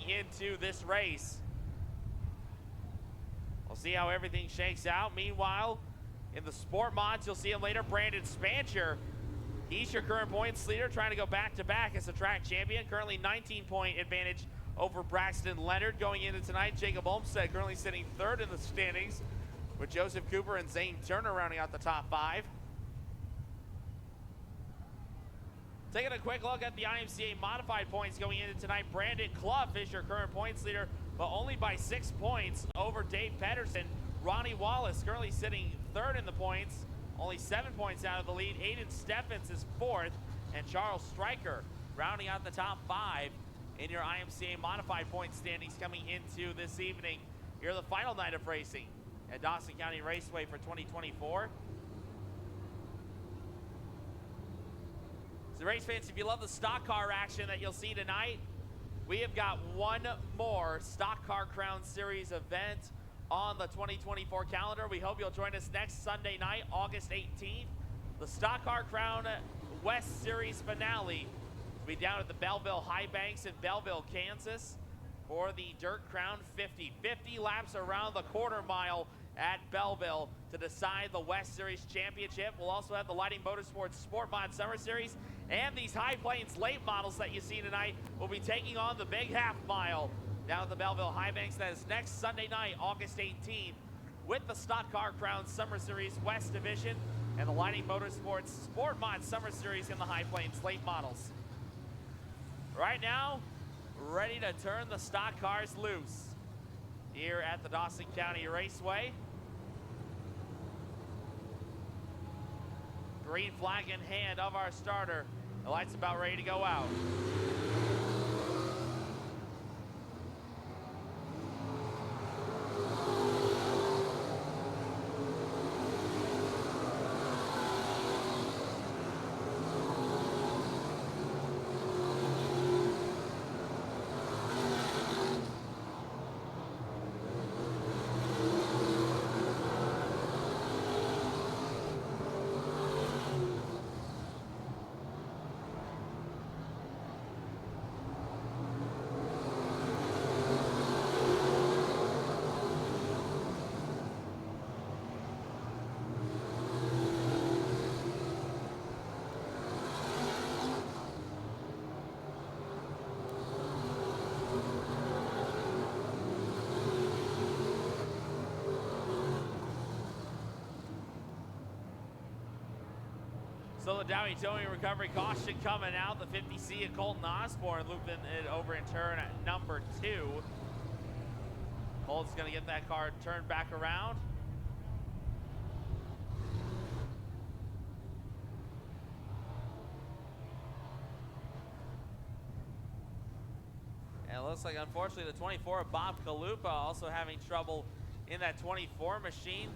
coming into this race. We'll see how everything shakes out. Meanwhile, in the sport mods, you'll see him later, Brandon Spancher. He's your current points leader, trying to go back-to-back as a track champion. Currently 19-point advantage over Braxton Leonard going into tonight. Jacob Olmstead currently sitting third in the standings, with Joseph Cooper and Zane Turner rounding out the top 5. Taking a quick look at the IMCA modified points going into tonight, Brandon Clough is your current points leader, but only by 6 points over Dave Pedersen. Ronnie Wallace currently sitting third in the points, only 7 points out of the lead. Aiden Steffens is fourth, and Charles Stryker rounding out the top 5 in your IMCA modified point standings coming into this evening. Here the final night of racing at Dawson County Raceway for 2024. So race fans, if you love the stock car action that you'll see tonight, we have got one more Stock Car Crown Series event on the 2024 calendar. We hope you'll join us next Sunday night, August 18th. The Stock Car Crown West Series finale will be down at the Belleville High Banks in Belleville, Kansas for the Dirt Crown 50. 50 laps around the quarter mile at Belleville to decide the West Series championship. We'll also have the Lighting Motorsports Sport Mod Summer Series, and these High Plains late models that you see tonight will be taking on the big half mile down at the Belleville High Banks. That is next Sunday night, August 18th, with the Stock Car Crown Summer Series West Division and the Lighting Motorsports Sport Mod Summer Series in the High Plains late models. Right now, ready to turn the stock cars loose here at the Dawson County Raceway. Green flag in hand of our starter. The light's about ready to go out. So the Dowie Towing Recovery caution coming out. The 50C of Colton Osborne looping it over in turn at number 2. Colton's going to get that car turned back around. And it looks like, unfortunately, the 24 of Bob Kalupa also having trouble in that 24 machine.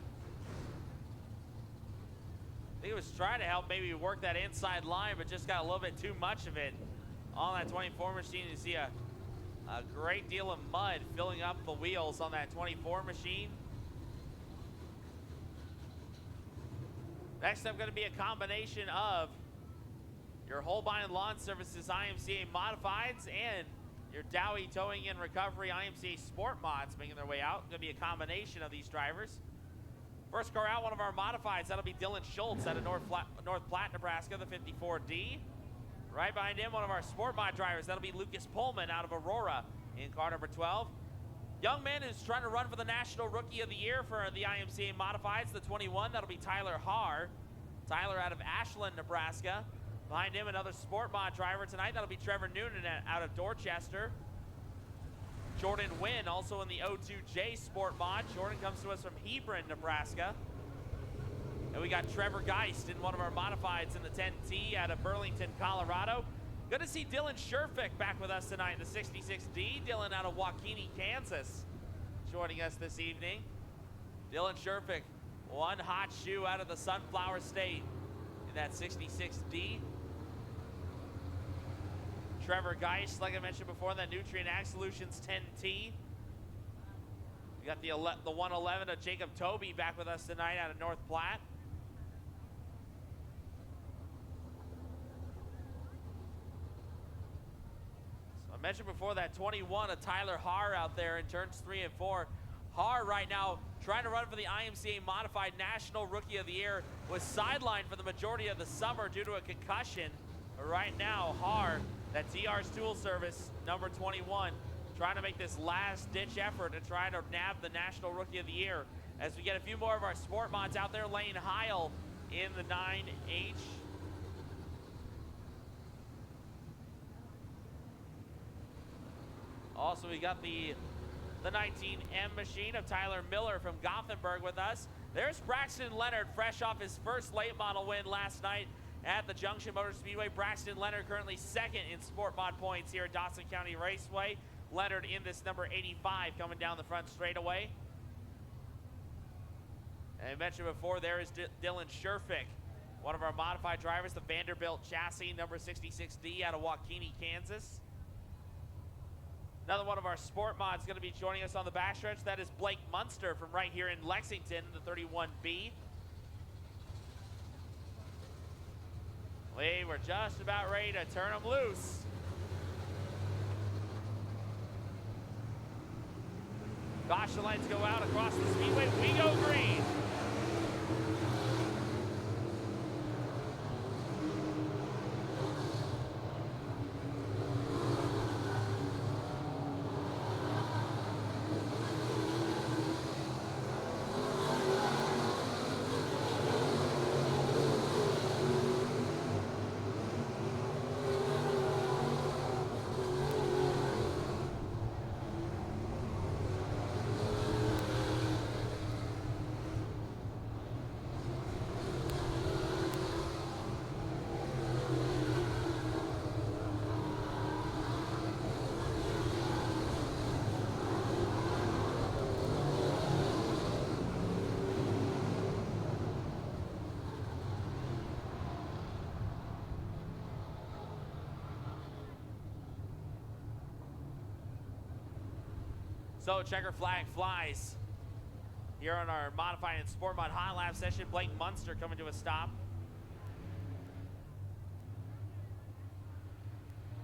I think he was trying to help maybe work that inside line, but just got a little bit too much of it on that 24 machine. You see a great deal of mud filling up the wheels on that 24 machine. Next up, going to be a combination of your Holbein Lawn Services IMCA Modifieds and your Dowie Towing and Recovery IMCA Sport Mods making their way out. Going to be a combination of these drivers. First car out, one of our modifieds. That'll be Dylan Schultz out of North Platte, Nebraska, the 54D. Right behind him, one of our Sport Mod drivers. That'll be Lucas Pullman out of Aurora in car number 12. Young man who's trying to run for the National Rookie of the Year for the IMCA Modifieds, the 21. That'll be Tyler Haar. Tyler out of Ashland, Nebraska. Behind him, another Sport Mod driver tonight. That'll be Trevor Noonan out of Dorchester. Jordan Wynn, also in the O2J Sport Mod. Jordan comes to us from Hebron, Nebraska. And we got Trevor Geist in one of our modifieds in the 10T out of Burlington, Colorado. Good to see Dylan Sherfick back with us tonight in the 66D. Dylan out of Waukene, Kansas, joining us this evening. Dylan Sherfick, one hot shoe out of the Sunflower State in that 66D. Trevor Geist, like I mentioned before, that Nutrient Ag Solutions 10T. We got the 111 of Jacob Toby back with us tonight out of North Platte. So I mentioned before that 21 of Tyler Haar out there in turns 3 and 4. Haar right now trying to run for the IMCA Modified National Rookie of the Year, was sidelined for the majority of the summer due to a concussion. But right now, Haar, that TR's tool service, number 21, trying to make this last-ditch effort to try to nab the National Rookie of the Year. As we get a few more of our sport mods out there, Lane Heil in the 9H. Also, we got the 19M machine of Tyler Miller from Gothenburg with us. There's Braxton Leonard, fresh off his first late model win last night at the Junction Motor Speedway. Braxton Leonard currently second in sport mod points here at Dawson County Raceway. Leonard in this number 85 coming down the front straightaway. And I mentioned before, there is Dylan Sherfick, one of our modified drivers, the Vanderbilt chassis, number 66D out of Waukene, Kansas. Another one of our sport mods going to be joining us on the backstretch. That is Blake Munster from right here in Lexington, the 31B. We were just about ready to turn them loose. Caution lights go out across the speedway. We go green. So checker flag flies here on our modified and sport mod hot lap session. Blake Munster coming to a stop.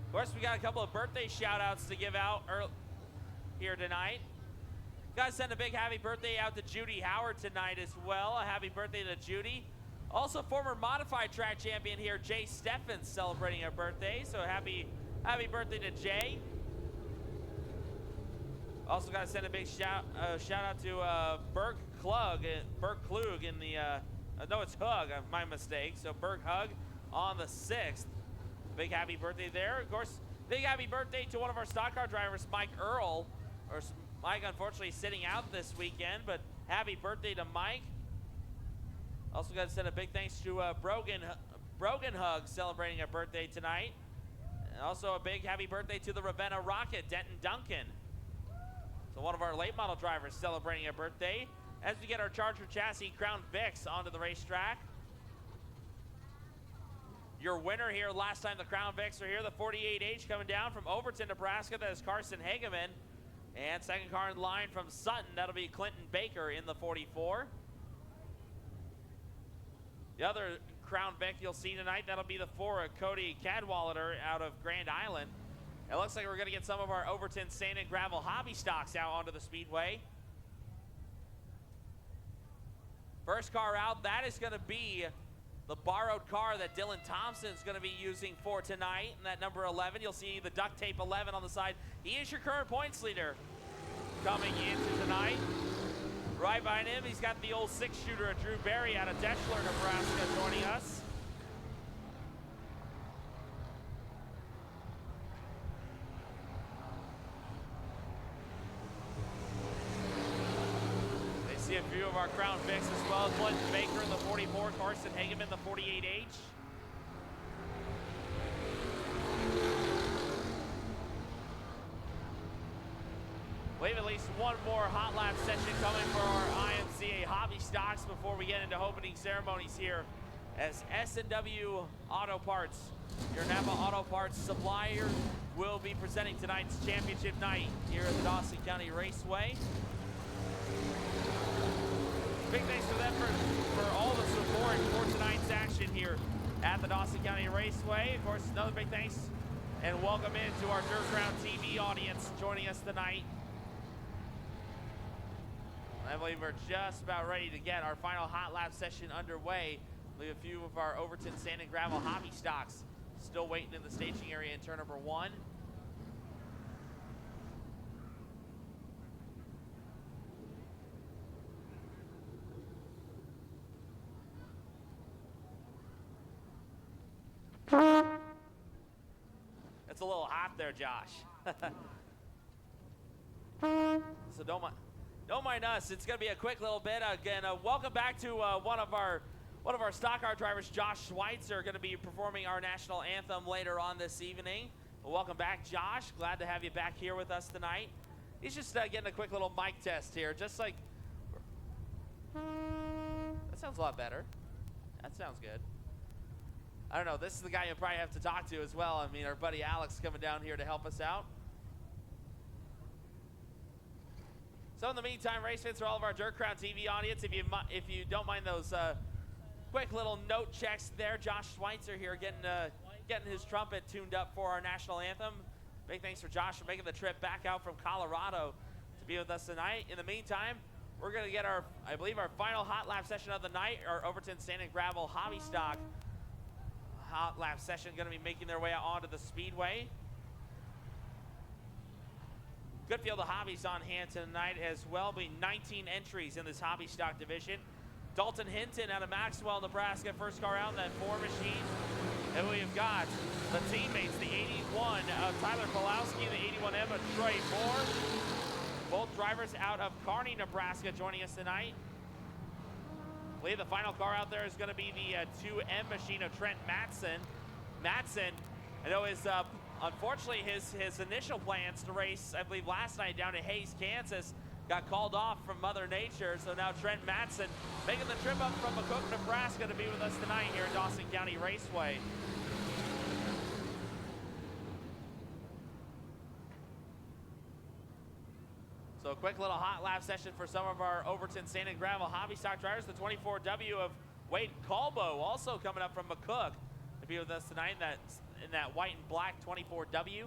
Of course, we got a couple of birthday shout outs to give out here tonight. Got to send a big happy birthday out to Judy Howard tonight as well. A happy birthday to Judy. Also, former modified track champion here, Jay Steffens, celebrating her birthday. So happy birthday to Jay. Also got to send a big shout out to Berg Klug in the, no, it's Hug, my mistake. So Berg Hug on the 6th. Big happy birthday there. Of course, big happy birthday to one of our stock car drivers, Mike Earl. Mike, unfortunately, sitting out this weekend, but happy birthday to Mike. Also got to send a big thanks to Brogan Hug, celebrating a birthday tonight. And also a big happy birthday to the Ravenna Rocket, Denton Duncan. So one of our late model drivers celebrating a birthday as we get our Charger chassis Crown Vics onto the racetrack. Your winner here last time the Crown Vics are here, the 48H coming down from Overton, Nebraska. That is Carson Hageman. And second car in line from Sutton, that'll be Clinton Baker in the 44. The other Crown Vic you'll see tonight, that'll be the 4 of Cody Cadwallader out of Grand Island. It looks like we're going to get some of our Overton sand and gravel hobby stocks out onto the speedway. First car out, that is going to be the borrowed car that Dylan Thompson is going to be using for tonight. And that number 11, you'll see the duct tape 11 on the side. He is your current points leader coming into tonight. Right behind him, he's got the old 6-shooter of Drew Berry out of Deschler, Nebraska, joining us. See a few of our Crown Vics as well. Clinton Baker in the 44, Carson Hageman the 48H. We have at least one more hot lap session coming for our IMCA hobby stocks before we get into opening ceremonies here as S&W Auto Parts, your Napa Auto Parts supplier, will be presenting tonight's championship night here at the Dawson County Raceway. Big thanks to them for all the support for tonight's action here at the Dawson County Raceway. Of course, another big thanks and welcome into our Dirt Ground TV audience joining us tonight. I believe we're just about ready to get our final hot lap session underway. I believe a few of our Overton sand and gravel hobby stocks still waiting in the staging area in turn number 1. It's a little hot there, Josh. So don't mind us. It's going to be a quick little bit. Again, welcome back to one of our stock car drivers, Josh Schweitzer, going to be performing our national anthem later on this evening. Well, welcome back, Josh. Glad to have you back here with us tonight. He's just getting a quick little mic test here, just like. That sounds a lot better. That sounds good. I don't know, this is the guy you probably have to talk to as well. I mean, our buddy Alex coming down here to help us out. So in the meantime, race fans, for all of our Dirt Crown TV audience, if you don't mind those quick little note checks there, Josh Schweitzer here getting his trumpet tuned up for our national anthem. Big thanks for Josh for making the trip back out from Colorado to be with us tonight. In the meantime, we're going to get I believe our final hot lap session of the night, our Overton Sand and Gravel Hobby Stock hot lap session, going to be making their way out onto the speedway. Good field of hobbies on hand tonight as well. Be 19 entries in this hobby stock division. Dalton Hinton out of Maxwell, Nebraska, first car out in that 4 machine. And we've got the teammates, the 81 of Tyler Pulowski, the 81M of Trey Moore. Both drivers out of Kearney, Nebraska, joining us tonight. I believe the final car out there is going to be the 2M machine of Trent Matson. Matson, I know unfortunately his initial plans to race, I believe last night down to Hays, Kansas, got called off from Mother Nature. So now Trent Matson making the trip up from McCook, Nebraska to be with us tonight here at Dawson County Raceway. So a quick little hot lap session for some of our Overton Sand and Gravel hobby stock drivers. The 24W of Wade Colbo also coming up from McCook to be with us tonight in that white and black 24W.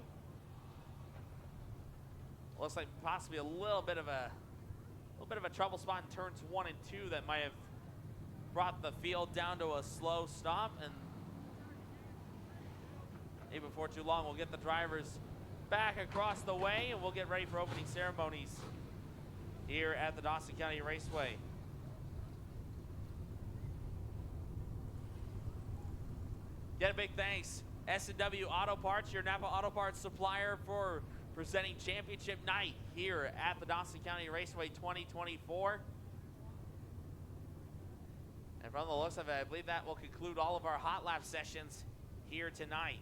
Looks like possibly a little bit of a trouble spot in turns 1 and 2 that might have brought the field down to a slow stop, and maybe before too long we'll get the drivers back across the way and we'll get ready for opening ceremonies here at the Dawson County Raceway. Get a big thanks, S&W Auto Parts, your Napa Auto Parts supplier, for presenting championship night here at the Dawson County Raceway 2024. And from the looks of it, I believe that will conclude all of our hot lap sessions here tonight.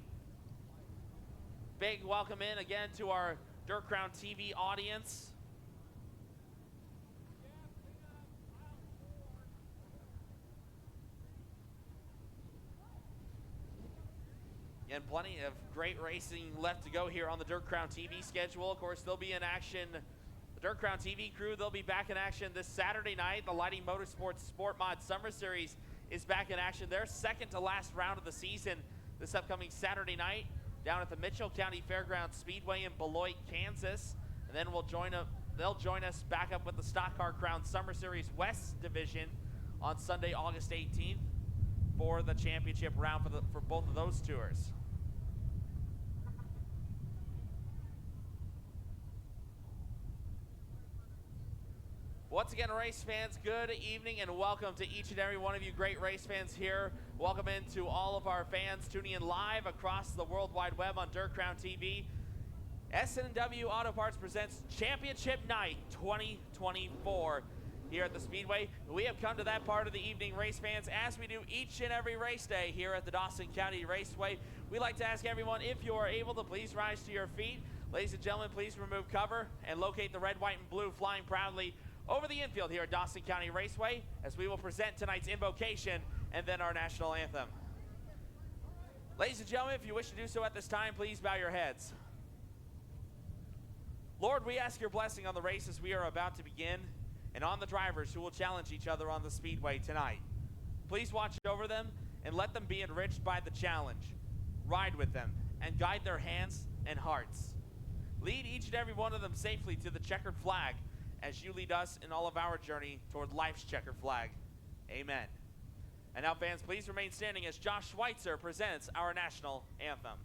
Big welcome in again to our Dirt Crown TV audience. And plenty of great racing left to go here on the Dirt Crown TV schedule. Of course, they'll be in action. The Dirt Crown TV crew, they'll be back in action this Saturday night. The Lighting Motorsports Sport Mod Summer Series is back in action. Their second to last round of the season this upcoming Saturday night down at the Mitchell County Fairgrounds Speedway in Beloit, Kansas. And then they'll join us back up with the Stock Car Crown Summer Series West Division on Sunday, August 18th for the championship round for both of those tours. Once again, race fans, good evening and welcome to each and every one of you great race fans here. Welcome in to all of our fans tuning in live across the World Wide Web on Dirt Crown TV. S&W Auto Parts presents Championship Night 2024 here at the Speedway. We have come to that part of the evening, race fans, as we do each and every race day here at the Dawson County Raceway. We'd like to ask everyone, if you are able to, please rise to your feet. Ladies and gentlemen, please remove cover and locate the red, white, and blue flying proudly over the infield here at Dawson County Raceway as we will present tonight's invocation and then our national anthem. Ladies and gentlemen, if you wish to do so at this time, please bow your heads. Lord, we ask your blessing on the races we are about to begin and on the drivers who will challenge each other on the speedway tonight. Please watch over them and let them be enriched by the challenge. Ride with them and guide their hands and hearts. Lead each and every one of them safely to the checkered flag as you lead us in all of our journey toward life's checkered flag. Amen. And now, fans, please remain standing as Josh Schweitzer presents our national anthem.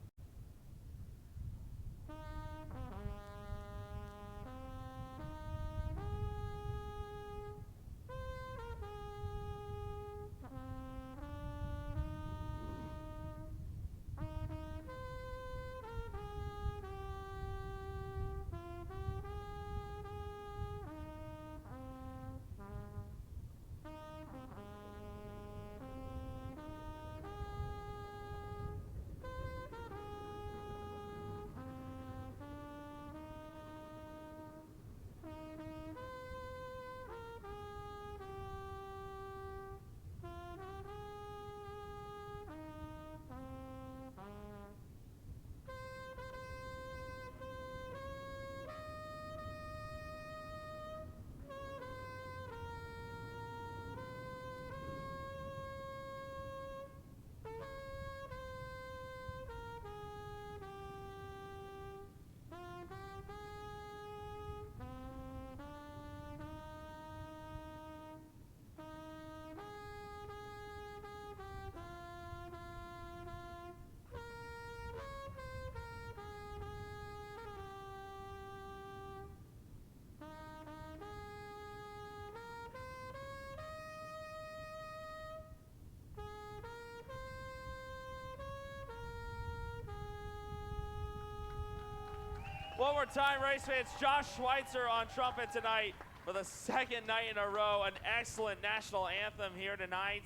One more time, race fans. Josh Schweitzer on trumpet tonight for the second night in a row. An excellent national anthem here tonight.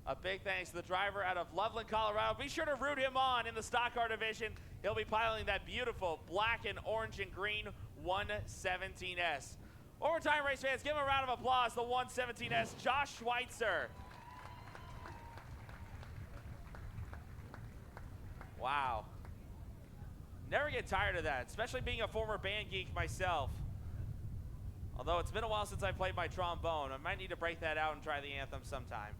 A big thanks to the driver out of Loveland, Colorado. Be sure to root him on in the stock car division. He'll be piloting that beautiful black and orange and green 117S. One more time, race fans. Give him a round of applause, the 117S, Josh Schweitzer. Wow. Never get tired of that, especially being a former band geek myself. Although it's been a while since I played my trombone. I might need to break that out and try the anthem sometime.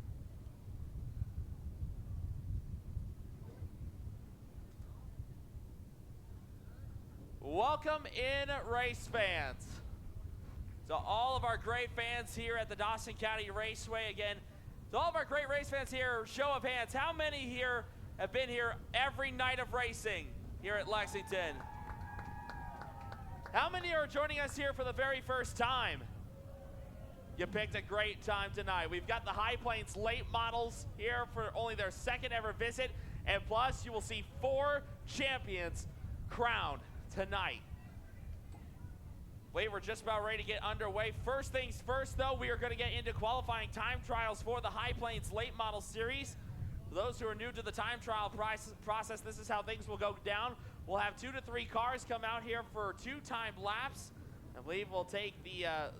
Welcome in, race fans. To all of our great fans here at the Dawson County Raceway. Again, to all of our great race fans here, show of hands, how many here have been here every night of racing here at Lexington? How many are joining us here for the very first time? You picked a great time tonight. We've got the High Plains late models here for only their second ever visit, and plus you will see 4 champions crowned tonight. We're just about ready to get underway. First things first, though, we are going to get into qualifying time trials for the High Plains late model series. For those who are new to the time trial process, this is how things will go down. We'll have 2 to 3 cars come out here for 2 timed laps. I believe we'll take the, I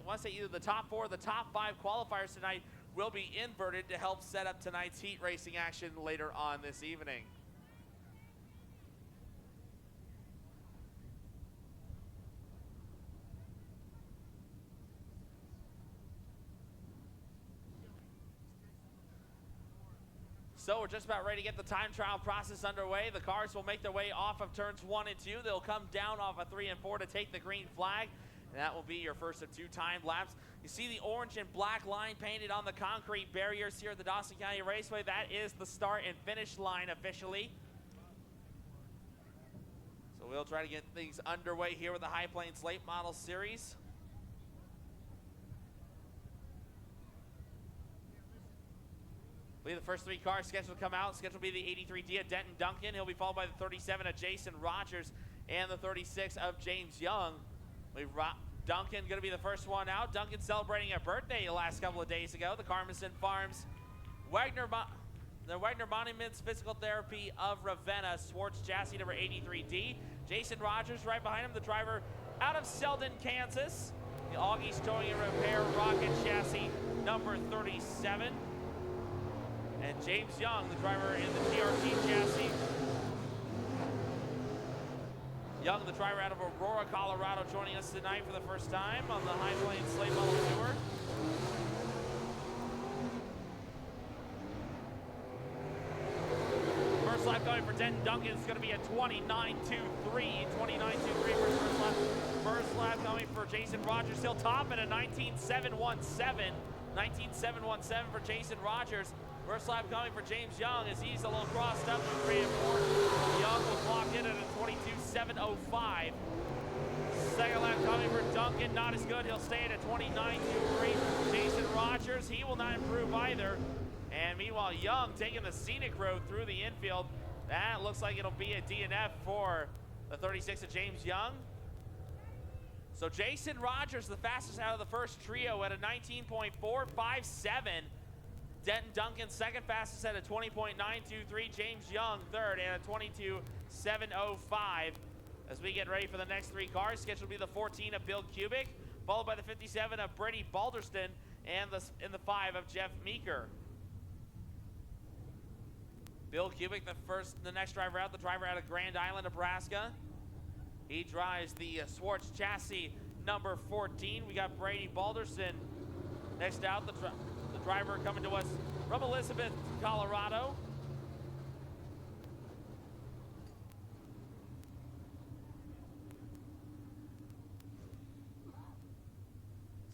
want to say either the top 4 or the top 5 qualifiers tonight will be inverted to help set up tonight's heat racing action later on this evening. So we're just about ready to get the time trial process underway. The cars will make their way off of turns 1 and 2. They'll come down off of 3 and 4 to take the green flag. And that will be your first of 2 timed laps. You see the orange and black line painted on the concrete barriers here at the Dawson County Raceway. That is the start and finish line officially. So we'll try to get things underway here with the High Plains Late Model Series. The first 3 cars scheduled to come out. Scheduled to be the 83D of Denton Duncan. He'll be followed by the 37 of Jason Rogers and the 36 of James Young. Duncan going to be the first one out. Duncan celebrating a birthday the last couple of days ago. The Carmison Farms the Wagner Monuments Physical Therapy of Ravenna Swartz chassis number 83D. Jason Rogers right behind him, the driver out of Selden, Kansas. The Augie's Towing and Repair Rocket chassis number 37. And James Young, the driver in the TRT chassis. Young, the driver out of Aurora, Colorado, joining us tonight for the first time on the High Plains Late Model Tour. First First lap going for Denton Duncan is going to be a 29.23. 29.23 for first lap. First lap coming for Jason Rogers. He'll top at a 19.717. 19.717 for Jason Rogers. First lap coming for James Young as he's a little crossed up in 3 and 4. Young will clock in at a 22.705. Second lap coming for Duncan, not as good. He'll stay at a 29.23. Jason Rogers, he will not improve either. And meanwhile, Young taking the scenic road through the infield. That looks like it'll be a DNF for the 36 of James Young. So Jason Rogers, the fastest out of the first trio at a 19.457. Denton Duncan, second fastest at a 20.923. James Young, third at a 22.705. As we get ready for the next 3 cars, scheduled to be the 14 of Bill Kubik, followed by the 57 of Brady Balderston, and in the 5 of Jeff Meeker. Bill Kubik, the next driver out, the driver out of Grand Island, Nebraska. He drives the Swartz chassis number 14. We got Brady Balderston next out, the driver coming to us from Elizabeth, Colorado.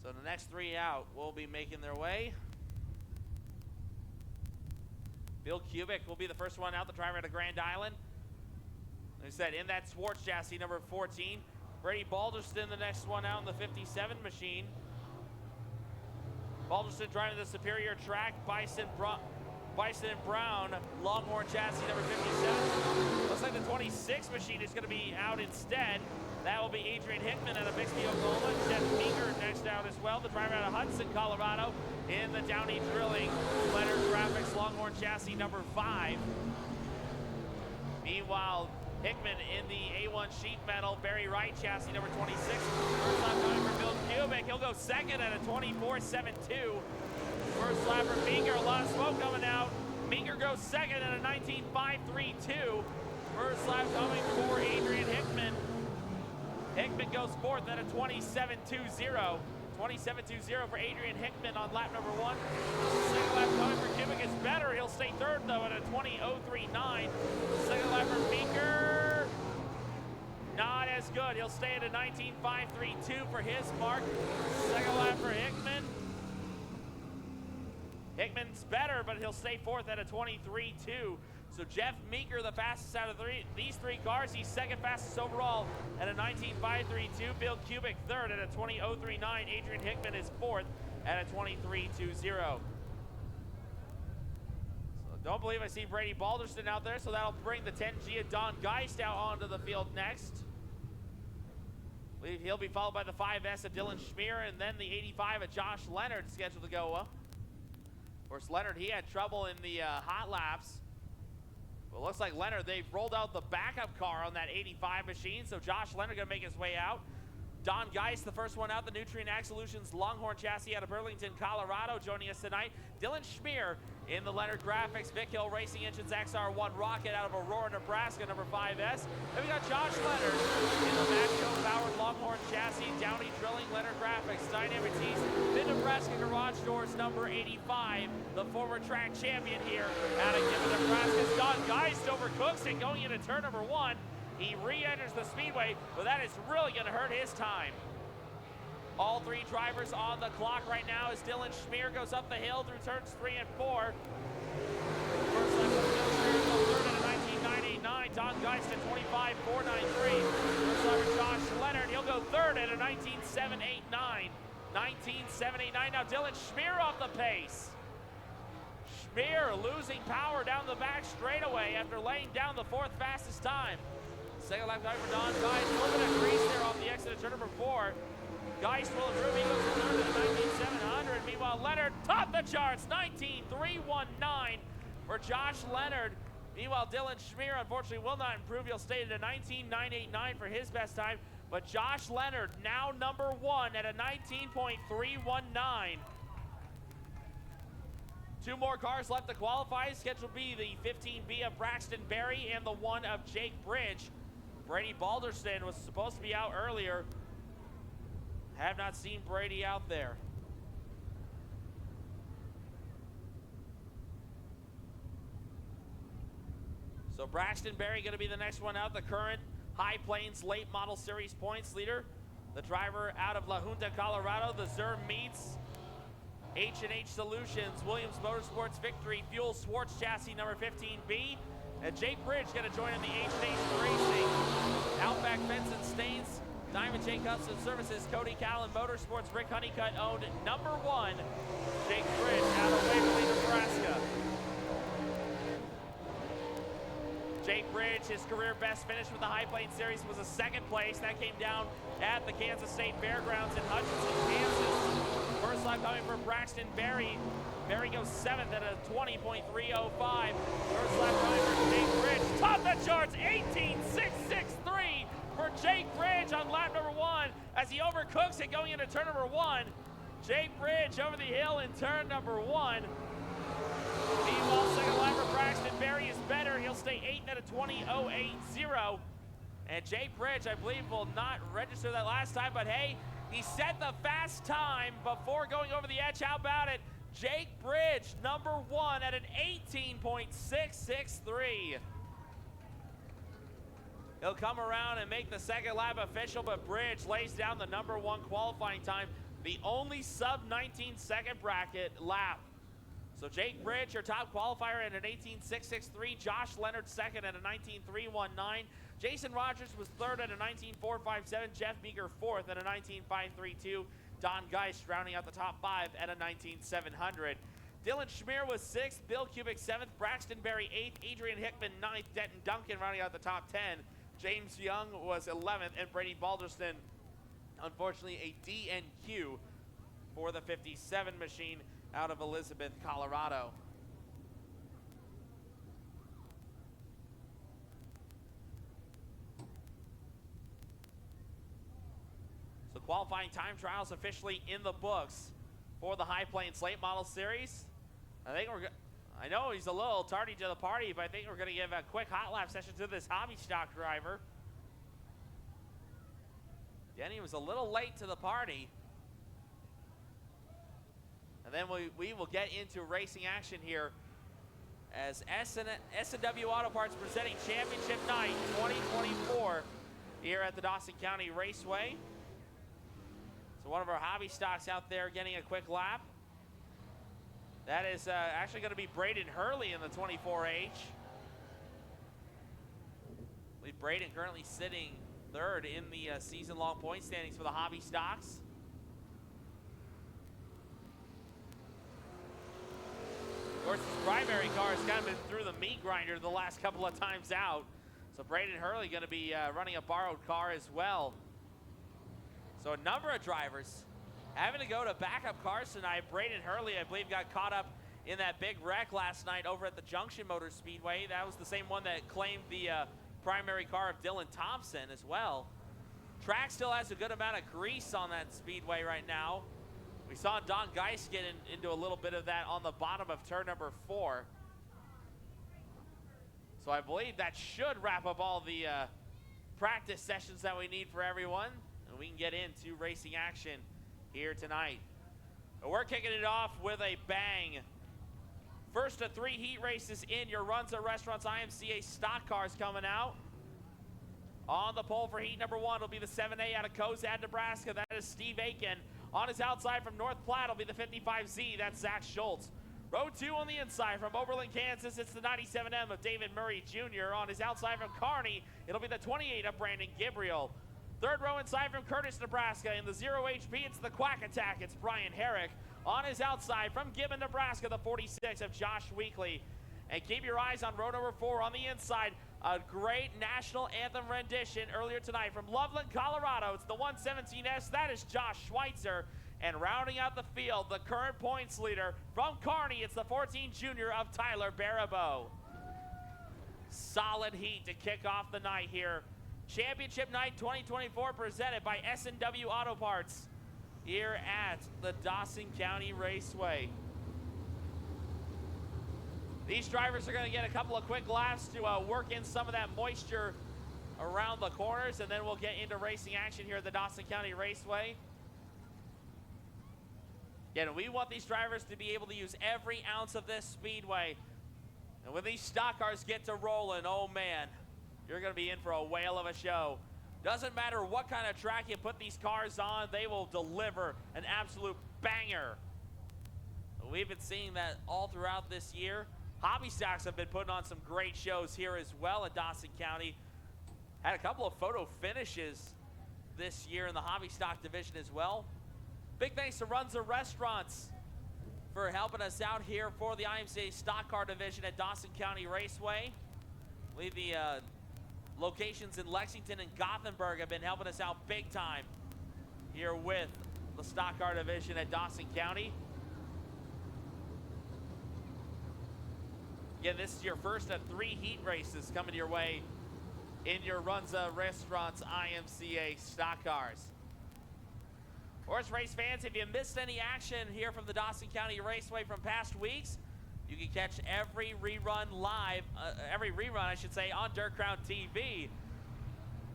So the next 3 out will be making their way. Bill Kubik will be the first one out, the driver out of Grand Island. Like I said, in that Swartz chassis, number 14. Brady Balderston, the next one out in the 57 machine. Balderston driving the superior track, Bison and Brown, Longhorn chassis, number 57. Looks like the 26 machine is going to be out instead. That will be Adrian Hickman out of Bixby, Oklahoma. Jeff Meeker next out as well, the driver out of Hudson, Colorado, in the Downey Drilling Leonard Graphics Longhorn chassis number 5. Meanwhile, Hickman in the A1 sheet metal Barry Wright chassis number 26. First lap coming for Bill Kubik. He'll go second at a 24.72. First lap for Meeker. A lot of smoke coming out. Meeker goes second at a 19.532. First lap coming for Adrian Hickman. Hickman goes fourth at a 27.20. 27.20 for Adrian Hickman on lap number 1. Second lap coming for Kubik is better. He'll stay third though at a 20.039. Second lap for Meeker, not as good. He'll stay at a 19.532 for his mark. Second lap for Hickman. Hickman's better, but he'll stay fourth at a 23.2. So Jeff Meeker, the fastest out of these 3 cars. He's second fastest overall at a 19.532. Bill Kubik third at a 20.039. Adrian Hickman is fourth at a 23.20. So don't believe I see Brady Balderston out there, so that'll bring the 10G of Don Geist out onto the field next. I believe he'll be followed by the 5S of Dylan Schmier, and then the 85 of Josh Leonard scheduled to go up. Of course, Leonard, he had trouble in the hot laps. Well, looks like Leonard, they've rolled out the backup car on that 85 machine, so Josh Leonard gonna make his way out. Don Geist, the first one out, the Nutrient Ag Solutions Longhorn chassis out of Burlington, Colorado, joining us tonight. Dylan Schmier in the Leonard Graphics, Vic Hill Racing Engines XR1 Rocket out of Aurora, Nebraska, number 5S. Then we got Josh Leonard in the Matco-powered Longhorn chassis, Downey Drilling, Leonard Graphics, Dynamic Tees, Mid-Nebraska Garage Doors, number 85, the former track champion here out of Gibbon, Nebraska. Don Geist over Cookson going into turn number 1. He re-enters the speedway, but that is really going to hurt his time. All 3 drivers on the clock right now as Dylan Schmier goes up the hill through turns 3 and 4. First lap for Dylan Schmier goes third at a 19.989. Don Geist at 25.493. First lap for Josh Leonard, he'll go third at a 19.789. 19.789. Now Dylan Schmier off the pace. Schmier losing power down the back straightaway after laying down the 4th fastest time. Second lap guy for Don Geist, a little bit of grease there off the exit of turn number 4. Geist will improve, he goes to third at 19.700. Meanwhile, Leonard topped the charts, 19.319 for Josh Leonard. Meanwhile, Dylan Schmier unfortunately will not improve. He'll stay at a 19.989 for his best time. But Josh Leonard now number 1 at a 19.319. 2 more cars left to qualify. Scheduled to be the 15B of Braxton Berry and the 1 of Jake Bridge. Brady Balderston was supposed to be out earlier. Have not seen Brady out there. So Braxton Berry going to be the next one out, the current High Plains Late Model Series points leader. The driver out of La Junta, Colorado. The Zur meets H&H Solutions, Williams Motorsports Victory, Fuel Swartz chassis number 15B. And Jake Bridge going to join in the H&H Racing. Outback Fence and Stains, Diamond J Custom Services, Cody Callan Motorsports, Rick Honeycutt owned number 1. Jake Bridge out of Waverly, Nebraska. Jake Bridge, his career best finish with the High Plains Series was a 2nd place. That came down at the Kansas State Fairgrounds in Hutchinson, Kansas. First lap coming for Braxton Berry. Berry goes 7th at a 20.305. First lap coming for Jake Bridge. Top the charts, 18.663 for Jake Bridge on lap number 1 as he overcooks it going into turn number 1. Jake Bridge over the hill in turn number 1. Meanwhile, second lap for Braxton Berry is better. He'll stay 8th at a 20.080. And Jake Bridge, I believe, will not register that last time, but hey, he set the fast time before going over the edge. How about it? Jake Bridge, number 1 at an 18.663. He'll come around and make the second lap official, but Bridge lays down the number 1 qualifying time, the only sub-19-second bracket lap. So Jake Bridge, your top qualifier at an 18.663. Josh Leonard second at a 19.319. Jason Rogers was third at a 19.457. Jeff Meager fourth at a 19.532. Don Geist rounding out the top 5 at a 19.700. Dylan Schmier was 6th, Bill Kubik 7th, Braxton Berry 8th, Adrian Hickman 9th, Denton Duncan rounding out the top 10. James Young was 11th, and Brady Balderston, unfortunately, a DNQ for the 57 machine out of Elizabeth, Colorado. So qualifying time trials officially in the books for the High Plains Late Model Series. I know he's a little tardy to the party, but I think we're going to give a quick hot lap session to this hobby stock driver. Denny was a little late to the party. And then we will get into racing action here as S&W Auto Parts presenting Championship Night 2024 here at the Dawson County Raceway. So one of our hobby stocks out there getting a quick lap. That is actually going to be Braden Hurley in the 24H. With Braden currently sitting 3rd in the season-long point standings for the hobby stocks. Of course, his primary car has kind of been through the meat grinder the last couple of times out. So Braden Hurley going to be running a borrowed car as well. So a number of drivers having to go to backup cars tonight. Braden Hurley, I believe, got caught up in that big wreck last night over at the Junction Motor Speedway. That was the same one that claimed the primary car of Dylan Thompson as well. Track still has a good amount of grease on that speedway right now. We saw Don Geist get into a little bit of that on the bottom of turn number 4. So I believe that should wrap up all the practice sessions that we need for everyone. And we can get into racing action here tonight. But we're kicking it off with a bang. First of 3 heat races in your Runza Restaurants IMCA stock cars coming out. On the pole for heat number 1 will be the 7A out of Cozad, Nebraska. That is Steve Aiken. On his outside from North Platte will be the 55Z. That's Zach Schultz. Row 2 on the inside from Oberlin, Kansas. It's the 97M of David Murray Jr. On his outside from Kearney, it'll be the 28 of Brandon Gabriel. 3rd row inside from Curtis, Nebraska. In the 0 HP, it's the Quack Attack. It's Brian Herrick. On his outside from Gibbon, Nebraska, the 46 of Josh Weekly. And keep your eyes on row number 4 on the inside. A great national anthem rendition earlier tonight from Loveland, Colorado. It's the 117S. That is Josh Schweitzer. And rounding out the field, the current points leader from Kearney, it's the 14 junior of Tyler Baribeau. Solid heat to kick off the night here. Championship Night 2024 presented by S&W Auto Parts here at the Dawson County Raceway. These drivers are going to get a couple of quick laps to work in some of that moisture around the corners, and then we'll get into racing action here at the Dawson County Raceway. Again, we want these drivers to be able to use every ounce of this speedway. And when these stock cars get to rolling, oh man, you're going to be in for a whale of a show. Doesn't matter what kind of track you put these cars on, they will deliver an absolute banger. We've been seeing that all throughout this year. Hobby Stocks have been putting on some great shows here as well in Dawson County. Had a couple of photo finishes this year in the Hobby Stock division as well. Big thanks to Runza Restaurants for helping us out here for the IMCA Stock Car division at Dawson County Raceway. I believe the locations in Lexington and Gothenburg have been helping us out big time here with the Stock Car division at Dawson County. Again, this is your first of 3 heat races coming your way in your Runza Restaurants IMCA Stock Cars. Horse race fans, if you missed any action here from the Dawson County Raceway from past weeks, you can catch every rerun live, on Dirt Crown TV.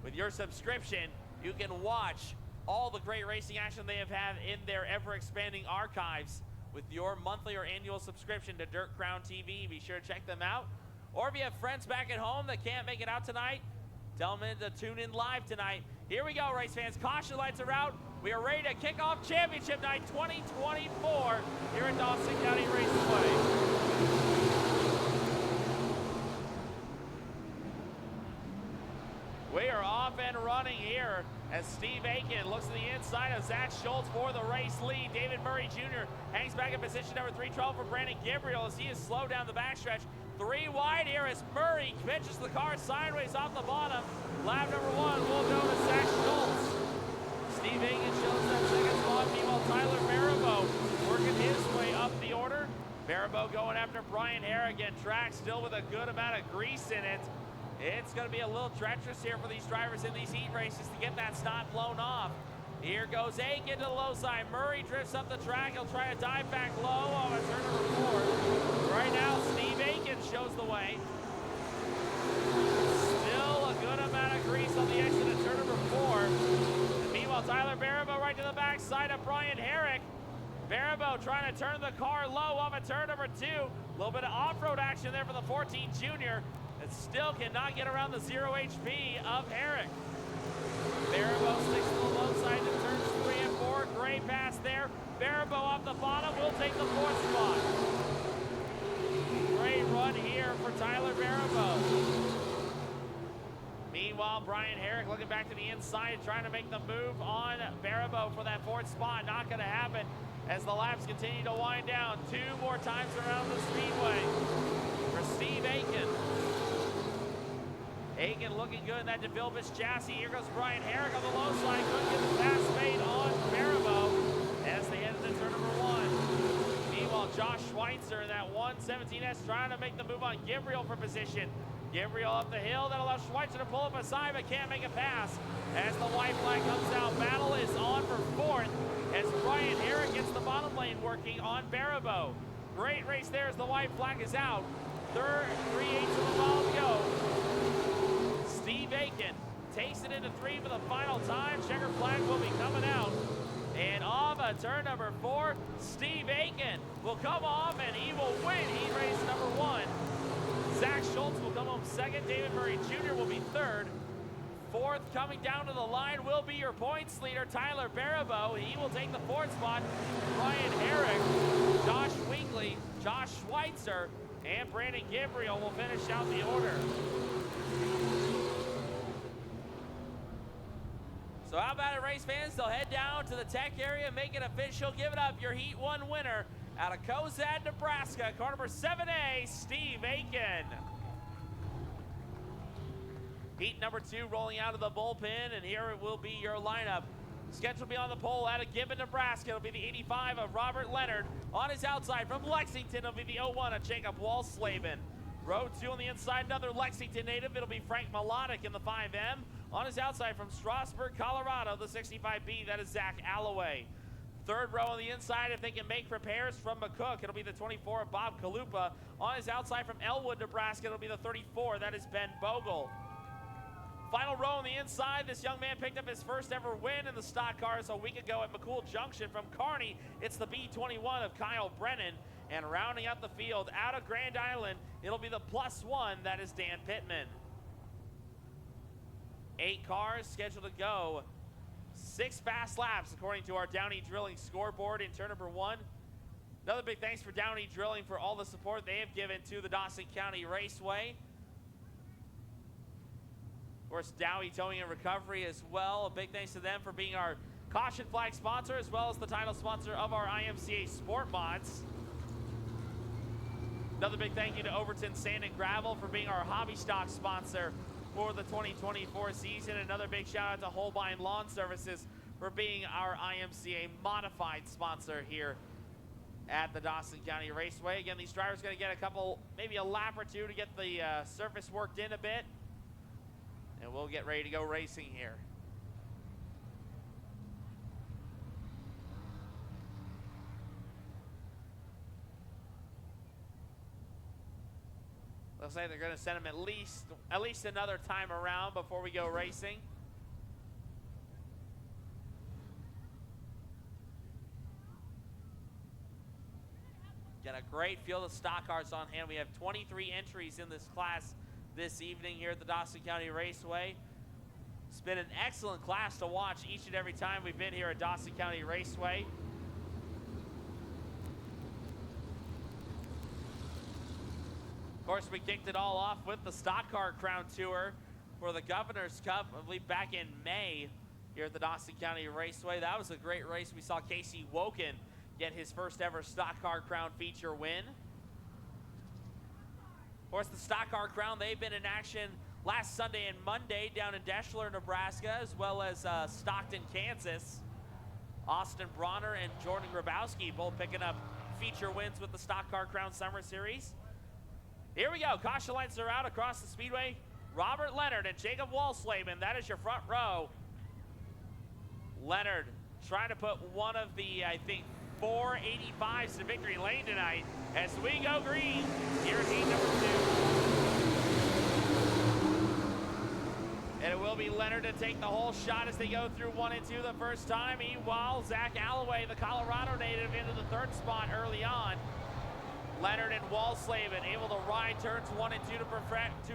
With your subscription, you can watch all the great racing action they have had in their ever-expanding archives with your monthly or annual subscription to Dirt Crown TV. Be sure to check them out. Or if you have friends back at home that can't make it out tonight, tell them to tune in live tonight. Here we go, race fans. Caution lights are out. We are ready to kick off Championship Night 2024 here at Dawson County Raceway. We are off and running here as Steve Aiken looks to the inside of Zach Schultz for the race lead. David Murray Jr. hangs back in position number 312 for Brandon Gabriel as he is slow down the backstretch. 3 wide here as Murray pitches the car sideways off the bottom. Lap number 1 will go to Zach Schultz. Steve Aiken shows that second spot. Meanwhile, Tyler Baribeau working his way up the order. Baribeau going after Brian Harrigan. Track still with a good amount of grease in it. It's going to be a little treacherous here for these drivers in these heat races to get that stop blown off. Here goes Aiken to the low side. Murray drifts up the track. He'll try to dive back low on a turn number 4. Right now, Steve Aiken shows the way. Still a good amount of grease on the exit of turn number 4. And meanwhile, Tyler Baribeau right to the backside of Brian Herrick. Baribeau trying to turn the car low off at turn number 2. A little bit of off-road action there for the 14 junior. And still cannot get around the 0 HP of Herrick. Baribeau sticks to the low side to turns 3 and 4. Great pass there. Baribeau off the bottom will take the 4th spot. Great run here for Tyler Baribeau. Meanwhile, Brian Herrick looking back to the inside, trying to make the move on Baribeau for that 4th spot. Not going to happen as the laps continue to wind down. 2 more times around the speedway for Steve Aiken. Aiken looking good in that DeVilbiss chassis. Here goes Brian Herrick on the low side. Couldn't get the pass made on Baribeau as they head into turn number 1. Meanwhile, Josh Schweitzer in that 117S trying to make the move on Gabriel for position. Gabriel up the hill. That allows Schweitzer to pull up aside but can't make a pass. As the white flag comes out, battle is on for 4th as Brian Herrick gets the bottom lane working on Baribeau. Great race there as the white flag is out. 3/8 of the mile to go. Steve Aiken takes it into 3 for the final time. Checker flag will be coming out. And off at turn number 4, Steve Aiken will come off and he will win heat race number 1. Zach Schultz will come home 2nd. David Murray Jr. will be 3rd. 4th coming down to the line will be your points leader, Tyler Baribeau. He will take the 4th spot. Brian Herrick, Josh Winkley, Josh Schweitzer, and Brandon Gabriel will finish out the order. So how about it, race fans? They'll head down to the tech area, make it official. Give it up, your Heat 1 winner out of Cozad, Nebraska, car number 7A, Steve Aiken. Heat number 2 rolling out of the bullpen, and here it will be your lineup. Scheduled to be on the pole out of Gibbon, Nebraska. It'll be the 85 of Robert Leonard. On his outside from Lexington, it'll be the 01 of Jacob Walslavin. Row 2 on the inside, another Lexington native. It'll be Frank Melodic in the 5M. On his outside from Strasburg, Colorado, the 65B, that is Zach Alloway. 3rd row on the inside, if they can make repairs from McCook, it'll be the 24 of Bob Kalupa. On his outside from Elwood, Nebraska, it'll be the 34, that is Ben Bogle. Final row on the inside, this young man picked up his first ever win in the stock cars a week ago at McCool Junction from Kearney. It's the B21 of Kyle Brennan. And rounding out the field out of Grand Island, it'll be the +1, that is Dan Pittman. 8 cars scheduled to go. 6 fast laps according to our Downey Drilling scoreboard in turn number 1. Another big thanks for Downey Drilling for all the support they have given to the Dawson County Raceway. Of course, Dowie Towing and Recovery as well. A big thanks to them for being our caution flag sponsor, as well as the title sponsor of our IMCA Sport Mods. Another big thank you to Overton Sand and Gravel for being our hobby stock sponsor for the 2024 season. Another big shout out to Holbein Lawn Services for being our IMCA modified sponsor here at the Dawson County Raceway. Again, these drivers going to get a couple, maybe a lap or two to get the surface worked in a bit. And we'll get ready to go racing here. Looks like they're going to send them at least another time around before we go racing. Got a great field of stock cars on hand. We have 23 entries in this class this evening here at the Dawson County Raceway. It's been an excellent class to watch each and every time we've been here at Dawson County Raceway. Of course, we kicked it all off with the Stock Car Crown Tour for the Governor's Cup, I believe back in May here at the Dawson County Raceway. That was a great race. We saw Casey Woken get his first ever Stock Car Crown feature win. Of course, the Stock Car Crown, they've been in action last Sunday and Monday down in Deschler, Nebraska, as well as Stockton, Kansas. Austin Bronner and Jordan Grabowski both picking up feature wins with the Stock Car Crown Summer Series. Here we go. Caution lights are out across the speedway. Robert Leonard and Jacob Walsleben, that is your front row. Leonard trying to put one of the, I think, 485s to victory lane tonight as we go green here at heat number 2. And it will be Leonard to take the whole shot as they go through 1 and 2 the first time. Meanwhile, Zach Alloway, the Colorado native, into the 3rd spot early on. Leonard and Walsleben able to ride turns 1 and 2 to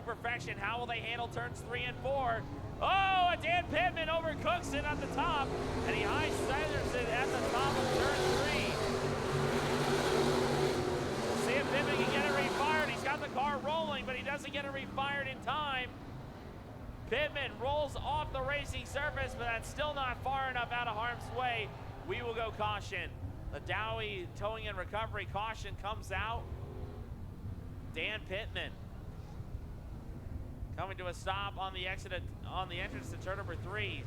perfection. How will they handle turns 3 and 4? Oh, Dan Pittman overcooks it at the top, and he high-siders it at the top of turn 3. We'll see if Pittman can get it refired. He's got the car rolling, but he doesn't get it refired in time. Pittman rolls off the racing surface, but that's still not far enough out of harm's way. We will go caution. The Dowie Towing and Recovery caution comes out. Dan Pittman coming to a stop on the exit on the entrance to turn number 3.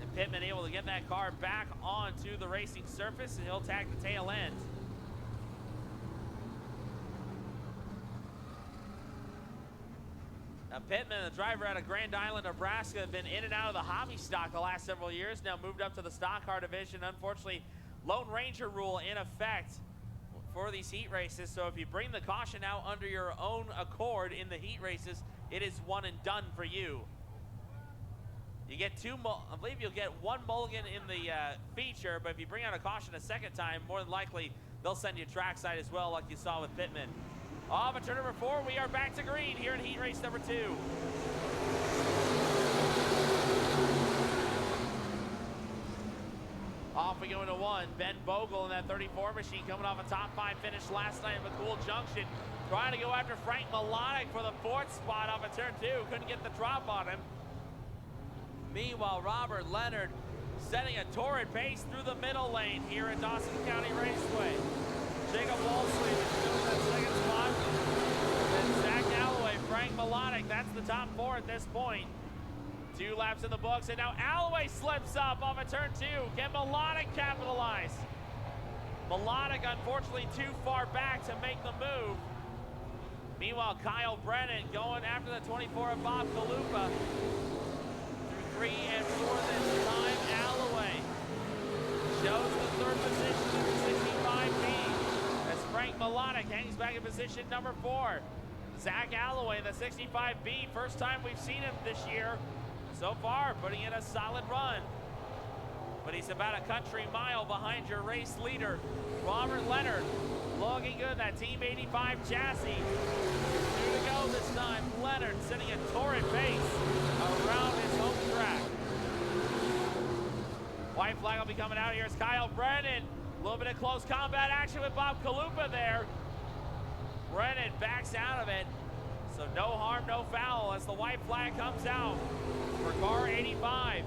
And Pittman able to get that car back onto the racing surface, and he'll tag the tail end. Now Pittman, the driver out of Grand Island, Nebraska, had been in and out of the hobby stock the last several years, now moved up to the stock car division. Unfortunately, Lone Ranger rule in effect for these heat races, so if you bring the caution out under your own accord in the heat races, it is one and done for you. You get I believe you'll get 1 mulligan in the feature, but if you bring out a caution a second time, more than likely they'll send you trackside as well, like you saw with Pittman. Off at turn number 4, we are back to green here in heat race number 2. Off we go into 1. Ben Bogle in that 34 machine coming off a top 5 finish last night at McCool Junction. Trying to go after Frank Melodic for the 4th spot off at turn 2. Couldn't get the drop on him. Meanwhile, Robert Leonard setting a torrid pace through the middle lane here at Dawson County Raceway. Jacob Walsley is still in that 2nd spot. And Zach Alloway, Frank Melodic, that's the top 4 at this point. 2 laps in the books, and now Alloway slips up off of turn 2. Can Melodic capitalize? Melodic, unfortunately, too far back to make the move. Meanwhile, Kyle Brennan going after the 24 of Bob Kalupa. Through 3 and 4 this time, Alloway shows the 3rd position in the 65B. Frank Melodic hangs back in position number 4. Zach Alloway in the 65B, first time we've seen him this year. So far, putting in a solid run. but he's about a country mile behind your race leader, Robert Leonard. Looking good, that Team 85 chassis. 2 to go this time. Leonard sending a torrid pace around his home track. White flag will be coming out here as Kyle Brennan. A little bit of close combat action with Bob Kalupa there. Brennan backs out of it. So no harm, no foul as the white flag comes out for car 85.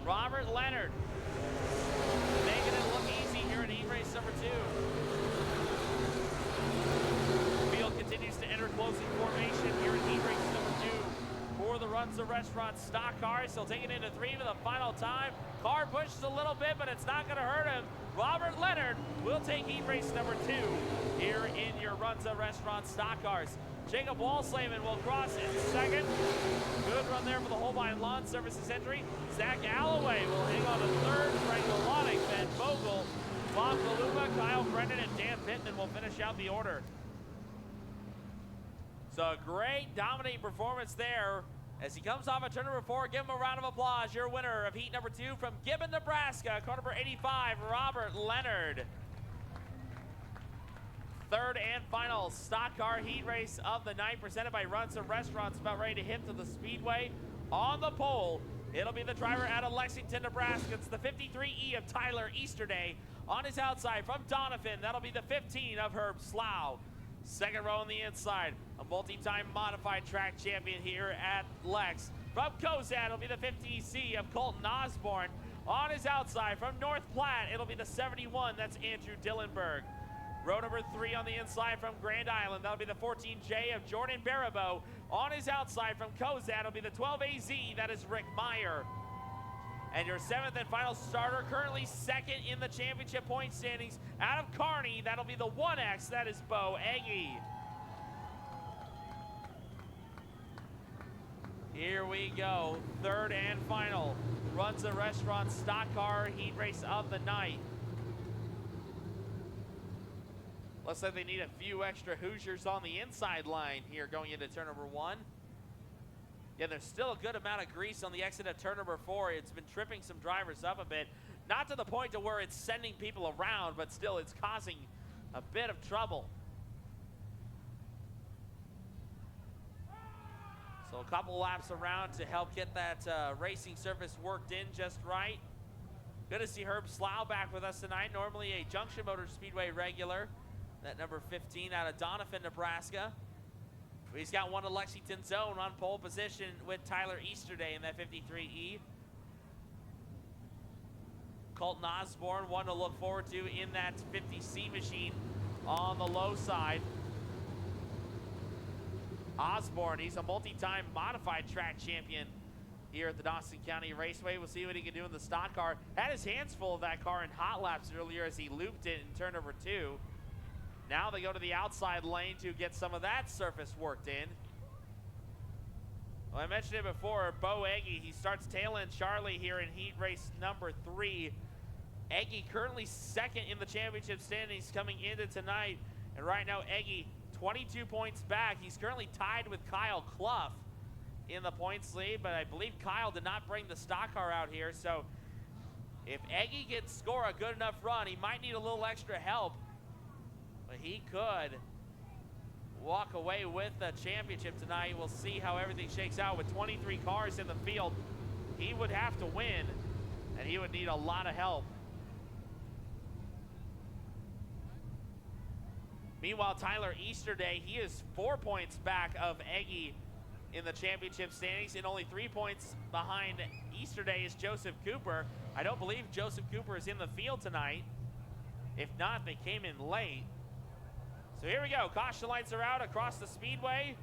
Robert Leonard making it look easy here in heat race number 2. Field continues to enter closing formation here in heat race number 2 for the Runs the Restaurant stock cars. He'll take it into 3 for the final time. Car pushes a little bit, but it's not going to hurt him. Robert Leonard will take heat race number 2 here in your Runs the Restaurant stock cars. Jacob Walslavin will cross in second. Good run there for the Holbein Lawn Services entry. Zach Alloway will hang on to third. Frank Melodic, Ben Vogel, Bob Kalupa, Kyle Brennan, and Dan Pittman will finish out the order. So a great dominating performance there as he comes off of turn number 4. Give him a round of applause. Your winner of heat number 2 from Gibbon, Nebraska, car number 85, Robert Leonard. Third and final stock car heat race of the night presented by Runs and Restaurants, about ready to hit to the speedway. On the pole, it'll be the driver out of Lexington, Nebraska. It's the 53E of Tyler Easterday. On his outside from Donovan, that'll be the 15 of Herb Slough. Second row on the inside, a multi-time modified track champion here at Lex. From Cozad, it'll be the 50C of Colton Osborne. On his outside from North Platte, it'll be the 71, that's Andrew Dillenberg. Row number 3 on the inside from Grand Island, that'll be the 14J of Jordan Baribeau. On his outside from Cozad, it'll be the 12AZ, that is Rick Meyer. And your 7th and final starter, currently second in the championship point standings, out of Kearney, that'll be the 1X, that is Bo Eggy. Here we go, third and final. Runs the Restaurant stock car heat race of the night. Looks like they need a few extra Hoosiers on the inside line here going into turn number 1. Yeah, there's still a good amount of grease on the exit of turn number 4. It's been tripping some drivers up a bit. Not to the point to where it's sending people around, but still it's causing a bit of trouble. So a couple laps around to help get that racing surface worked in just right. Good to see Herb Slough back with us tonight. Normally a Junction Motor Speedway regular. That number 15 out of Donovan, Nebraska. He's got one of Lexington's own on pole position with Tyler Easterday in that 53E. Colton Osborne, one to look forward to in that 50C machine on the low side. Osborne, he's a multi-time modified track champion here at the Dawson County Raceway. We'll see what he can do in the stock car. Had his hands full of that car in hot laps earlier as he looped it in turn number 2. Now they go to the outside lane to get some of that surface worked in. Well, I mentioned it before, Bo Eggy, he starts tail end Charlie here in heat race number 3. Eggy currently second in the championship standings coming into tonight. And right now, Eggy 22 points back. He's currently tied with Kyle Clough in the points lead, but I believe Kyle did not bring the stock car out here. So if Eggy can score a good enough run, he might need a little extra help. But he could walk away with the championship tonight. We'll see how everything shakes out. With 23 cars in the field, he would have to win, and he would need a lot of help. Meanwhile, Tyler Easterday, he is 4 points back of Eggy in the championship standings, and only 3 points behind Easterday is Joseph Cooper. I don't believe Joseph Cooper is in the field tonight. If not, they came in late. So here we go, caution lights are out across the speedway.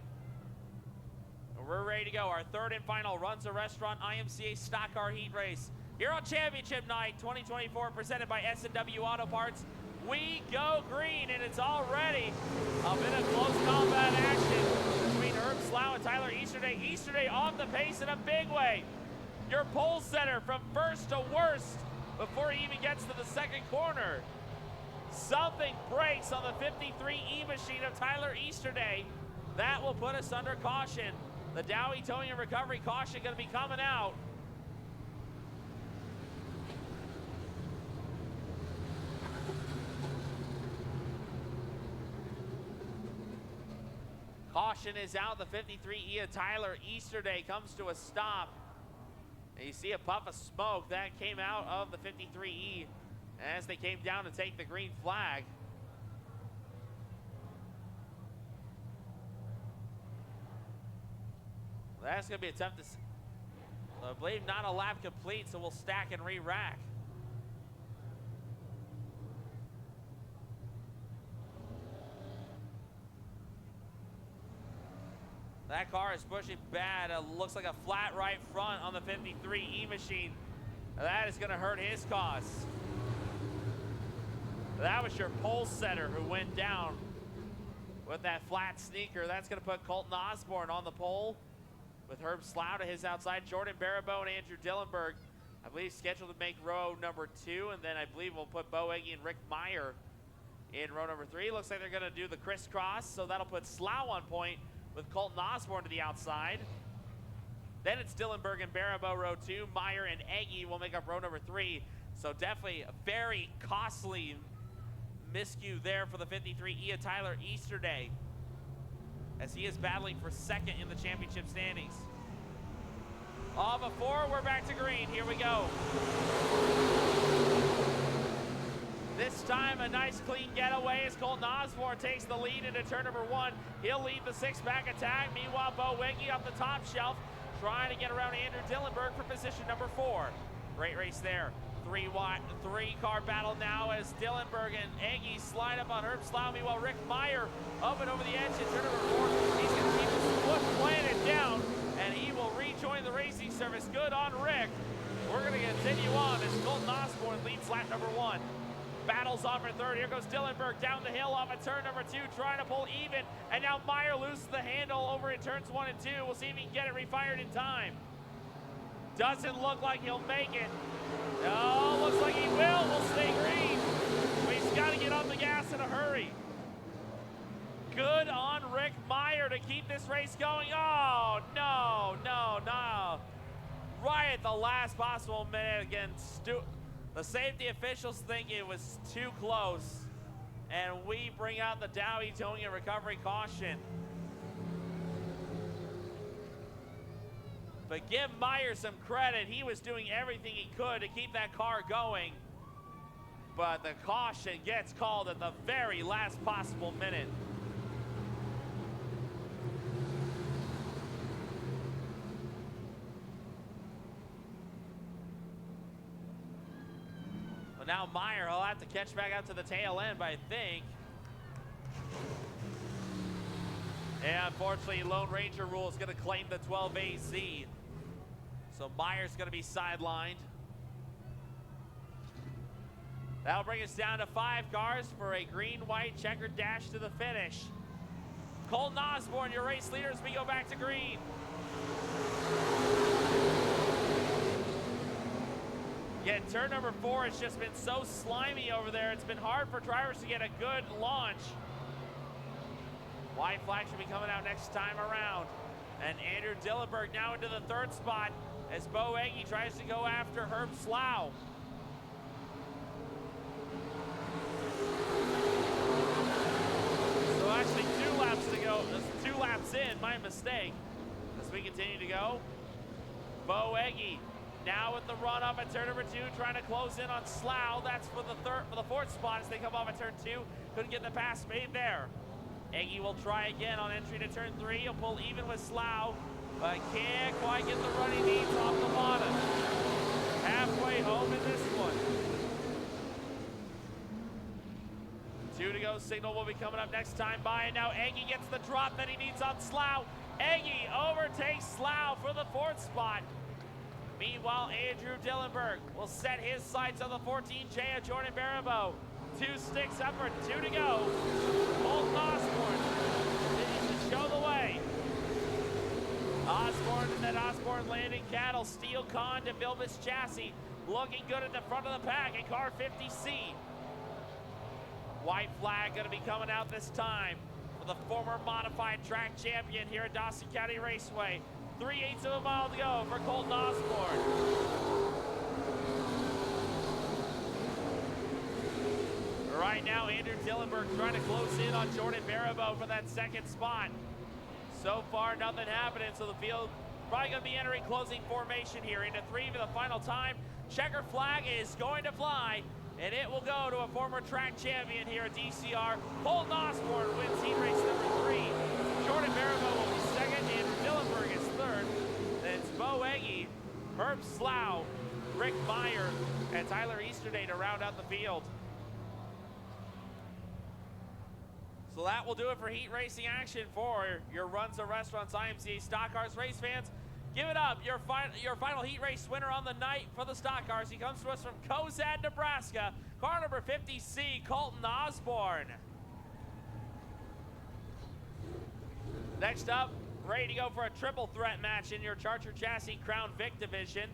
We're ready to go. Our third and final Runs a Restaurant IMCA stock car heat race here on Championship Night 2024, presented by S&W Auto Parts. We go green, and it's already a bit of close combat action between Herb Slough and Tyler Easterday. Easterday off the pace in a big way. Your pole setter from first to worst before he even gets to the second corner. Something breaks on the 53E machine of Tyler Easterday. That will put us under caution. The Dowie Towing and Recovery caution going to be coming out. Caution is out. The 53E of Tyler Easterday comes to a stop. And you see a puff of smoke that came out of the 53E as they came down to take the green flag. That's going to be a tough decision. I believe not a lap complete, so we'll stack and re-rack. That car is pushing bad. It looks like a flat right front on the 53E machine. That is going to hurt his cause. That was your pole setter who went down with that flat sneaker. That's going to put Colton Osborne on the pole with Herb Slough to his outside. Jordan Baribeau and Andrew Dillenberg, I believe, scheduled to make row number 2. And then I believe we'll put Bo Egge and Rick Meyer in row number 3. Looks like they're going to do the crisscross. So that'll put Slough on point with Colton Osborne to the outside. Then it's Dillenberg and Baribeau row 2. Meyer and Egge will make up row number 3. So definitely a very costly miscue there for the 53E of Tyler Easterday, as he is battling for second in the championship standings. All before we're back to green. Here we go. This time a nice clean getaway as Colton Osborne takes the lead into turn number 1. He'll lead the 6-pack attack. Meanwhile, Bo Wiggy off the top shelf trying to get around Andrew Dillenberg for position number 4. Great race there. Three-car battle now as Dillenberg and Egge slide up on Herb Slough. Meanwhile, Rick Meyer up and over the edge in turn number 4. He's going to keep his foot planted down, and he will rejoin the racing service. Good on Rick. We're going to continue on as Colton Osborne leads lap number 1. Battles on for third. Here goes Dillenberg down the hill off at turn number 2, trying to pull even. And now Meyer loses the handle over in turns 1 and 2. We'll see if he can get it refired in time. Doesn't look like he'll make it. No, looks like he will. We'll stay green. But he's got to get on the gas in a hurry. Good on Rick Meyer to keep this race going. Oh, no. Right at the last possible minute again. The safety officials think it was too close. And we bring out the Dowie Towing and Recovery caution. But give Meyer some credit. He was doing everything he could to keep that car going. But the caution gets called at the very last possible minute. But now Meyer will have to catch back up to the tail end, but I think. And unfortunately, Lone Ranger rule is going to claim the 12AZ. So Meyer's going to be sidelined. That'll bring us down to 5 cars for a green-white checkered dash to the finish. Colton Osborne, your race leader, as we go back to green. Again, turn number 4 has just been so slimy over there. It's been hard for drivers to get a good launch. White flag should be coming out next time around. And Andrew Dillenberg now into the 3rd spot as Bo Egge tries to go after Herb Slough. So actually 2 laps to go. That's 2 laps in, my mistake. As we continue to go. Bo Egge now with the run up at turn number 2, trying to close in on Slough. That's for the 4th spot as they come off at turn 2. Couldn't get the pass made there. Egge will try again on entry to turn 3. He'll pull even with Slough, but can't quite get the run he needs off the bottom. Halfway home in this one. 2 to go. Signal will be coming up next time by, and now Egge gets the drop that he needs on Slough. Egge overtakes Slough for the 4th spot. Meanwhile, Andrew Dillenberg will set his sights on the 14J of Jordan Baribeau. 2 sticks upward, 2 to go. Colton Osborne continues to show the way. Osborne and then Osborne landing cattle. Steel Con to Vilbus chassis. Looking good at the front of the pack in car 50C. White flag going to be coming out this time for the former modified track champion here at Dawson County Raceway. 3/8 of a mile to go for Colton Osborne. Right now, Andrew Dillenberg trying to close in on Jordan Baribeau for that 2nd spot. So far, nothing happening, so the field probably going to be entering closing formation here into 3 for the final time. Checker flag is going to fly, and it will go to a former track champion here at DCR. Colton Osborne wins heat race number 3. Jordan Baribeau will be second, Andrew Dillenberg is third. Then it's Bo Eggy, Herb Slough, Rick Meyer, and Tyler Easterday to round out the field. So that will do it for heat racing action for your Runs of Restaurants IMCA Stock Cars race fans. Give it up, your final heat race winner on the night for the Stock Cars. He comes to us from Cozad, Nebraska. Car number 50C, Colton Osborne. Next up, ready to go for a triple threat match in your Charger Chassis Crown Vic division.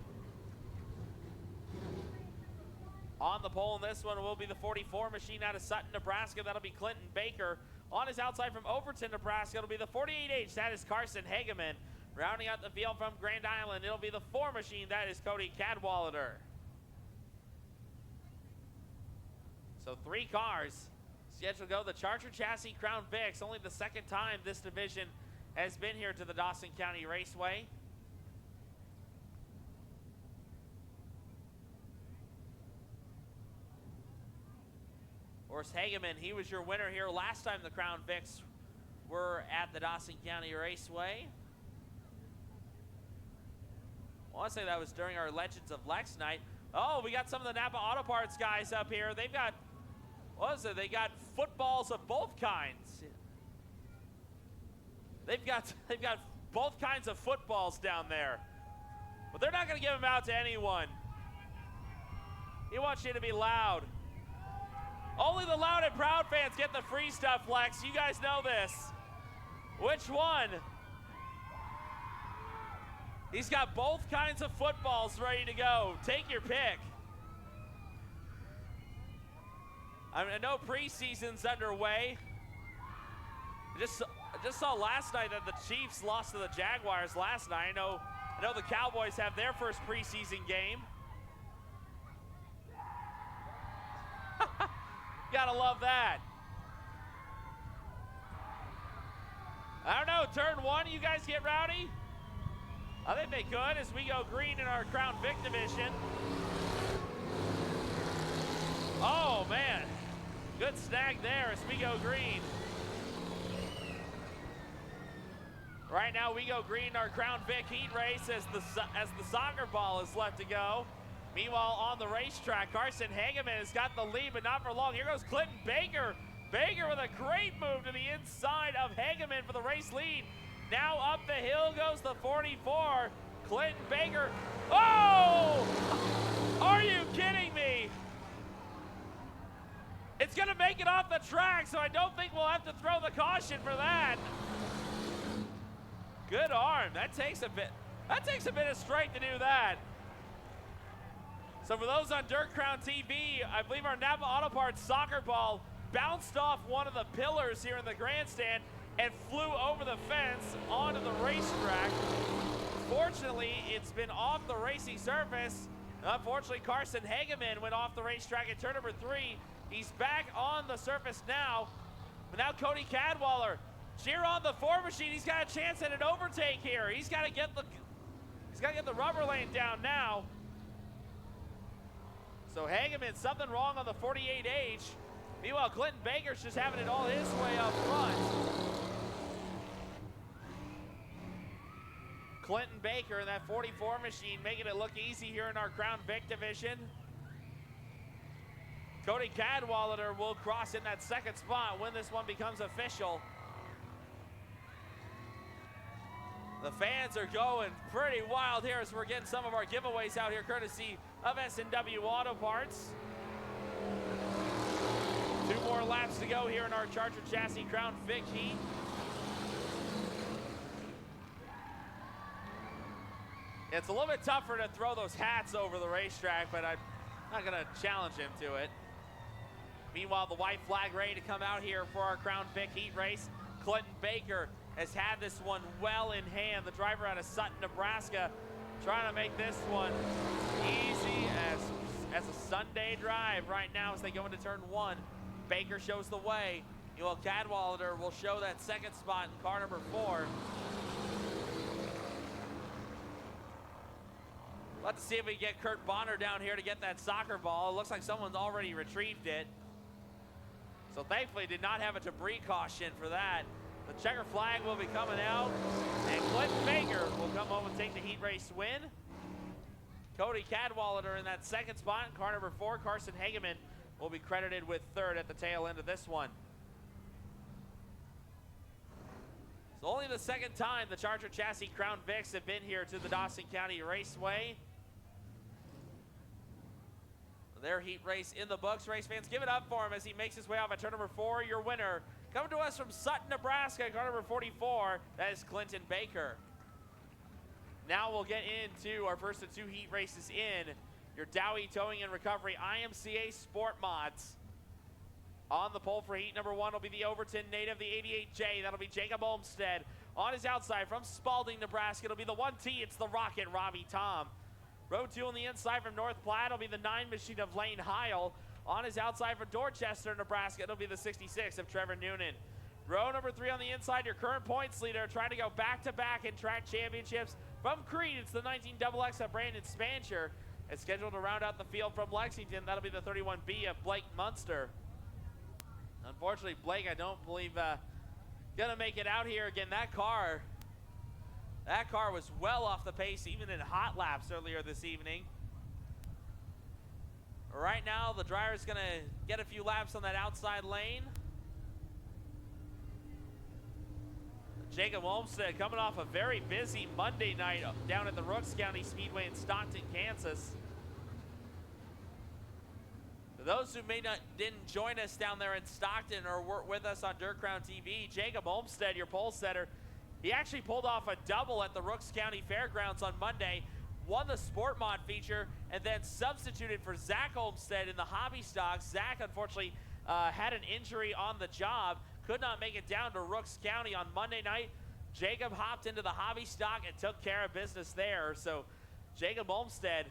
On the pole in this one will be the 44 machine out of Sutton, Nebraska. That'll be Clinton Baker. On his outside from Overton, Nebraska, it'll be the 48H. That is Carson Hageman. Rounding out the field from Grand Island, it'll be the 4 machine. That is Cody Cadwallader. So 3 cars scheduled to go the Charger Chassis Crown Vics. Only the second time this division has been here to the Dawson County Raceway. Horst Hageman, he was your winner here last time the Crown Vics were at the Dawson County Raceway. I want to say that was during our Legends of Lex night. Oh, we got some of the Napa Auto Parts guys up here. They've got, what was it? They got footballs of both kinds. They've got both kinds of footballs down there. But they're not going to give them out to anyone. He wants you to be loud. Only the loud and proud fans get the free stuff, Lex. You guys know this. Which one? He's got both kinds of footballs ready to go. Take your pick. I know preseason's underway. I just saw last night that the Chiefs lost to the Jaguars last night. I know the Cowboys have their first preseason game. Gotta love that. I don't know, turn 1, you guys get rowdy? I think they could as we go green in our Crown Vic division. Oh man, good snag there as we go green. Right now we go green in our Crown Vic heat race as the soccer ball is left to go. Meanwhile, on the racetrack, Carson Hageman has got the lead, but not for long. Here goes Clinton Baker. Baker with a great move to the inside of Hageman for the race lead. Now up the hill goes the 44. Clinton Baker. Oh! Are you kidding me? It's going to make it off the track, so I don't think we'll have to throw the caution for that. Good arm. That takes a bit of strength to do that. So for those on Dirt Crown TV, I believe our Napa Auto Parts soccer ball bounced off one of the pillars here in the grandstand and flew over the fence onto the racetrack. Fortunately, it's been off the racing surface. Unfortunately, Carson Hageman went off the racetrack at turn number 3. He's back on the surface now. But now Cody Cadwallader, cheer on the 4 machine. He's got a chance at an overtake here. He's got to get the rubber lane down now. So Hageman, something wrong on the 48H. Meanwhile, Clinton Baker's just having it all his way up front. Clinton Baker in that 44 machine making it look easy here in our Crown Vic division. Cody Cadwallader will cross in that second spot when this one becomes official. The fans are going pretty wild here as we're getting some of our giveaways out here courtesy of S&W Auto Parts. 2 more laps to go here in our Charger Chassis Crown Vic heat. It's a little bit tougher to throw those hats over the racetrack, but I'm not going to challenge him to it. Meanwhile, the white flag ready to come out here for our Crown Vic heat race. Clinton Baker has had this one well in hand. The driver out of Sutton, Nebraska, trying to make this one easy as a Sunday drive right now as they go into turn 1. Baker shows the way. Cadwalader will show that second spot in car number 4. Let's see if we get Kurt Bonner down here to get that soccer ball. It looks like someone's already retrieved it. So thankfully did not have a debris caution for that. The checker flag will be coming out, and Clint Baker will come home and take the heat race win. Cody Cadwalader in that second spot in car number 4. Carson Hageman will be credited with third at the tail end of this one. It's only the second time the Charger Chassis Crown Vics have been here to the Dawson County Raceway. Their heat race in the books. Race fans, give it up for him as he makes his way off at turn number 4. Your winner, coming to us from Sutton, Nebraska, car number 44, that is Clinton Baker. Now we'll get into our first of 2 heat races in your Dowie Towing and Recovery IMCA Sport Mods. On the pole for heat number 1 will be the Overton native, the 88J. That'll be Jacob Olmstead. On his outside from Spalding, Nebraska, it'll be the 1T. It's the Rocket, Robbie Tom. Row 2 on the inside from North Platte will be the 9 machine of Lane Heil. On his outside from Dorchester, Nebraska, it'll be the 66 of Trevor Noonan. Row number 3 on the inside, your current points leader, trying to go back-to-back in track championships. From Creed, it's the 19XX of Brandon Spancher. It's scheduled to round out the field from Lexington. That'll be the 31B of Blake Munster. Unfortunately, Blake, I don't believe gonna make it out here again. That car was well off the pace, even in hot laps earlier this evening. Right now, the driver's gonna get a few laps on that outside lane. Jacob Olmstead coming off a very busy Monday night down at the Rooks County Speedway in Stockton, Kansas. For those who didn't join us down there in Stockton or were with us on Dirt Crown TV, Jacob Olmstead, your pole setter, he actually pulled off a double at the Rooks County Fairgrounds on Monday, won the Sport Mod feature, and then substituted for Zach Olmstead in the hobby stock. Zach, unfortunately, had an injury on the job, could not make it down to Rooks County on Monday night. Jacob hopped into the hobby stock and took care of business there. So Jacob Olmstead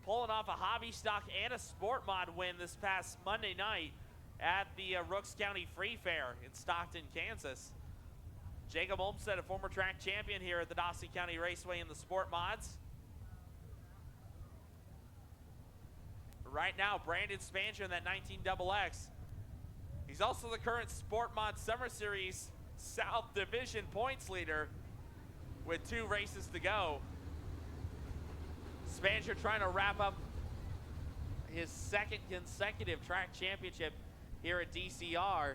pulling off a hobby stock and a Sport Mod win this past Monday night at the Rooks County Free Fair in Stockton, Kansas. Jacob Olmstead, a former track champion here at the Dawson County Raceway in the Sport Mods. Right now, Brandon Spancher in that 19XX. He's also the current Sport Mod Summer Series South Division points leader with 2 races to go. Spancher trying to wrap up his second consecutive track championship here at DCR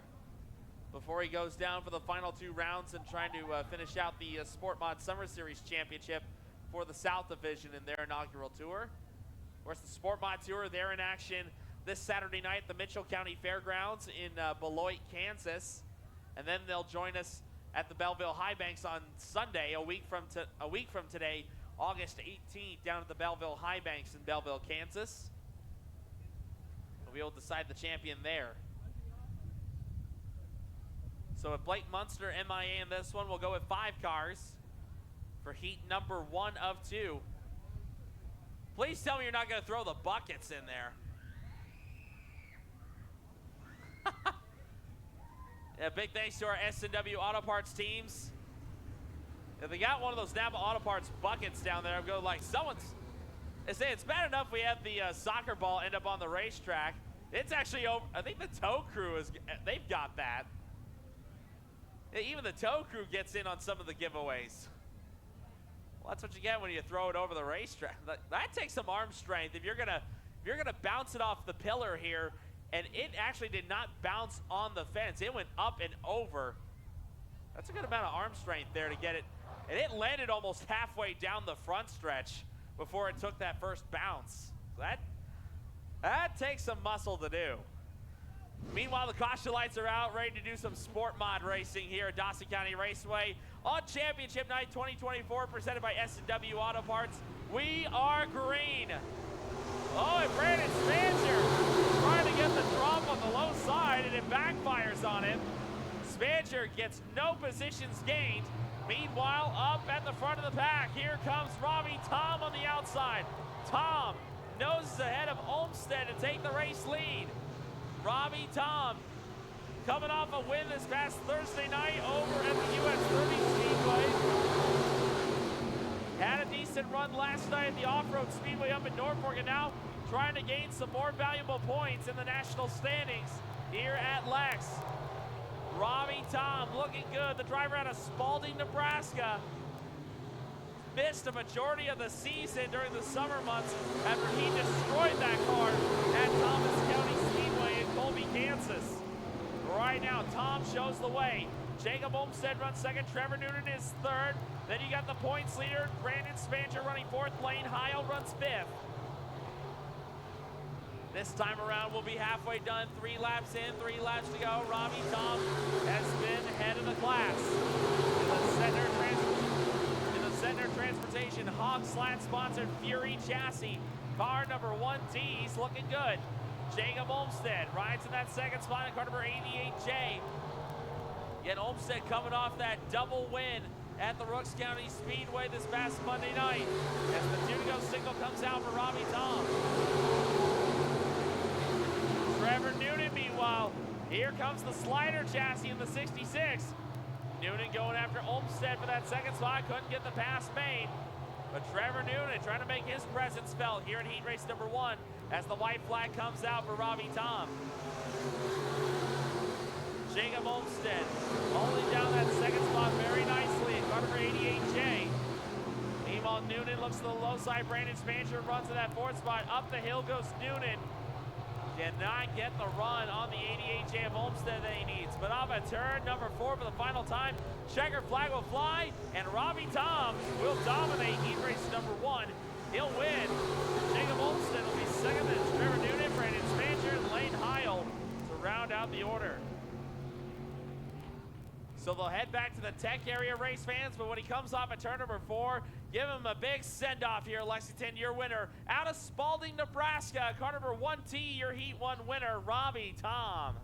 before he goes down for the final 2 rounds and trying to finish out the Sport Mod Summer Series championship for the South Division in their inaugural tour. Of course, the Sport Mod Tour, they're in action this Saturday night at the Mitchell County Fairgrounds in Beloit, Kansas. And then they'll join us at the Belleville High Banks on Sunday, a week from today, August 18th, down at the Belleville High Banks in Belleville, Kansas. We'll be able to decide the champion there. So with Blake Munster MIA in this one, we'll go with 5 cars for heat number 1 of 2. Please tell me you're not going to throw the buckets in there. Yeah, big thanks to our S&W Auto Parts teams. If they got one of those Napa Auto Parts buckets down there, I'm going like, they say it's bad enough we have the soccer ball end up on the racetrack. It's actually over. I think the tow crew they've got that. Even the tow crew gets in on some of the giveaways. Well, that's what you get when you throw it over the racetrack. That takes some arm strength. If you're gonna bounce it off the pillar here, and it actually did not bounce on the fence. It went up and over. That's a good amount of arm strength there to get it. And it landed almost halfway down the front stretch before it took that first bounce. So that takes some muscle to do. Meanwhile, the caution lights are out, ready to do some Sport Mod racing here at Dawson County Raceway on Championship Night 2024, presented by S&W Auto Parts. We are green. Oh, and Brandon Spancher trying to get the drop on the low side, and it backfires on him. Spancher gets no positions gained. Meanwhile, up at the front of the pack, here comes Robbie Tom on the outside. Tom noses ahead of Olmstead to take the race lead. Robbie Tom coming off a win this past Thursday night over at the US 30 Speedway. Had a decent run last night at the Off-Road Speedway up in Norfolk, and now trying to gain some more valuable points in the national standings here at Lex. Robbie Tom looking good. The driver out of Spalding, Nebraska. Missed a majority of the season during the summer months after he destroyed that car at Thomas County Speedway in Colby, Kansas. Right now, Tom shows the way. Jacob Olmstead runs second. Trevor Noonan is third. Then you got the points leader, Brandon Spanger, running fourth. Lane Heil runs fifth. This time around, we'll be halfway done. 3 laps in, 3 laps to go. Robbie Tom has been head of the class. In the Center Transportation Hog Slat sponsored Fury chassis. Car number 1T, he's looking good. Jacob Olmstead rides in that second spot in car number 88J. Yet Olmstead coming off that double win at the Rooks County Speedway this past Monday night. As the 2-to-go signal comes out for Robbie Tom. Trevor Noonan, meanwhile, here comes the slider chassis in the 66. Noonan going after Olmstead for that second spot. Couldn't get the pass made. But Trevor Noonan trying to make his presence felt here in heat race number 1 as the white flag comes out for Robbie Tom. Jacob Olmstead holding down that second spot very nicely in car number 88J. Meanwhile, Noonan looks to the low side. Brandon Spanger runs to that fourth spot. Up the hill goes Noonan. Cannot get the run on the 88J of Olmstead that he needs. But off at turn number 4 for the final time. Checker flag will fly, and Robbie Tom will dominate heat race number 1. He'll win. Jacob Olmstead will be second, then Trevor Noonan, Brandon Spanger, and Lane Heil to round out the order. So they'll head back to the tech area, race fans, but when he comes off at turn number 4, give him a big send-off here, Lexington, your winner. Out of Spalding, Nebraska, car number 1T, your Heat 1 winner, Robbie Tom.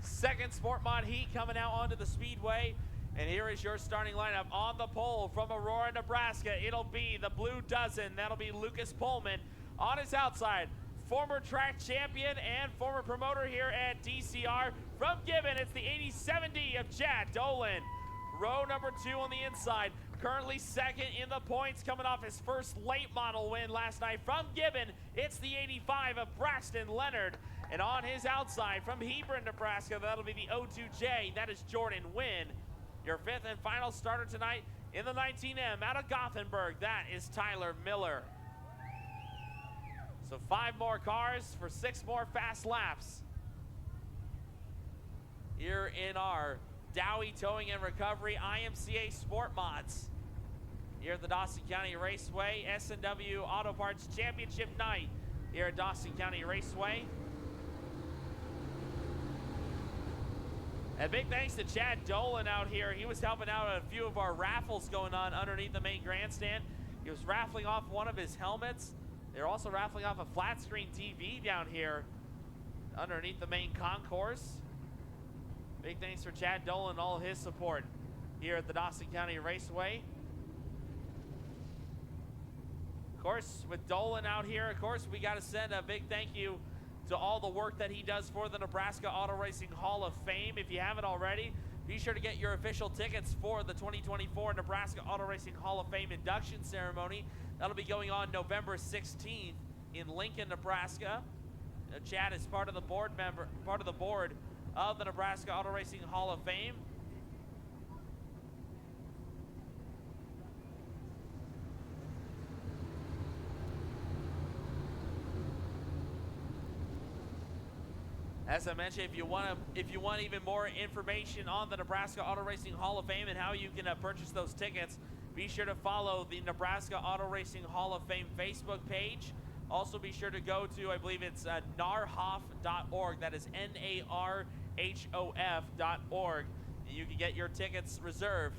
Second Sport Mod Heat coming out onto the speedway. And here is your starting lineup on the pole from Aurora, Nebraska. It'll be the Blue Dozen. That'll be Lucas Pullman. On his outside, former track champion and former promoter here at DCR. From Gibbon, it's the 8070 of Chad Dolan. Row number 2 on the inside. Currently second in the points, coming off his first late model win last night. From Gibbon, it's the 85 of Braxton Leonard. And on his outside, from Hebron, Nebraska, that'll be the 02J. That is Jordan Wynn. Your 5th and final starter tonight in the 19M out of Gothenburg. That is Tyler Miller. So 5 more cars for 6 more fast laps here in our Dowie Towing and Recovery IMCA Sport Mods here at the Dawson County Raceway S&W Auto Parts Championship night here at Dawson County Raceway. And big thanks to Chad Dolan out here. He was helping out at a few of our raffles going on underneath the main grandstand. He was raffling off one of his helmets. They're also raffling off a flat screen TV down here underneath the main concourse. Big thanks for Chad Dolan and all of his support here at the Dawson County Raceway. Of course, with Dolan out here, of course, we got to send a big thank you to all the work that he does for the Nebraska Auto Racing Hall of Fame. If you haven't already, be sure to get your official tickets for the 2024 Nebraska Auto Racing Hall of Fame induction ceremony. That'll be going on November 16th in Lincoln, Nebraska. Chad is part of the board of the Nebraska Auto Racing Hall of Fame. As I mentioned, if you want even more information on the Nebraska Auto Racing Hall of Fame and how you can purchase those tickets, be sure to follow the Nebraska Auto Racing Hall of Fame Facebook page. Also, be sure to go to, I believe it's narhof.org. That is narhof.org. You can get your tickets reserved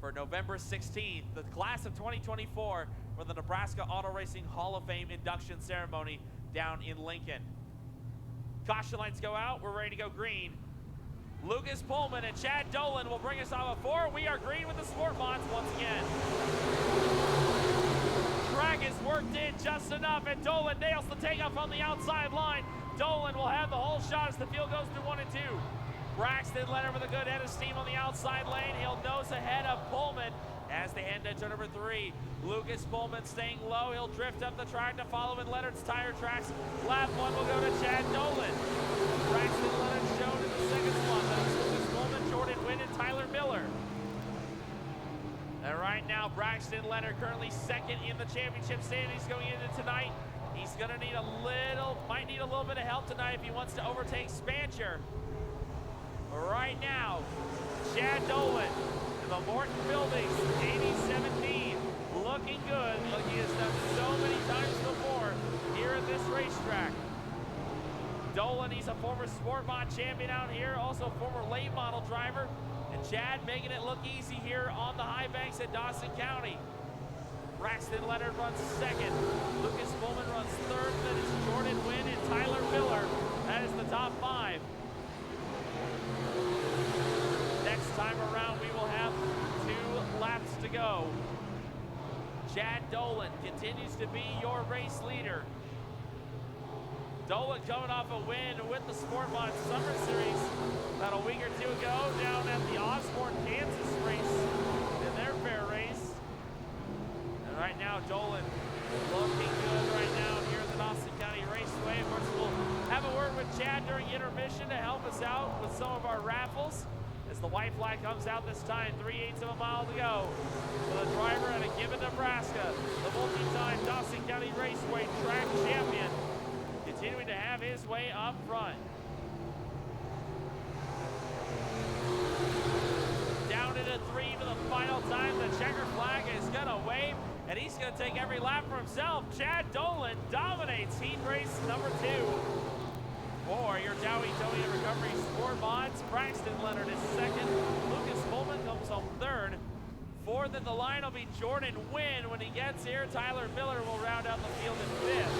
for November 16th, the class of 2024, for the Nebraska Auto Racing Hall of Fame induction ceremony down in Lincoln. Caution lights go out. We're ready to go green. Lucas Pullman and Chad Dolan will bring us off a 4. We are green with the Sport Mods once again. Track is worked bumped in just enough, and Dolan nails the takeoff on the outside line. Dolan will have the whole shot as the field goes to 1 and 2. Braxton Leonard with a good head of steam on the outside lane. He'll nose ahead of Pullman as they head into turn number 3. Lucas Pullman staying low. He'll drift up the track to follow in Leonard's tire tracks. Lap 1 will go to Chad Dolan. Braxton Leonard shown in the second slot. That's Lucas Pullman, Jordan Wynn, and Tyler Miller. And right now, Braxton Leonard currently second in the championship standings going into tonight. He's gonna need might need a little bit of help tonight if he wants to overtake Spancher. Right now, Chad Dolan in the Morton Buildings, 80-17, looking good, like he has done so many times before here at this racetrack. Dolan, he's a former Sport Mod champion out here, also former late model driver, and Chad making it look easy here on the high banks at Dawson County. Braxton Leonard runs second. Lucas Pullman runs third. Then it's Jordan Wynn and Tyler Miller. That is the top 5. Next time around, we will have 2 laps to go. Chad Dolan continues to be your race leader. Dolan coming off a win with the Sport Mod Summer Series about a week or 2 ago down at the Osborne, Kansas race in their fair race. And right now, Dolan looking good right now here at the Dawson County Raceway. Of course, we'll have a word with Chad during intermission to help us out with some of our raffles. As the white flag comes out this time, 3/8 of a mile to go. For the driver out of Gibbon, Nebraska, the multi-time Dawson County Raceway track champion, continuing to have his way up front. Down into 3 for the final time. The checker flag is gonna wave, and he's gonna take every lap for himself. Chad Dolan dominates heat race number 2. For your Dowie Towing and Recovery Sport Mods, Braxton Leonard is second. Lucas Pullman comes home third. Fourth in the line will be Jordan Wynn when he gets here. Tyler Miller will round out the field in 5th.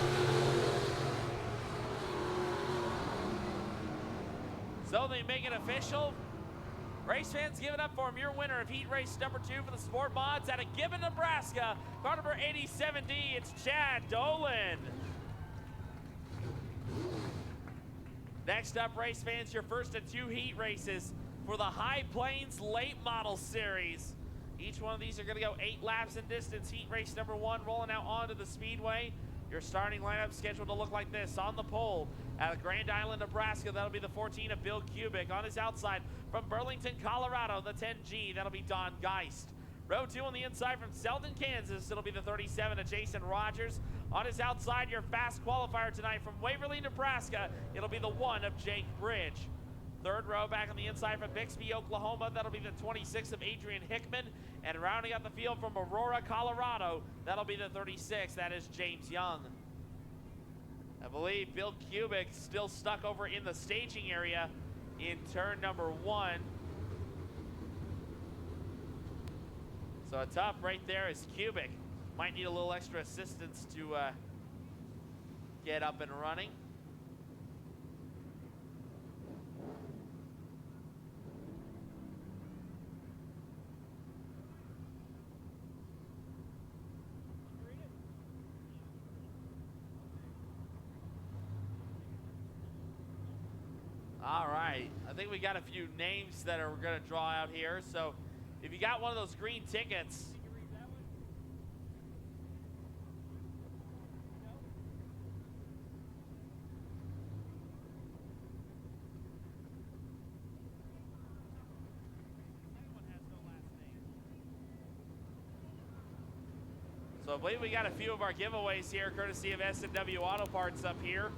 So they make it official. Race fans, give it up for him. Your winner of heat race number 2 for the Sport Mods out of Gibbon, Nebraska. Car number 8070, it's Chad Dolan. Next up, race fans, your first of 2 heat races for the High Plains Late Model Series. Each one of these are going to go 8 laps in distance. Heat race number 1 rolling out onto the speedway. Your starting lineup scheduled to look like this. On the pole out of Grand Island, Nebraska, that'll be the 14 of Bill Kubik. On his outside from Burlington, Colorado, the 10G, that'll be Don Geist. Row 2 on the inside from Selden, Kansas, it'll be the 37 of Jason Rogers. On his outside, your fast qualifier tonight from Waverly, Nebraska, it'll be the 1 of Jake Bridge. Third row back on the inside from Bixby, Oklahoma, that'll be the 26 of Adrian Hickman. And rounding out the field from Aurora, Colorado, that'll be the 36, that is James Young. I believe Bill Kubik still stuck over in the staging area in turn number 1. So a tough right there is Kubik. Might need a little extra assistance to get up and running. All right, I think we got a few names that are going to draw out here. So if you got one of those green tickets, so I believe we got a few of our giveaways here, courtesy of S&W Auto Parts up here.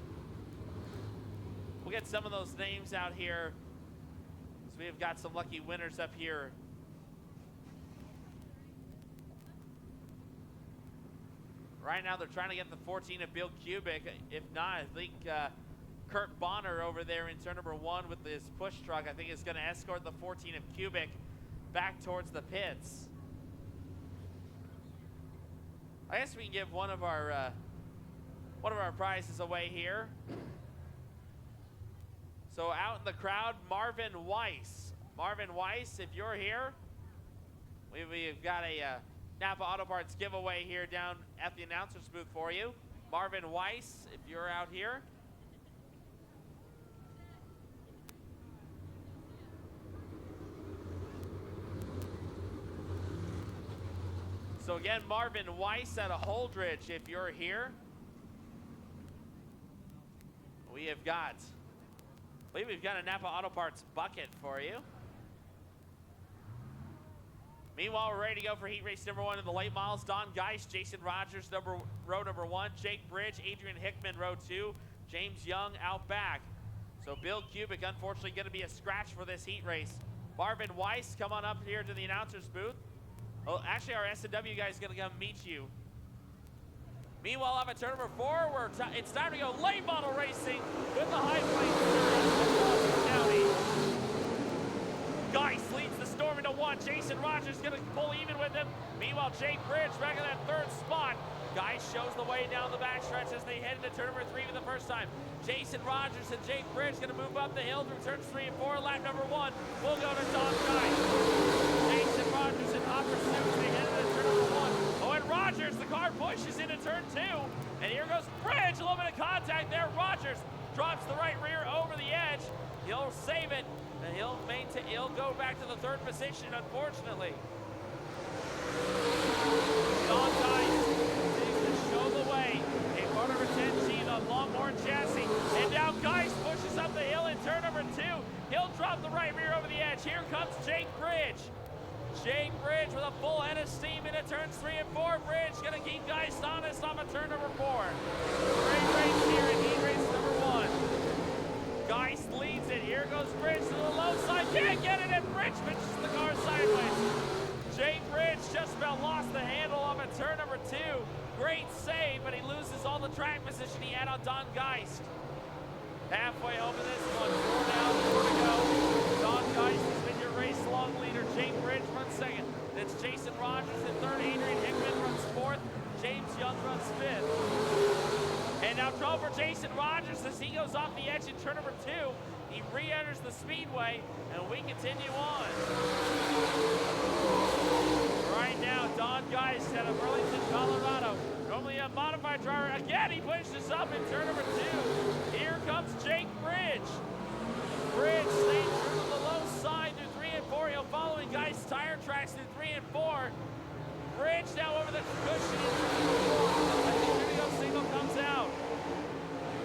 We'll get some of those names out here. So we've got some lucky winners up here. Right now they're trying to get the 14 of Bill Kubik. If not, I think Kurt Bonner over there in turn number 1 with his push truck, I think is going to escort the 14 of Kubik back towards the pits. I guess we can give one of our prizes away here. So out in the crowd, Marvin Weiss. Marvin Weiss, if you're here, we've got a Napa Auto Parts giveaway here down at the announcer's booth for you. Marvin Weiss, if you're out here. So again, Marvin Weiss out of Holdridge, if you're here. We have got, I believe we've got a Napa Auto Parts bucket for you. Meanwhile, we're ready to go for heat race number 1 in the late models. Don Geist, Jason Rogers, row number 1. Jake Bridge, Adrian Hickman, row 2. James Young out back. So Bill Kubik, unfortunately, going to be a scratch for this heat race. Marvin Weiss, come on up here to the announcer's booth. Oh, actually, our S&W guy is going to come meet you. Meanwhile, up at turn number 4, it's time to go late model racing with the high plane County. Geist leads the storm into 1. Jason Rogers going to pull even with him. Meanwhile, Jake Bridge back in that 3rd spot. Geist shows the way down the backstretch as they head into turn number 3 for the first time. Jason Rogers and Jake Bridge going to move up the hill through turns 3 and 4. Lap number 1 will go to Don Geist. Jason Rogers in hot pursuit as they head into turn number 1. Oh, and Rogers, the car pushes into turn 2. And here goes Bridge, a little bit of contact there. Rogers drops the right rear over the edge. He'll save it. And he'll go back to the 3rd position, unfortunately. Don Geist continues to show the way. A car number 10G, the Longhorn chassis. And now Geist pushes up the hill in turn number 2. He'll drop the right rear over the edge. Here comes Jake Bridge. Jake Bridge with a full head of steam into turns 3 and 4. Bridge gonna keep Geist honest off of turn number 4. Great race here in heat race number 1. Geist leads it. Here goes Bridge to the low side. Can't get it, and Bridge pitches the car sideways. Jake Bridge just about lost the handle off at turn number 2. Great save, but he loses all the track position he had on Don Geist. Halfway home in this one. 4 down, 4 to go. Don Geist has been your race long leader. Jake Bridge runs 2nd. That's Jason Rogers in 3rd. Adrian Hickman runs 4th. James Young runs 5th. And now trouble for Jason Rogers as he goes off the edge in turn number 2. He re-enters the speedway, and we continue on. Right now, Don Geist out of Burlington, Colorado. Normally a modified driver. Again, he pushes up in turn number 2. Here comes Jake Bridge. Bridge staying true to the low side through 3 and 4. He'll follow in Geist's tire tracks through 3 and 4. Bridge now over the cushion in turn number 4. As the video signal comes out.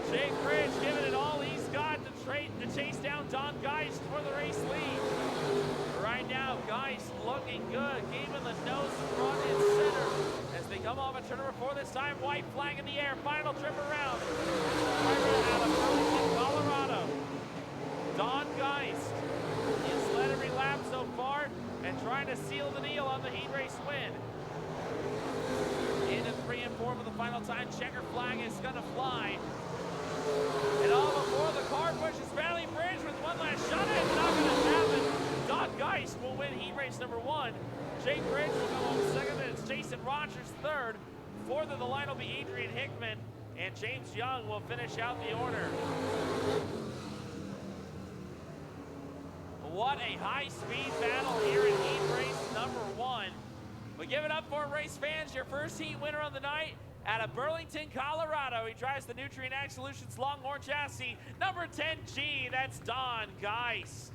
Jake Bridge giving it all he's got to chase down Don Geist for the race lead. Right now, Geist looking good, keeping the nose front and center as they come off at turn number 4 this time. White flag in the air, final trip around. Out of Burlington, Colorado. Don Geist has led every lap so far and trying to seal the deal on the heat race win. Into 3 and 4 for the final time. Checker flag is gonna fly. And all before the car pushes Valley Bridge with one last shot. It's not going to happen. Don Geist will win heat race number 1. Jake Bridge will go home 2nd. Then it's Jason Rogers 3rd. 4th of the line will be Adrian Hickman. And James Young will finish out the order. What a high-speed battle here in heat race number 1. We give it up for race fans. Your first heat winner on the night. Out of Burlington, Colorado, he drives the Nutrient Ag Solutions Longhorn chassis, number 10G, that's Don Geist.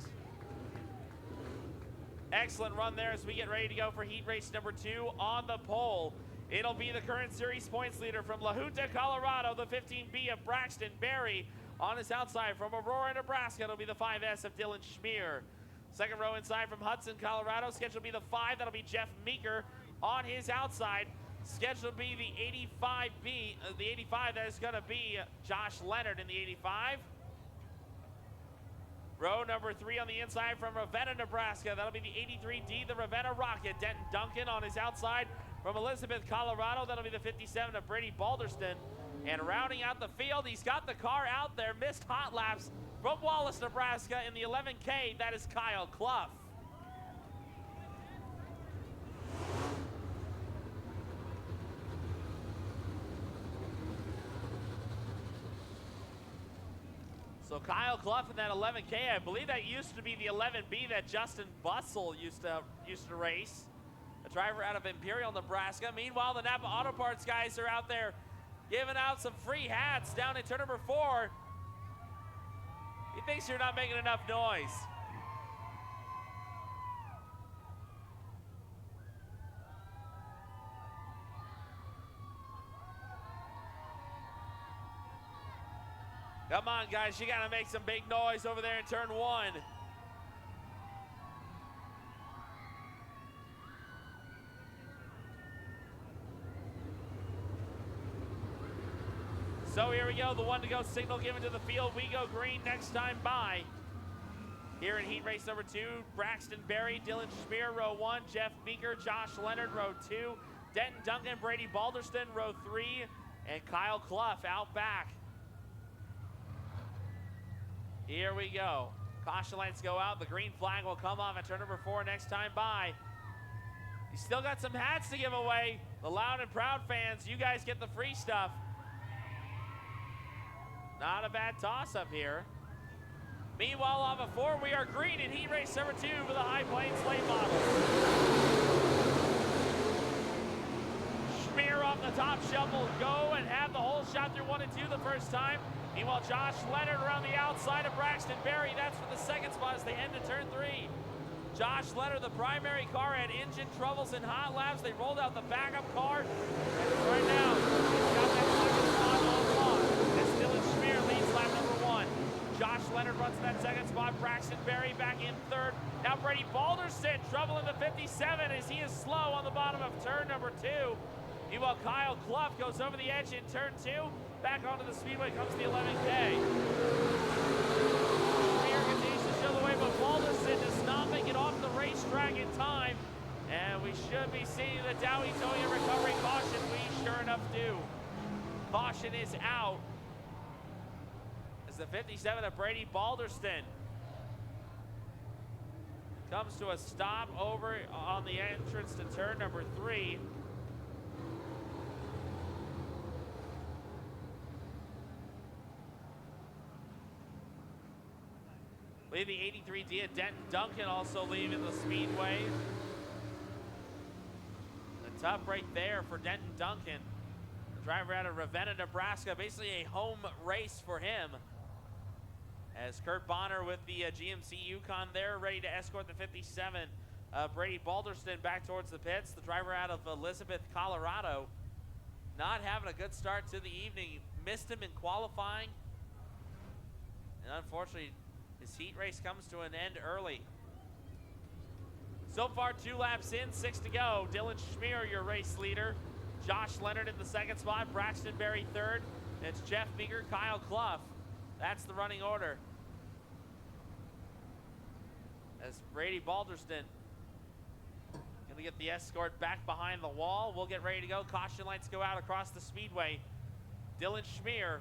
Excellent run there as we get ready to go for heat race number 2 on the pole. It'll be the current series points leader from La Junta, Colorado, the 15B of Braxton Berry. On his outside from Aurora, Nebraska, it'll be the 5S of Dylan Schmier. Second row inside from Hudson, Colorado, scheduled to be the 5, that'll be Jeff Meeker. On his outside, scheduled to be the 85B, the 85, that is going to be Josh Leonard in the 85. Row number 3 on the inside from Ravenna, Nebraska. That'll be the 83D, the Ravenna Rocket. Denton Duncan on his outside from Elizabeth, Colorado. That'll be the 57 of Brady Balderston. And rounding out the field, he's got the car out there. Missed hot laps from Wallace, Nebraska in the 11K. That is Kyle Clough. So Kyle Clough in that 11K, I believe that used to be the 11B that Justin Bussell used to race. driver out of Imperial, Nebraska. Meanwhile, the Napa Auto Parts guys are out there giving out some free hats down in turn number 4. He thinks you're not making enough noise. Come on, guys, you gotta make some big noise over there in turn 1. So here we go, the 1-to-go signal given to the field. We go green next time by. Here in heat race number 2, Braxton Berry, Dylan Schmier, row 1, Jeff Meeker, Josh Leonard, row 2, Denton Duncan, Brady Balderston, row 3, and Kyle Clough out back. Here we go. Caution lights go out. The green flag will come off at turn number 4 next time by. You still got some hats to give away. The loud and proud fans, you guys get the free stuff. Not a bad toss-up here. Meanwhile, off of 4, we are green in heat race number 2 for the High Plains late model. Schmier off the top shovel, go and have the hole shot through 1 and 2 the first time. Meanwhile, Josh Leonard around the outside of Braxton Berry. That's for the second spot as they head to turn 3. Josh Leonard, the primary car, had engine troubles in hot laps. They rolled out the backup car. And right now, he's got that second spot on lock. As Dylan Schmier leads lap number 1. Josh Leonard runs that second spot. Braxton Berry back in 3rd. Now Brady Balderston, trouble in the 57 as he is slow on the bottom of turn number 2. Meanwhile, Kyle Clough goes over the edge in turn 2. Back onto the speedway comes the 11K. Schmier continues to show the way, but Balderston does not make it off the racetrack in time. And we should be seeing the Dowie Towing and Recovery caution. We sure enough do. Caution is out. As the 57 of Brady Balderston comes to a stop over on the entrance to turn number 3. Leave the 83D of Denton Duncan also leaving the speedway. A tough break there for Denton Duncan. The driver out of Ravenna, Nebraska. Basically a home race for him. As Kurt Bonner with the GMC Yukon there, ready to escort the 57. Brady Balderston back towards the pits. The driver out of Elizabeth, Colorado. Not having a good start to the evening. Missed him in qualifying. And unfortunately, his heat race comes to an end early. So far, 2 laps in, 6 to go. Dylan Schmier, your race leader. Josh Leonard in the second spot. Braxton Berry 3rd. And it's Jeff Meeker, Kyle Clough. That's the running order. As Brady Balderston going to get the escort back behind the wall. We'll get ready to go. Caution lights go out across the speedway. Dylan Schmier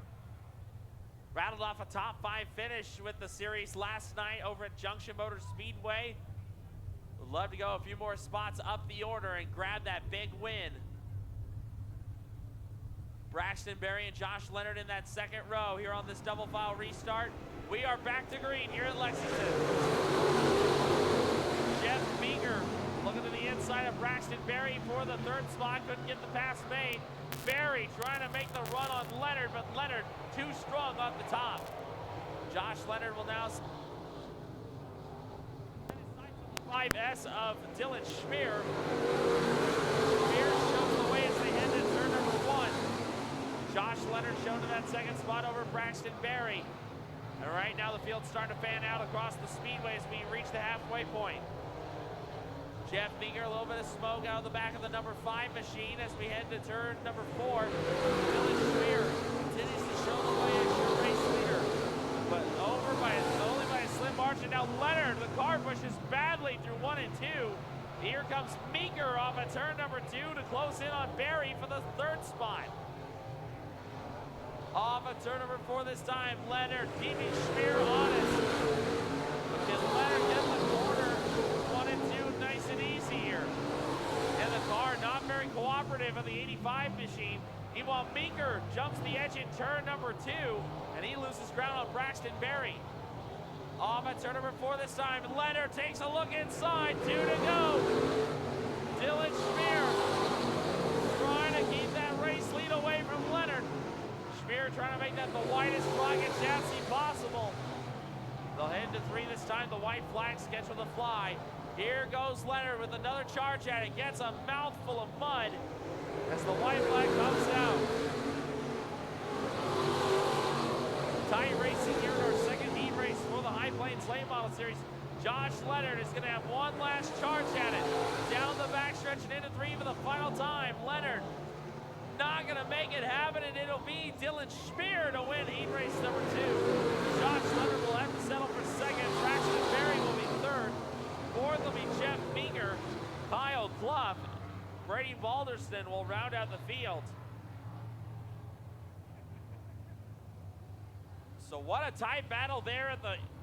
rattled off a top 5 finish with the series last night over at Junction Motor Speedway. Would love to go a few more spots up the order and grab that big win. Braxton Berry and Josh Leonard in that second row here on this double file restart. We are back to green here at Lexington. Jeff Meeker looking to the inside of Braxton Berry for the 3rd spot. Couldn't get the pass made. Berry trying to make the run on Leonard, but Leonard too strong off the top. Josh Leonard will now 5S of Dylan Schmier. Schmier shows the way as they head to turn number 1. Josh Leonard shown to that second spot over Braxton Berry. And right now the field's starting to fan out across the speedway as we reach the halfway point. Jeff Meeker, a little bit of smoke out of the back of the number 5 machine as we head to turn number 4. Dylan Schmier continues to show the way as your race leader, but only by a slim margin. Now Leonard, the car pushes badly through 1 and 2. Here comes Meeker off at turn number 2 to close in on Berry for the 3rd spot. Off at turn number 4 this time, Leonard keeping Schmier honest. Can Leonard get the corner? 1 and 2, nice and easy here. And the car not very cooperative on the 85 machine. Meanwhile, Meeker jumps the edge in turn number 2, and he loses ground on Braxton Berry. Off at turn number 4 this time, Leonard takes a look inside, 2 to go. Dylan Schmier trying to keep that race lead away from Leonard. Schmier trying to make that the widest rocket chassis possible. They'll head into 3 this time. The white flag scheduled to fly. Here goes Leonard with another charge at it. Gets a mouthful of mud as the white flag comes out. Tight racing here in our second heat race for the High Plains Late Model Series. Josh Leonard is going to have one last charge at it. Down the backstretch and into 3 for the final time. Leonard not going to make it happen, and it'll be Dylan Schmier to win heat race number 2. Josh Leonard will have to settle for second. Braxton Berry will be third. Fourth will be Jeff Meeker. Kyle Clough. Brady Balderston will round out the field. So what a tight battle there at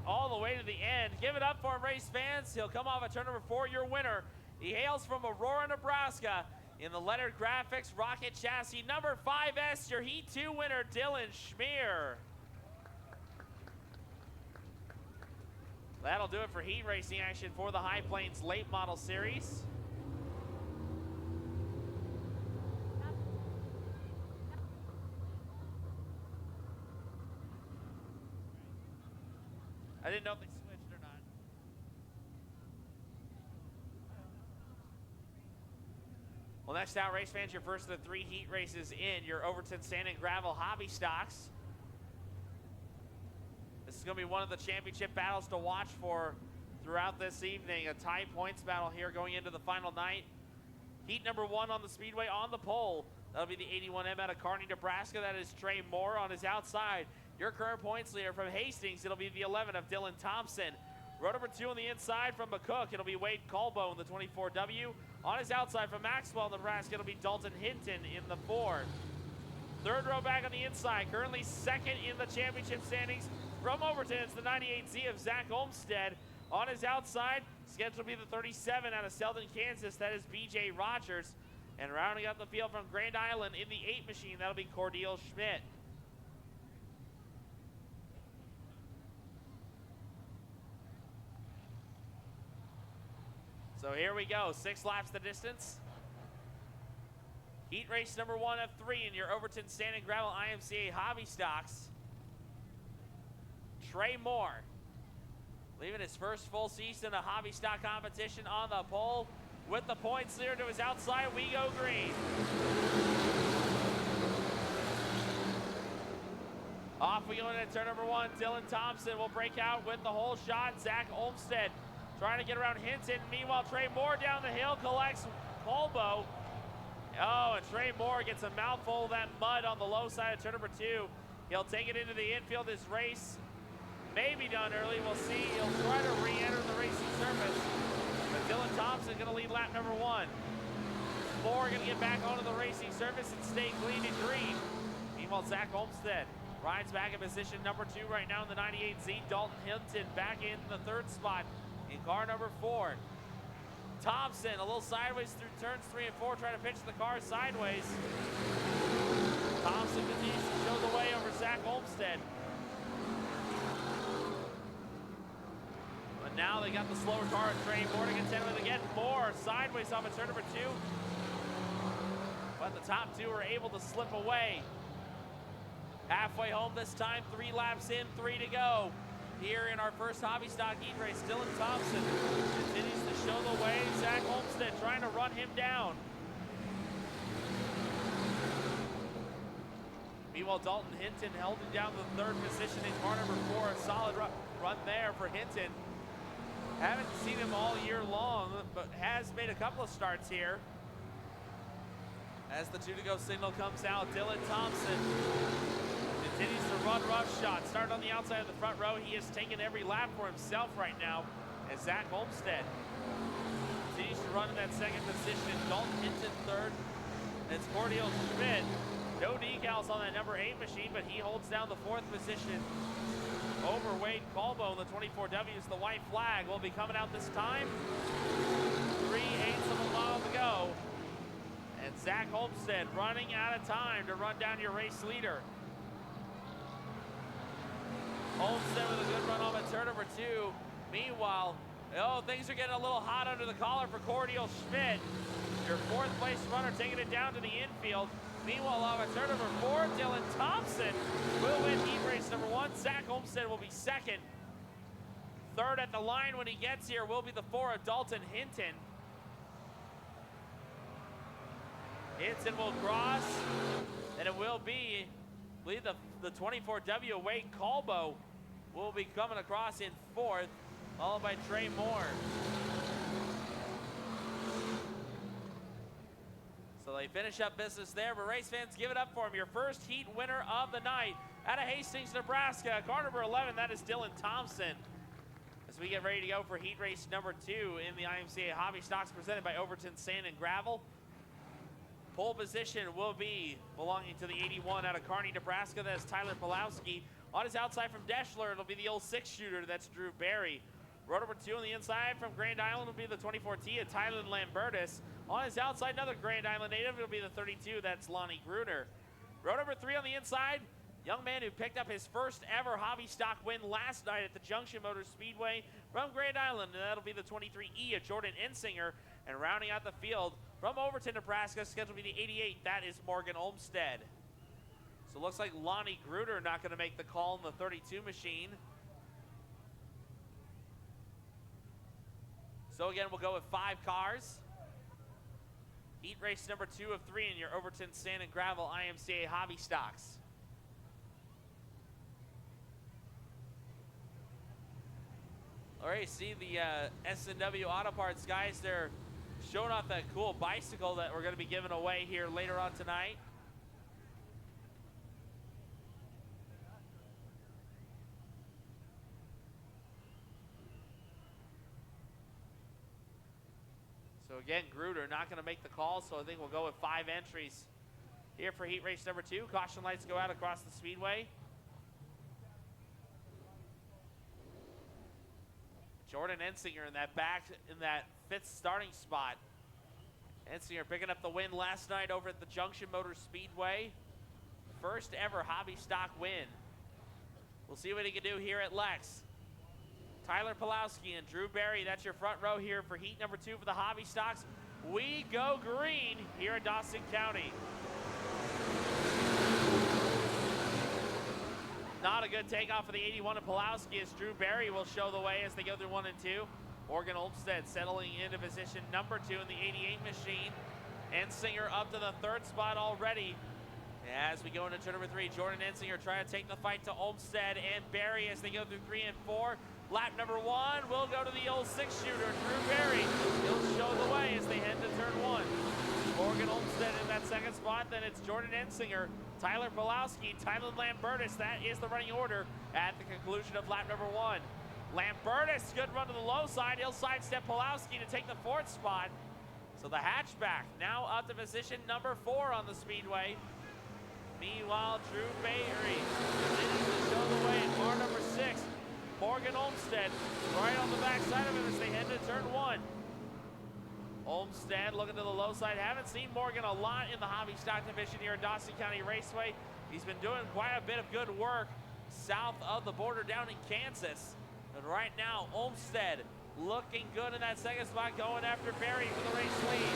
all the way to the end. Give it up for him, race fans. He'll come off at turn number 4, your winner. He hails from Aurora, Nebraska. In the Leonard Graphics Rocket Chassis number 5S, your Heat 2 winner, Dylan Schmier. That'll do it for heat racing action for the High Plains Late Model Series. I didn't know if they switched or not. Well, next out, race fans, your first of the 3 heat races in your Overton Sand and Gravel Hobby Stocks. This is going to be one of the championship battles to watch for throughout this evening. A tight points battle here going into the final night. Heat number 1 on the speedway on the pole. That'll be the 81M out of Kearney, Nebraska. That is Trey Moore on his outside. Your current points leader from Hastings, it'll be the 11 of Dylan Thompson. Row number 2 on the inside from McCook, it'll be Wade Colbo in the 24W. On his outside from Maxwell, Nebraska, it'll be Dalton Hinton in the 4. Third row back on the inside, currently second in the championship standings. From Overton, it's the 98Z of Zach Olmstead. On his outside, scheduled to be the 37 out of Selden, Kansas. That is BJ Rogers. And rounding up the field from Grand Island in the 8 machine, that'll be Cordeal Schmidt. So here we go, 6 laps the distance. Heat race number 1 of 3 in your Overton Sand and Gravel IMCA Hobby Stocks. Trey Moore, leaving his first full season of hobby stock competition on the pole. With the points leader to his outside, we go green. Off we go into turn number 1. Dylan Thompson will break out with the whole shot. Zach Olmstead trying to get around Hinton. Meanwhile, Trey Moore down the hill collects Colbo. Oh, and Trey Moore gets a mouthful of that mud on the low side of turn number 2. He'll take it into the infield. His race may be done early. We'll see. He'll try to re-enter the racing surface. But Dylan Thompson going to lead lap number 1. Moore going to get back onto the racing surface and stay clean and green. Meanwhile, Zach Olmstead rides back in position number 2 right now in the 98Z. Dalton Hinton back in the 3rd spot in car number 4. Thompson a little sideways through turns 3 and 4, trying to pitch the car sideways. Thompson continues to show the way over Zach Olmstead. But now they got the slower car and Trey Moore to contend with again. Moore sideways off of turn number 2. But the top 2 are able to slip away. Halfway home this time, 3 laps in, 3 to go. Here in our first hobby stock heat race, Dylan Thompson continues to show the way. Zach Olmstead trying to run him down. Meanwhile, Dalton Hinton holding down the 3rd position in car number 4. A solid run there for Hinton. Haven't seen him all year long, but has made a couple of starts here. As the 2 to go signal comes out, Dylan Thompson continues to run roughshod. Started on the outside of the front row. He has taken every lap for himself right now as Zach Olmstead continues to run in that 2nd position. Dalton Hinton 3rd. It's Cordeal Schmidt. No decals on that number 8 machine, but he holds down the 4th position over Wade Colbo in the 24Ws. The white flag will be coming out this time. 3/8 of a mile to go. And Zach Olmstead running out of time to run down your race leader. Olmstead with a good run off at turn number 2. Meanwhile, Oh, things are getting a little hot under the collar for Cordial Schmidt. Your fourth place runner taking it down to the infield. Meanwhile, on turn number 4, Dylan Thompson will win heat race number 1. Zach Olmstead will be second. Third at the line when he gets here will be the 4 of Dalton Hinton. Hinton will cross, and it will be, I believe the 24W Wade Colbo will be coming across in 4th, followed by Trey Moore. So they finish up business there, but race fans, give it up for him. Your first heat winner of the night out of Hastings, Nebraska, car number 11, that is Dylan Thompson. As we get ready to go for heat race number 2 in the IMCA Hobby Stocks presented by Overton Sand and Gravel. Pole position will be belonging to the 81 out of Kearney, Nebraska. That's Tyler Pulowski. On his outside from Deschler, it'll be the old 6-shooter. That's Drew Barry. Row number 2 on the inside from Grand Island will be the 24T of Tyler Lambertus. On his outside, another Grand Island native. It'll be the 32. That's Lonnie Gruner. Row number 3 on the inside, young man who picked up his first ever hobby stock win last night at the Junction Motor Speedway from Grand Island, and that'll be the 23E of Jordan Ensinger. And rounding out the field from Overton, Nebraska, scheduled to be the 88. That is Morgan Olmstead. So it looks like Lonnie Gruner not going to make the call in the 32 machine. So again, we'll go with 5 cars. Heat race number 2 of 3 in your Overton Sand and Gravel IMCA Hobby Stocks. All right, see the S&W Auto Parts guys, they're showing off that cool bicycle that we're going to be giving away here later on tonight. So again, Gruder not going to make the call, so I think we'll go with 5 entries here for heat race number 2. Caution lights go out across the speedway. Jordan Ensinger in that 5th starting spot. Ensinger picking up the win last night over at the Junction Motor Speedway. First ever hobby stock win. We'll see what he can do here at Lex. Tyler Pulowski and Drew Barry, that's your front row here for heat number 2 for the hobby stocks. We go green here in Dawson County. Not a good takeoff for the 81 of Pulowski as Drew Barry will show the way as they go through 1 and 2. Morgan Olmstead settling into position number 2 in the 88 machine. Ensinger up to the 3rd spot already. As we go into turn number 3, Jordan Ensinger trying to take the fight to Olmstead and Barry as they go through 3 and 4. Lap number 1 will go to the old 6-shooter, Drew Barry. He'll show the way as they head to turn 1. Morgan Olmstead in that 2nd spot, then it's Jordan Ensinger, Tyler Pulowski, Tyler Lambertus. That is the running order at the conclusion of lap number 1. Lambertus, good run to the low side. He'll sidestep Pulowski to take the 4th spot. So the hatchback now up to position number 4 on the speedway. Meanwhile, Drew Barry continues to show the way in car number 6. Morgan Olmstead right on the backside of him as they head to turn 1. Olmstead looking to the low side. Haven't seen Morgan a lot in the hobby stock division here at Dawson County Raceway. He's been doing quite a bit of good work south of the border down in Kansas. And right now, Olmstead looking good in that 2nd spot, going after Barry for the race lead.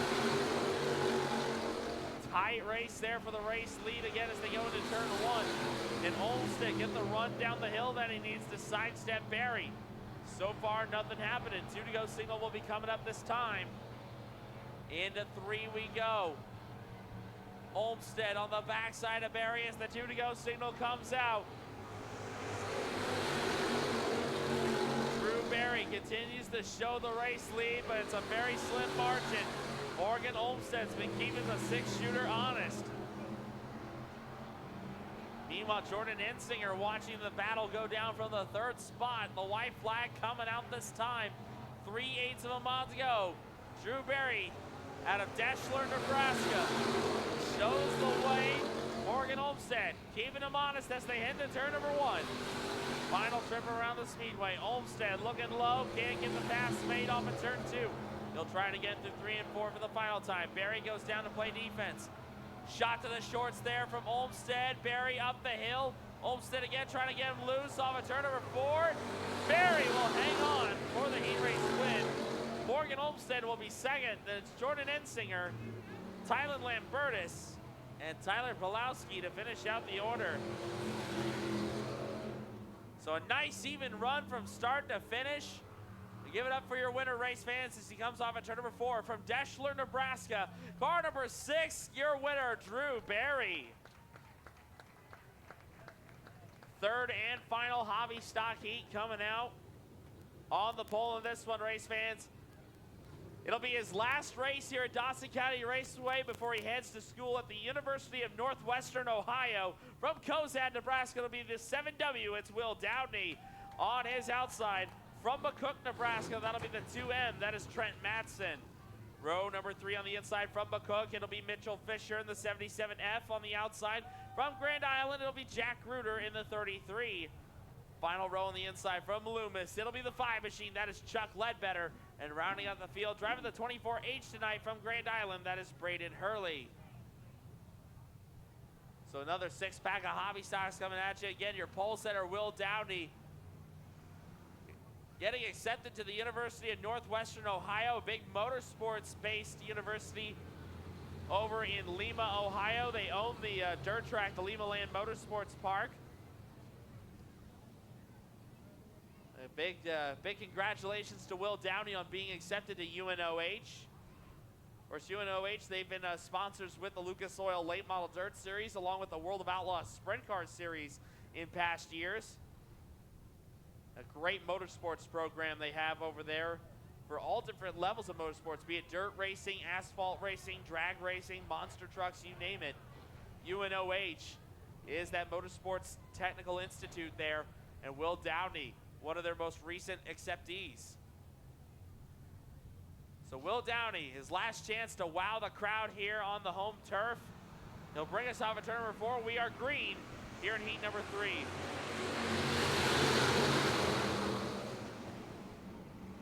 Tight race there for the race lead again as they go into turn 1. And Olmstead get the run down the hill that he needs to sidestep Barry. So far, nothing happening. 2 to go signal will be coming up this time. Into 3 we go. Olmstead on the backside of Barry as the 2 to go signal comes out. Drew Barry continues to show the race lead, but it's a very slim margin. Morgan Olmstead's been keeping the 6-shooter honest. Meanwhile, Jordan Ensinger watching the battle go down from the 3rd spot. The white flag coming out this time. 3/8 of a mile to go. Drew Barry out of Deschler, Nebraska, shows the way. Morgan Olmstead keeping him honest as they head to turn number 1. Final trip around the speedway. Olmstead looking low, can't get the pass made off of turn 2. He'll try to get through 3 and 4 for the final time. Barry goes down to play defense. Shot to the shorts there from Olmstead. Barry up the hill. Olmsted again trying to get him loose off of turn number 4. Barry will hang on for the heat race win. Morgan Olmsted will be second. Then it's Jordan Ensinger, Tyler Lambertus, and Tyler Pulowski to finish out the order. So a nice even run from start to finish. Give it up for your winner, race fans, as he comes off at turn number 4 from Deschler, Nebraska. Car number 6, your winner, Drew Barry. Third and final hobby stock heat coming out on the pole in this one, race fans. It'll be his last race here at Dawson County Raceway before he heads to school at the University of Northwestern Ohio. From Cozad, Nebraska, it'll be the 7W. It's Will Downey on his outside. From McCook, Nebraska, that'll be the 2M. That is Trent Matson. Row number 3 on the inside from McCook. It'll be Mitchell Fisher in the 77F on the outside. From Grand Island, it'll be Jack Ruder in the 33. Final row on the inside from Loomis. It'll be the 5 machine. That is Chuck Ledbetter. And rounding out the field, driving the 24H tonight from Grand Island, that is Braden Hurley. So another 6-pack of hobby stocks coming at you. Again, your pole setter, Will Downey, getting accepted to the University of Northwestern Ohio, a big motorsports-based university over in Lima, Ohio. They own the dirt track, the Lima Land Motorsports Park. A big congratulations to Will Downey on being accepted to UNOH. Of course, UNOH, they've been sponsors with the Lucas Oil Late Model Dirt Series, along with the World of Outlaws Sprint Car Series in past years. A great motorsports program they have over there for all different levels of motorsports, be it dirt racing, asphalt racing, drag racing, monster trucks, you name it. UNOH is that Motorsports Technical Institute there, and Will Downey, one of their most recent acceptees. So Will Downey, his last chance to wow the crowd here on the home turf. He'll bring us off at turn number 4. We are green here in heat number 3.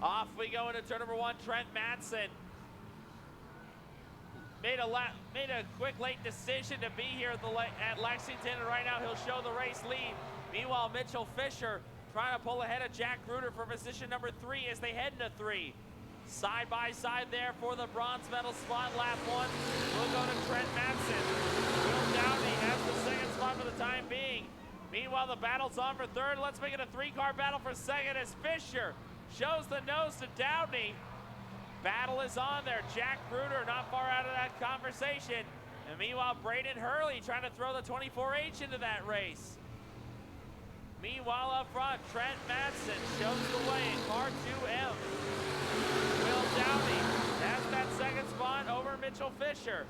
Off we go into turn number 1, Trent Matson. Made a quick late decision to be here at Lexington, and right now he'll show the race lead. Meanwhile, Mitchell Fisher trying to pull ahead of Jack Ruder for position number 3 as they head into 3. Side by side there for the bronze medal spot. Lap 1 will go to Trent Matson. Will Downey has the second spot for the time being. Meanwhile, the battle's on for 3rd. Let's make it a 3-car battle for 2nd as Fisher shows the nose to Downey. Battle is on there. Jack Ruder not far out of that conversation. And meanwhile, Braden Hurley trying to throw the 24H into that race. Meanwhile, up front, Trent Matson shows the way in car 2M. Will Downey has that second spot over Mitchell Fisher.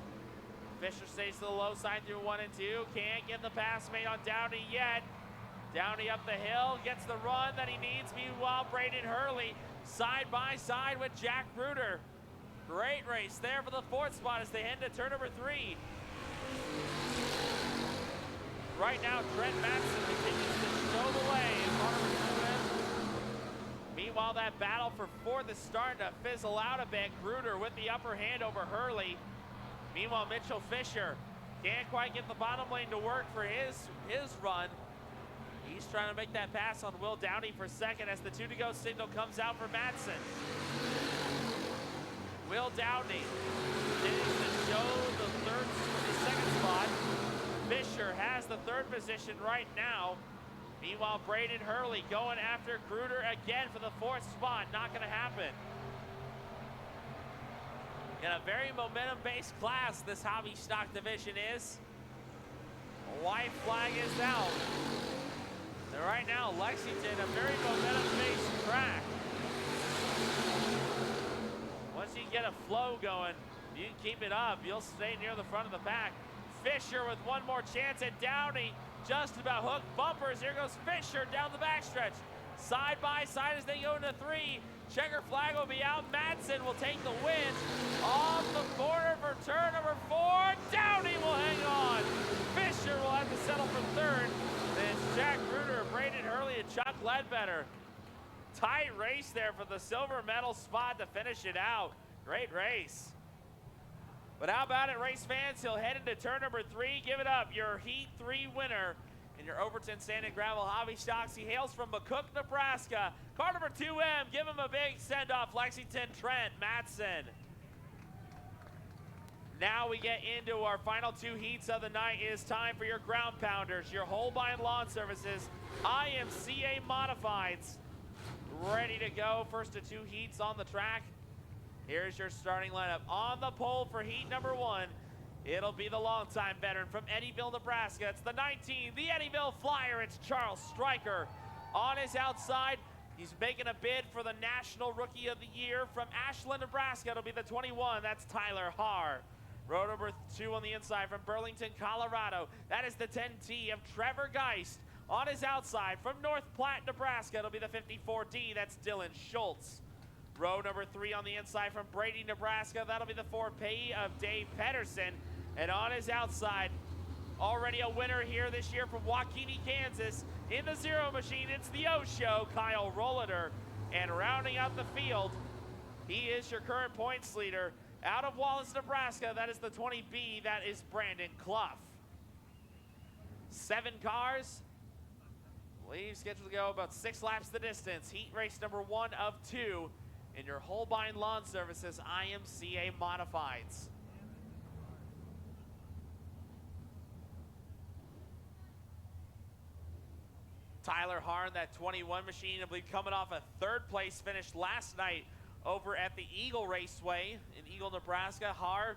Fisher stays to the low side through 1 and 2. Can't get the pass made on Downey yet. Downey up the hill, gets the run that he needs. Meanwhile, Braden Hurley side by side with Jack Ruder. Great race there for the 4th spot as they head to turn number 3. Right now, Trent Matson continues to show the way in car number 2M. Meanwhile, that battle for 4th is starting to fizzle out a bit. Ruder with the upper hand over Hurley. Meanwhile, Mitchell Fisher can't quite get the bottom lane to work for his run. He's trying to make that pass on Will Downey for 2nd as the 2 to go signal comes out for Matson. Will Downey continues to show the 2nd spot. Fisher has the 3rd position right now. Meanwhile, Braden Hurley going after Gruder again for the 4th spot. Not going to happen. In a very momentum-based class, this hobby stock division is. A white flag is out. And right now, Lexington, a very momentum-based track. Once you get a flow going, you can keep it up. You'll stay near the front of the pack. Fisher with one more chance, and Downey just about hooked bumpers. Here goes Fisher down the backstretch. Side by side as they go into 3. Checker flag will be out. Matson will take the win. Off the corner for turn number 4. Downey will hang on. Fisher will have to settle for 3rd. And it's Jack Ruder, Braden Hurley, and Chuck Ledbetter. Tight race there for the silver medal spot to finish it out. Great race. But how about it, race fans? He'll head into turn number 3. Give it up, your Heat 3 winner, in your Overton Sand and Gravel Hobby Stocks. He hails from McCook, Nebraska. Car number 2M, give him a big send-off, Lexington Trent Matson. Now we get into our final 2 heats of the night. It is time for your ground pounders, your Holbein Lawn Services IMCA Modifieds. Ready to go. First of 2 heats on the track. Here's your starting lineup. On the pole for heat number 1, it'll be the longtime veteran from Eddyville, Nebraska. It's the 19, the Eddyville Flyer. It's Charles Stryker. On his outside, he's making a bid for the National Rookie of the Year from Ashland, Nebraska. It'll be the 21. That's Tyler Haar. Row number 2 on the inside from Burlington, Colorado. That is the 10T of Trevor Geist. On his outside from North Platte, Nebraska, it'll be the 54D. That's Dylan Schultz. Row number 3 on the inside from Brady, Nebraska. That'll be the 4P of Dave Pedersen. And on his outside, already a winner here this year from Waukene, Kansas. In the Zero Machine, it's the O-Show, Kyle Rollader. And rounding out the field, he is your current points leader. Out of Wallace, Nebraska, that is the 20B. That is Brandon Clough. 7 cars. Leave scheduled to go about 6 laps the distance. Heat race number 1 of 2 in your Holbein Lawn Services IMCA Modifieds. Tyler Haar in that 21 machine will be coming off a 3rd place finish last night over at the Eagle Raceway in Eagle, Nebraska. Haar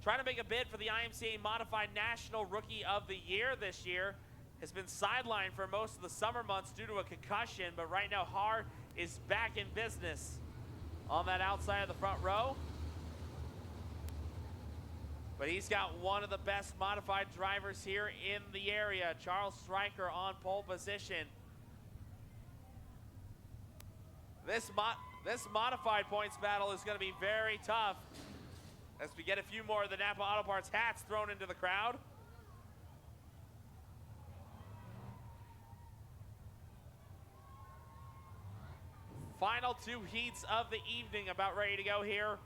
trying to make a bid for the IMCA Modified National Rookie of the Year this year. Has been sidelined for most of the summer months due to a concussion, but right now Haar is back in business on that outside of the front row. But he's got one of the best modified drivers here in the area, Charles Stryker on pole position. This modified points battle is going to be very tough as we get a few more of the Napa Auto Parts hats thrown into the crowd. Final 2 heats of the evening about ready to go here.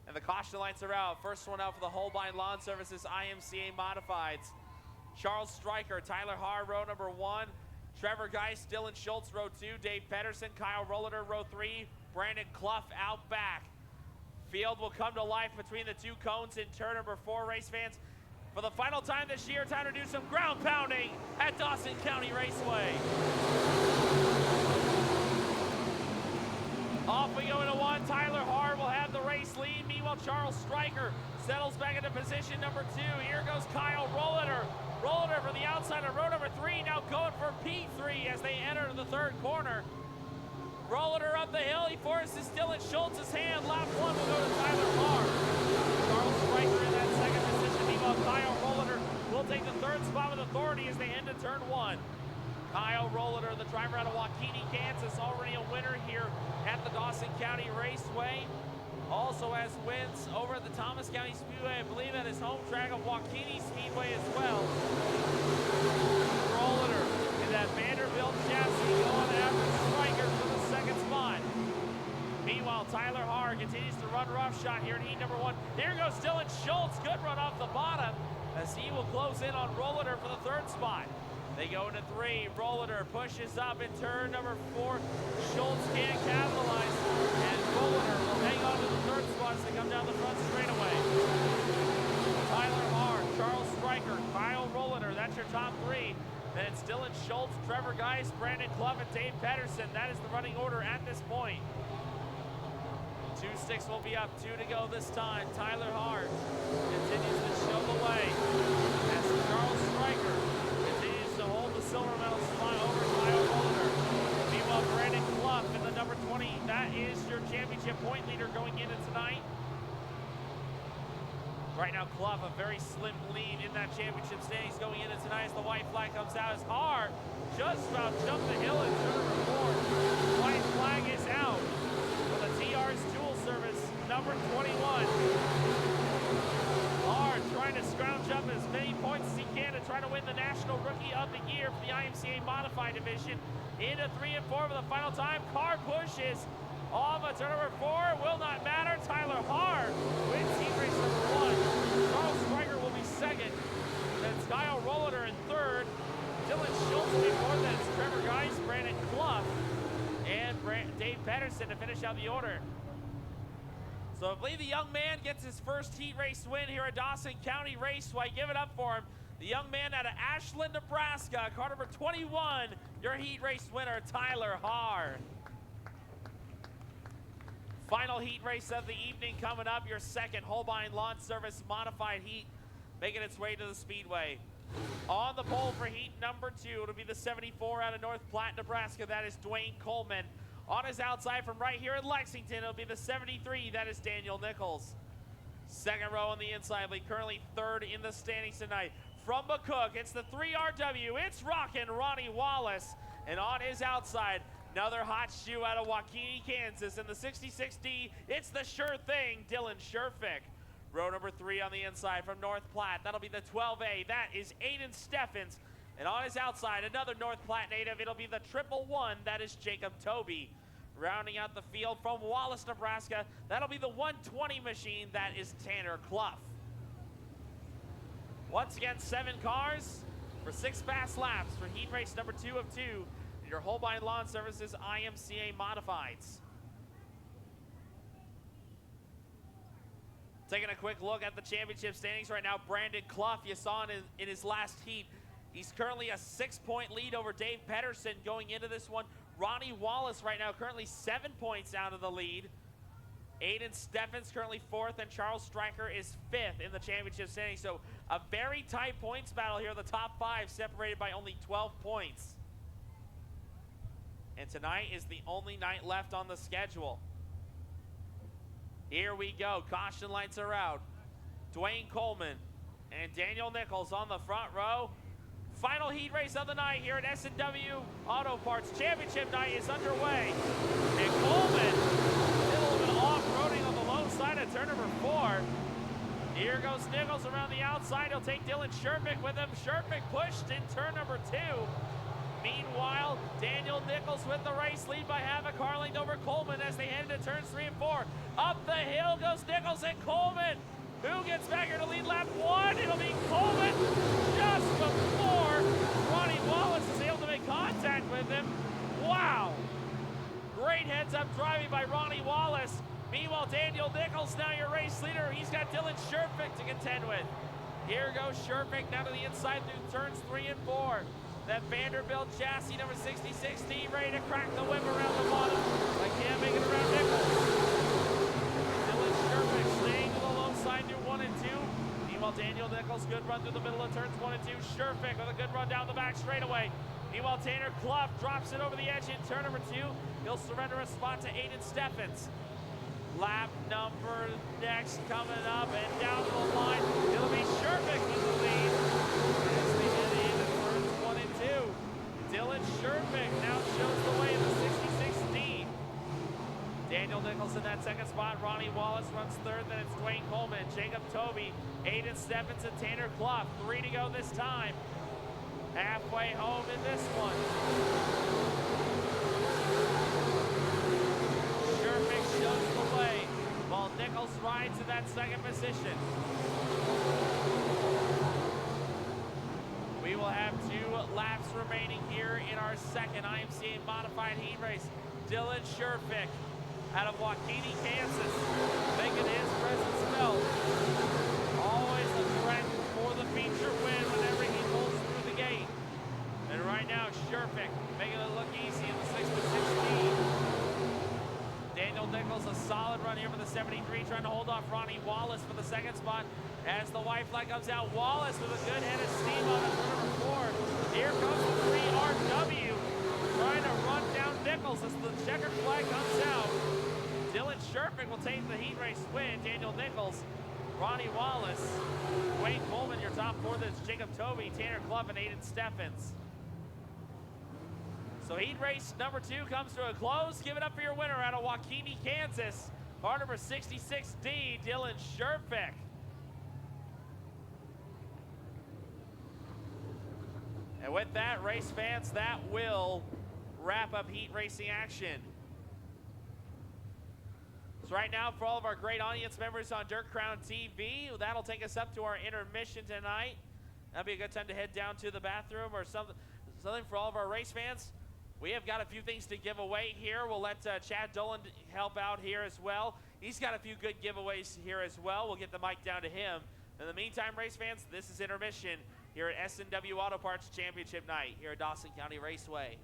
And the caution lights are out. First one out for the Holbein Lawn Services IMCA Modifieds. Charles Stryker, Tyler Haar, row number 1. Trevor Geist, Dylan Schultz, row 2. Dave Pedersen, Kyle Rollader, row 3. Brandon Clough out back. Field will come to life between the 2 cones in turn number 4, race fans. For the final time this year, time to do some ground pounding at Dawson County Raceway. Off we go into 1. Tyler Haar will have the race lead. Meanwhile, Charles Stryker settles back into position number 2. Here goes Kyle Rollader. Rollader for the outside of row number 3, now going for P3 as they enter the 3rd corner. Rollader up the hill, he forces Dylan Schultz's hand. Lap 1 will go to Tyler Haar. Charles Stryker in that 2nd position. Meanwhile, Kyle Rollader will take the 3rd spot with authority as they end to turn 1. Kyle Rollader, the driver out of Waukene, Kansas, already a winner here at the Dawson County Raceway. Also has wins over at the Thomas County Speedway, I believe at his home track of Waukene Speedway as well. Rollader in that Vanderbilt chassis going after Stryker for the 2nd spot. Meanwhile, Tyler Haar continues to run roughshod here in heat number 1. Here goes Dylan Schultz, good run off the bottom as he will close in on Rollader for the 3rd spot. They go into 3. Rollader pushes up in turn number 4. Schultz can't capitalize, and Rollader will hang on to the 3rd spot as they come down the front straightaway. Tyler Haar, Charles Stryker, Kyle Rollader, that's your top 3. Then it's Dylan Schultz, Trevor Geist, Brandon Clough, and Dave Pedersen. That is the running order at this point. 2 sticks will be up, 2 to go this time. Tyler Haar continues to show the way as Charles Stryker continues to hold the silver medal spot over Kyle Rollader. Meanwhile, Brandon Clough in the number 20. That is your championship point leader going into tonight. Right now, Clough, a very slim lead in that championship standings going into tonight as the white flag comes out as Haar just about jumped the hill in turn number 4. White flag is out for the TR's dual service, number 21. Haar trying to scrounge up as many points as he can to try to win the National Rookie of the Year for the IMCA Modified Division. Into 3 and 4 for the final time. Car pushes off of turn number 4. Will not matter. Tyler Haar wins heat race number 1. Charles Stryker will be 2nd. Then Kyle Rollader in 3rd. Dylan Schultz before that. It's Trevor Geis, Brandon Clough, and Dave Pedersen to finish out the order. So I believe the young man gets his first heat race win here at Dawson County Raceway. Give it up for him. The young man out of Ashland, Nebraska, car number 21, your heat race winner, Tyler Haar. Final heat race of the evening coming up, your second Holbein Lawn Service modified heat, making its way to the Speedway. On the pole for heat number 2, it'll be the 74 out of North Platte, Nebraska. That is Dwayne Coleman. On his outside from right here in Lexington, it'll be the 73. That is Daniel Nichols. Second row on the inside, currently third in the standings tonight. From McCook, it's the 3RW. It's rockin' Ronnie Wallace. And on his outside, another hot shoe out of Waukene, Kansas. In the 66D, it's the sure thing, Dylan Sherfick. Row number 3 on the inside from North Platte. That'll be the 12A. That is Aiden Steffens. And on his outside, another North Platte native. It'll be the 111. That is Jacob Toby. Rounding out the field from Wallace, Nebraska. That'll be the 120 machine. That is Tanner Clough. Once again, 7 cars for 6 fast laps for heat race number 2 of 2. Your Holbein Lawn Services IMCA Modifieds. Taking a quick look at the championship standings right now, Brandon Clough, you saw in his last heat. He's currently a 6-point lead over Dave Pedersen going into this one. Ronnie Wallace right now currently 7 points out of the lead. Aiden Steffens currently 4th, and Charles Stryker is 5th in the championship standings. So a very tight points battle here. The top 5 separated by only 12 points. And tonight is the only night left on the schedule. Here we go. Caution lights are out. Dwayne Coleman and Daniel Nichols on the front row. Final heat race of the night here at S&W Auto Parts. Championship night is underway. And Coleman did a little bit of off-roading on the low side of turn number 4. Here goes Nichols around the outside. He'll take Dylan Sherpick with him. Sherpick pushed in turn number 2. Meanwhile, Daniel Nichols with the race lead by half a car length over Coleman as they head into turns 3 and 4. Up the hill goes Nichols and Coleman. Who gets back here to lead lap 1? It'll be Coleman just before Ronnie Wallace is able to make contact with him. Wow. Great heads-up driving by Ronnie Wallace. Meanwhile, Daniel Nichols, now your race leader. He's got Dylan Sherpick to contend with. Here goes Sherpick down to the inside through turns 3 and 4. That Vanderbilt chassis, number 66D, ready to crack the whip around the bottom. I can't make it around Nichols. Dylan Sherpick staying to the low side through 1 and 2. Meanwhile, Daniel Nichols, good run through the middle of turns 1 and 2. Sherpick with a good run down the back straightaway. Meanwhile, Tanner Clough drops it over the edge in turn number 2. He'll surrender a spot to Aiden Steffens. Lap number next coming up and down to the line. It'll be Sherpick with the lead. As we head into turns 1 and 2. Dylan Sherpick now shows the way in the 66D. Daniel Nichols in that second spot. Ronnie Wallace runs 3rd. Then it's Dwayne Coleman, Jacob Toby, Aiden Steffens, and Tanner Clough. 3 to go this time. Halfway home in this one. Sherpick shows the way while Nichols rides in that second position. We will have 2 laps remaining here in our second IMCA modified heat race. Dylan Sherpick out of Waukene, Kansas, making his presence felt. Always a threat for the feature win whenever he pulls through the gate. And right now, Sherpick making it look easy in the 6-16. Daniel Nichols, a solid run here for the 73, trying to hold off Ronnie Wallace for the second spot. As the white flag comes out, Wallace with a good head of steam on it, turn number 4. Here comes the 3RW, trying to run down Nichols as the checkered flag comes out. Dylan Sherpick will take the heat race win. Daniel Nichols, Ronnie Wallace, Dwayne Coleman, your top 4. That's Jacob Toby, Tanner Clough, and Aiden Steffens. So heat race number 2 comes to a close. Give it up for your winner out of Waukene, Kansas. Car number 66D, Dylan Sherpick. And with that, race fans, that will wrap up heat racing action. So right now, for all of our great audience members on Dirt Crown TV, that'll take us up to our intermission tonight. That'll be a good time to head down to the bathroom or something for all of our race fans. We have got a few things to give away here. We'll let Chad Dolan help out here as well. He's got a few good giveaways here as well. We'll get the mic down to him. In the meantime, race fans, this is intermission here at S&W Auto Parts Championship Night here at Dawson County Raceway.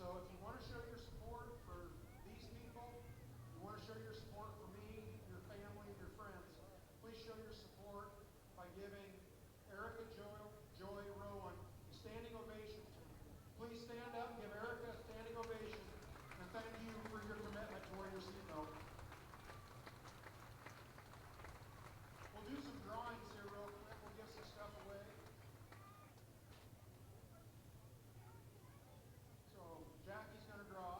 So if you want to show your support for these people, you want to show your support for me, your family, your friends, please show your support by giving Erica Joy Rowan a standing ovation. Please stand up and give Erica a standing ovation, and thank you for your commitment to wear your seatbelt. We'll do some drawings here real quick. We'll give some stuff away. So Jackie's going to draw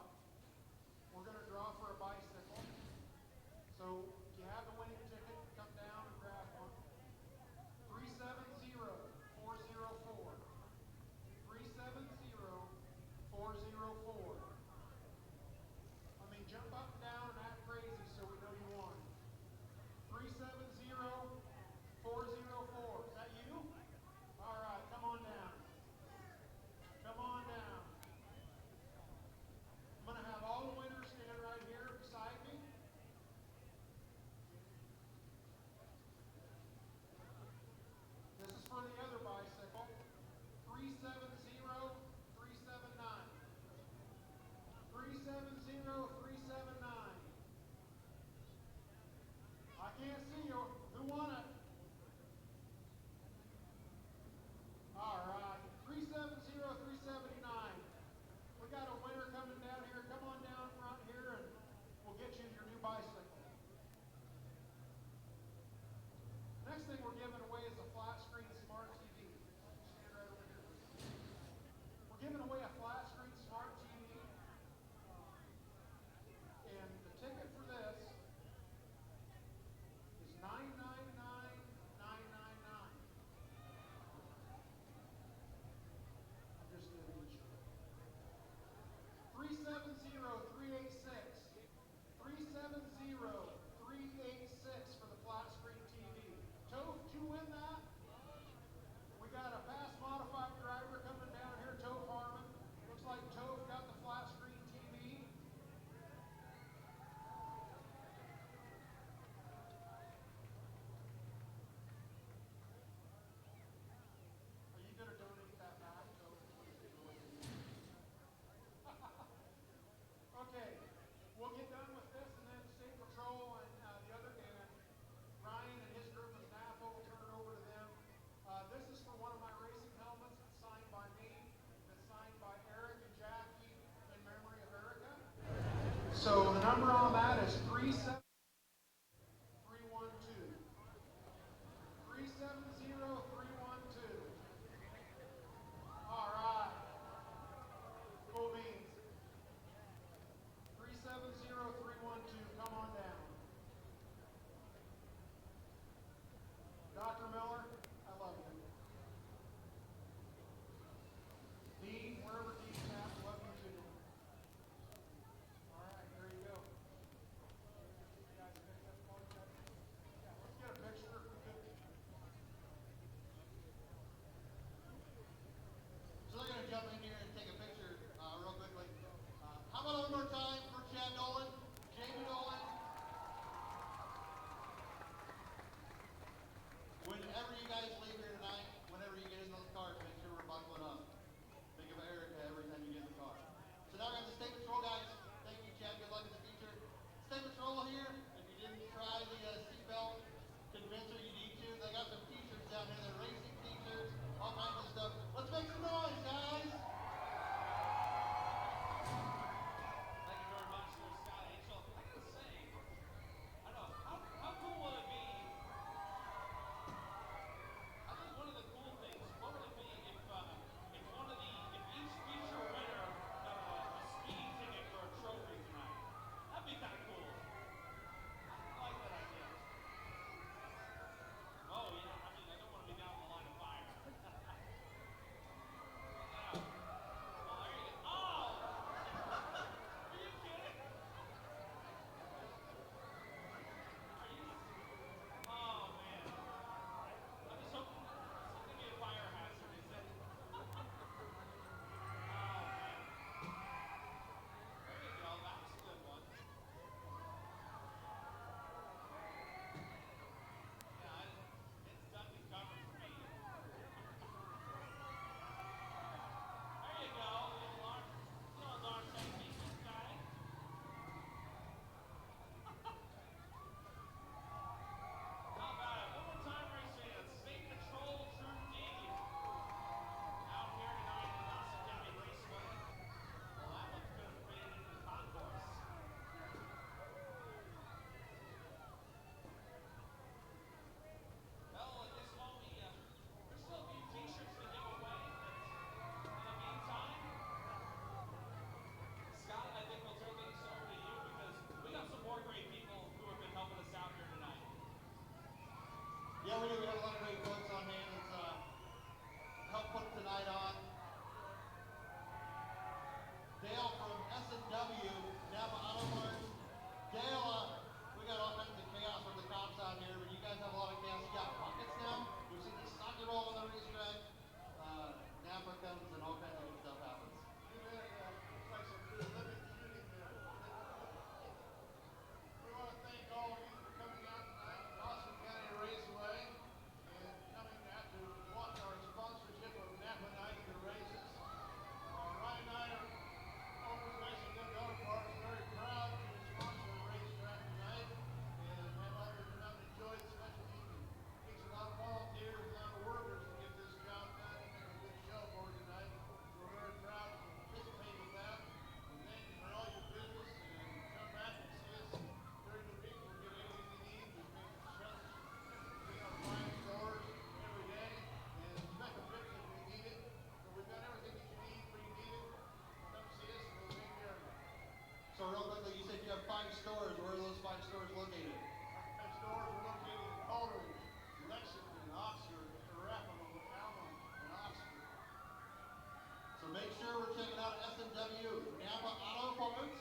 sure we're checking out S&W Napa Auto Parts.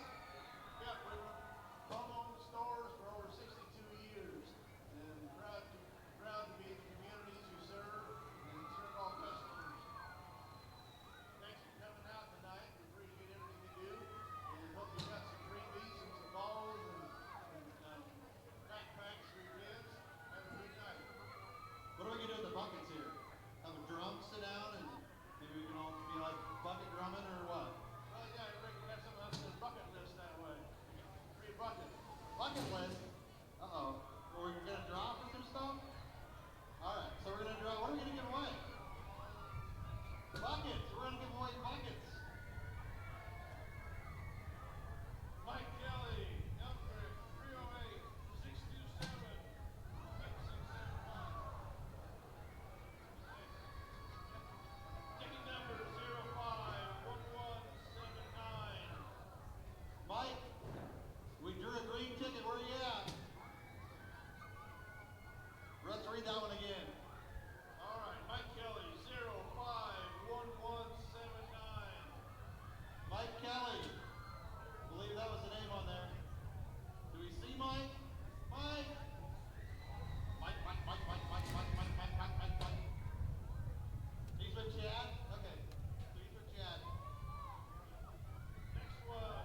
Yep, we've home-owned stores for over 62 years, and proud to be in the communities you serve and serve all customers. Thanks for coming out tonight. We appreciate everything you do, and hope you got some freebies and some balls and backpacks for your kids. Have a good night. What are we gonna do with the buckets here? Have a drum sit down and maybe we can all be like bucket drumming or what? Well, yeah, everybody can have something else on their bucket list that way. Free bucket. Bucket list? Uh-oh. Are we gonna draw for some stuff? Alright, so we're gonna draw. What are we gonna give away? Buckets. We're gonna give away buckets. Mike Kelly, Elkrick, 308-627-6671. Ticket number 051179. Mike, we drew a green ticket. Where are you at? Let's read that one again. All right, Mike Kelly, 051179. Mike Kelly. I believe that was the name on there. Do we see Mike? Mike. Mike. He's with Chad? Okay. So he's with Chad. Next one,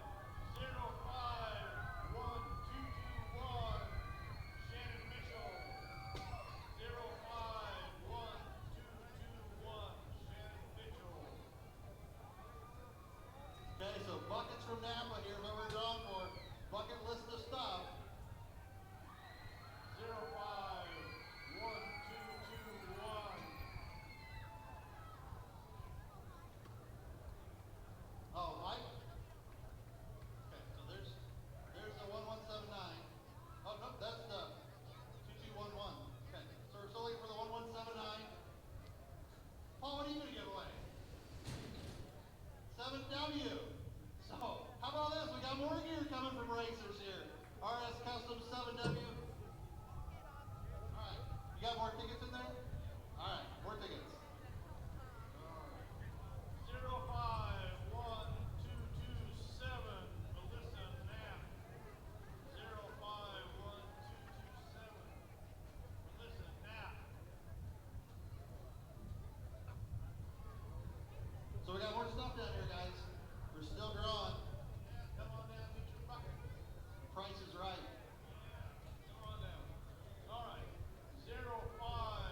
051221. Shannon Mitchell. 051221. Shannon Mitchell. Okay, so buckets from Napa. Here's what we're drawing for. Bucket list of stuff. 051221. Oh, Mike? Okay, so there's the 1179. Oh, no, that's the 2211. Okay, so we're still looking for the 1179. Paul, what are you going to give away? 7W. So, how about this? We got more gear coming from racers here. RS Custom 7W. Alright, you got more tickets in there? Alright, more tickets. 051227. Melissa Knapp. 051227. Melissa Knapp. So we got more stuff down here, guys. We're still drawing. Yeah, come on down, get your bucket. The price is right. Come on down. All right. 051227.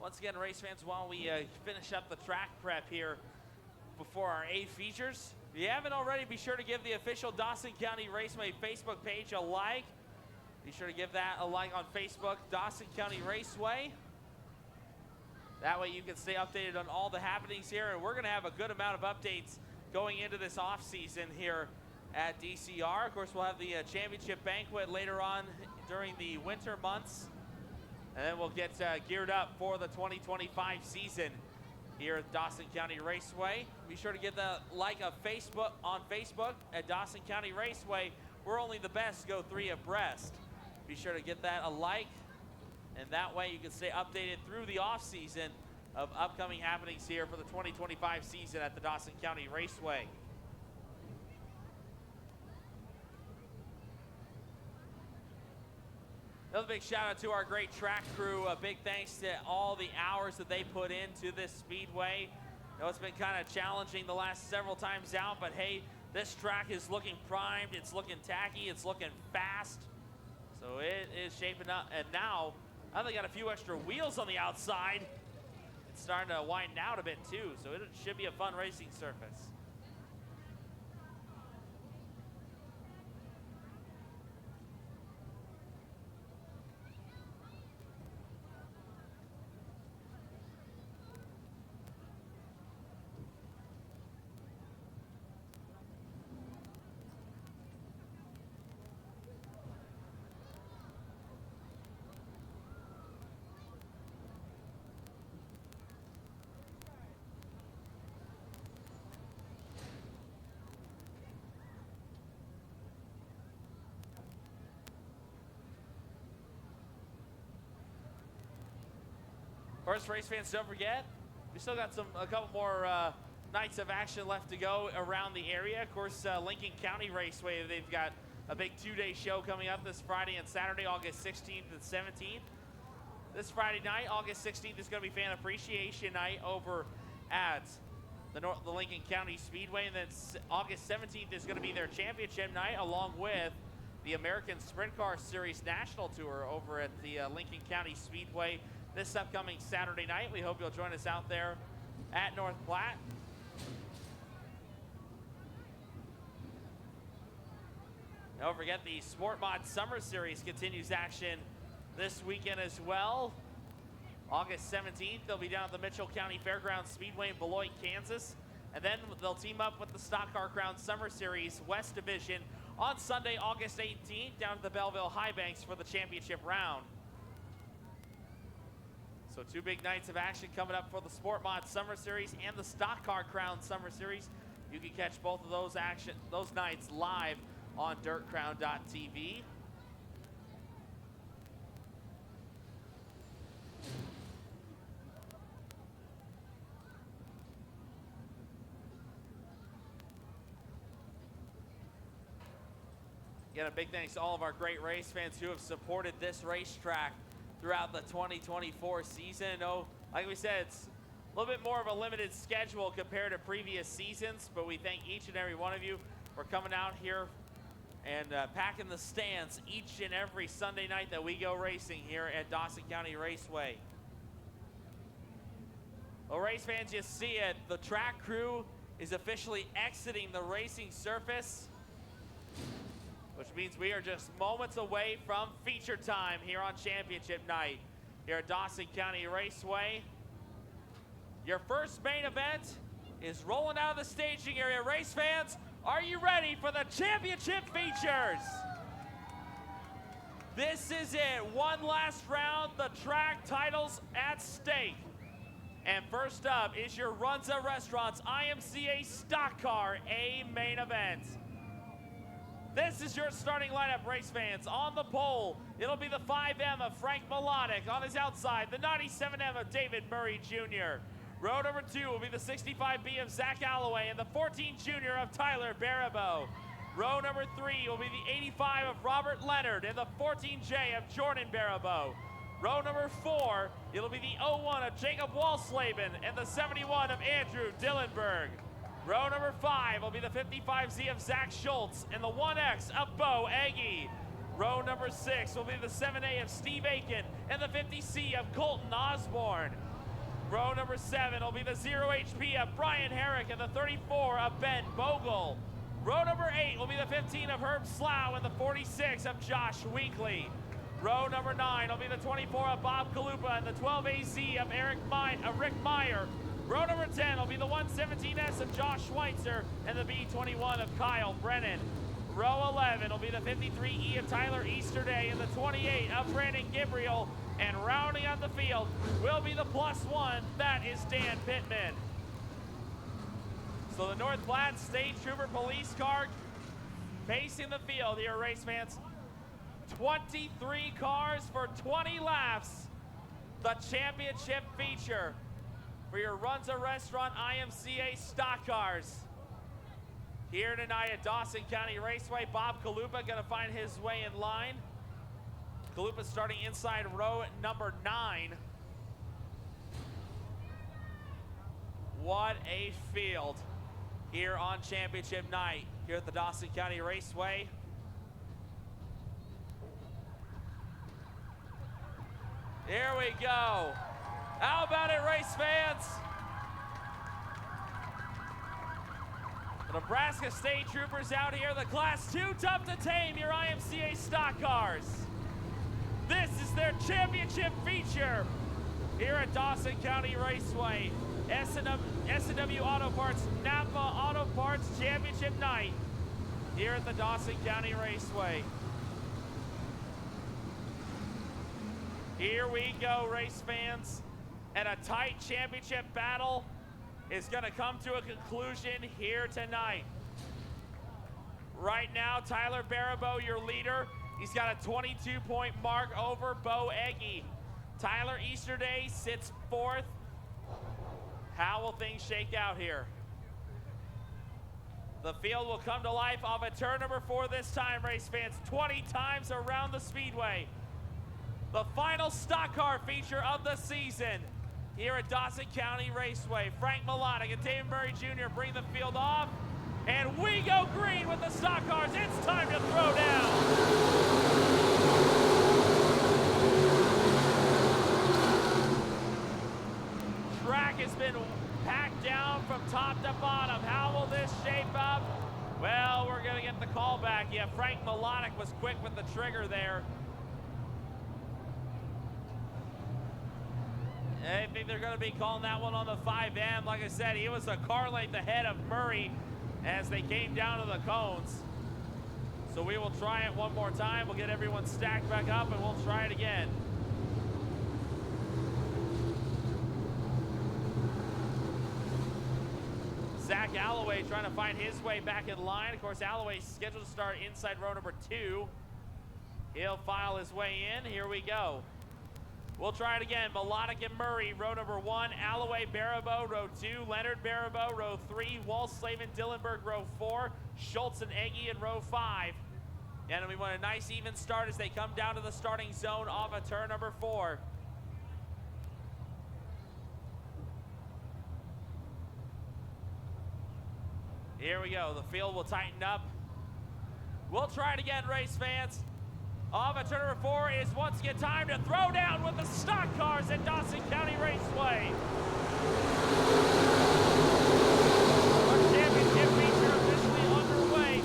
Once again, race fans, while we finish up the track prep here before our A features, if you haven't already, be sure to give the official Dawson County Raceway Facebook page a like. Be sure to give that a like on Facebook, Dawson County Raceway. That way you can stay updated on all the happenings here, and we're going to have a good amount of updates going into this off season here at DCR. Of course, we'll have the championship banquet later on during the winter months, and then we'll get geared up for the 2025 season here at Dawson County Raceway. Be sure to give the like of Facebook on Facebook at Dawson County Raceway. We're only the best, go 3 abreast. Be sure to get that a like, and that way you can stay updated through the off season of upcoming happenings here for the 2025 season at the Dawson County Raceway. Another big shout out to our great track crew. A big thanks to all the hours that they put into this speedway. I know it's been kind of challenging the last several times out, but hey, this track is looking primed, it's looking tacky, it's looking fast. So it is shaping up, and now they got a few extra wheels on the outside. It's starting to widen out a bit too, so it should be a fun racing surface. Of course, race fans, don't forget, we still got a couple more nights of action left to go around the area. Of course, Lincoln County Raceway, they've got a big 2-day show coming up this Friday and Saturday, August 16th and 17th. This Friday night, August 16th, is going to be Fan Appreciation Night over at the Lincoln County Speedway. And then August 17th is going to be their championship night, along with the American Sprint Car Series National Tour over at the Lincoln County Speedway this upcoming Saturday night. We hope you'll join us out there at North Platte. Don't forget, the Sport Mod Summer Series continues action this weekend as well. August 17th, they'll be down at the Mitchell County Fairgrounds Speedway in Beloit, Kansas. And then they'll team up with the Stock Car Crown Summer Series West Division on Sunday, August 18th, down at the Belleville High Banks for the championship round. So 2 big nights of action coming up for the Sport Mod Summer Series and the Stock Car Crown Summer Series. You can catch both of those nights live on dirtcrown.tv. Again, a big thanks to all of our great race fans who have supported this racetrack throughout the 2024 season. Like we said, it's a little bit more of a limited schedule compared to previous seasons, but we thank each and every one of you for coming out here and packing the stands each and every Sunday night that we go racing here at Dawson County Raceway. Well, race fans, you see it. The track crew is officially exiting the racing surface, which means we are just moments away from feature time here on championship night here at Dawson County Raceway. Your first main event is rolling out of the staging area. Race fans, are you ready for the championship features? This is it, one last round, the track titles at stake. And first up is your Runza Restaurants IMCA Stock Car A main event. This is your starting lineup, race fans. On the pole, it'll be the 5M of Frank Melodic. On his outside, the 97M of David Murray Jr. Row number 2 will be the 65B of Zach Alloway and the 14 Junior of Tyler Baribeau. Row number 3 will be the 85 of Robert Leonard and the 14J of Jordan Baribeau. Row number 4, it'll be the 01 of Jacob Walsleben and the 71 of Andrew Dillenberg. Row number 5 will be the 55Z of Zach Schultz and the 1X of Bo Aggie. Row number 6 will be the 7A of Steve Aiken and the 50C of Colton Osborne. Row number 7 will be the 0 HP of Brian Herrick and the 34 of Ben Bogle. Row number 8 will be the 15 of Herb Slough and the 46 of Josh Weekly. Row number 9 will be the 24 of Bob Kalupa and the 12 AZ of Rick Meyer. Row number 10 will be the 117S of Josh Schweitzer and the B21 of Kyle Brennan. Row 11 will be the 53E of Tyler Easterday and the 28 of Brandon Gabriel. And rounding out the field will be the +1, that is Dan Pittman. So the North Platte State Trooper police car pacing the field here, race fans. 23 cars for 20 laps. The championship feature for your Runza Restaurant IMCA stock cars. Here tonight at Dawson County Raceway, Bob Kalupa gonna find his way in line. Kalupa starting inside row number 9. What a field here on championship night here at the Dawson County Raceway. Here we go. How about it, race fans? The Nebraska State Troopers out here, the Class 2 Tough to Tame, your IMCA stock cars. This is their championship feature here at Dawson County Raceway. S&W Auto Parts, Napa Auto Parts Championship Night here at the Dawson County Raceway. Here we go, race fans. And a tight championship battle is gonna come to a conclusion here tonight. Right now, Tyler Baribeau, your leader. He's got a 22-point mark over Bo Egge. Tyler Easterday sits 4th. How will things shake out here? The field will come to life off of turn number 4 this time, race fans. 20 times around the speedway. The final stock car feature of the season here at Dawson County Raceway. Frank Melodic and David Murray Jr. bring the field off. And we go green with the stock cars. It's time to throw down. Track has been packed down from top to bottom. How will this shape up? Well, we're gonna get the call back. Yeah, Frank Melodic was quick with the trigger there. I think they're gonna be calling that one on the 5M. Like I said, he was a car length ahead of Murray as they came down to the cones. So we will try it one more time. We'll get everyone stacked back up and we'll try it again. Zach Alloway trying to find his way back in line. Of course, Alloway's scheduled to start inside row number 2. He'll file his way in. Here we go. We'll try it again. Melodic and Murray, row number 1. Alloway, Baribeau, row 2. Leonard Baribeau, row 3. Walslavin, Dillenberg, row 4. Schultz and Egge in row 5. And we want a nice even start as they come down to the starting zone off of turn number 4. Here we go. The field will tighten up. We'll try it again, race fans. Off of turn number 4 is once again time to throw down with the stock cars at Dawson County Raceway. Our championship feature officially underway,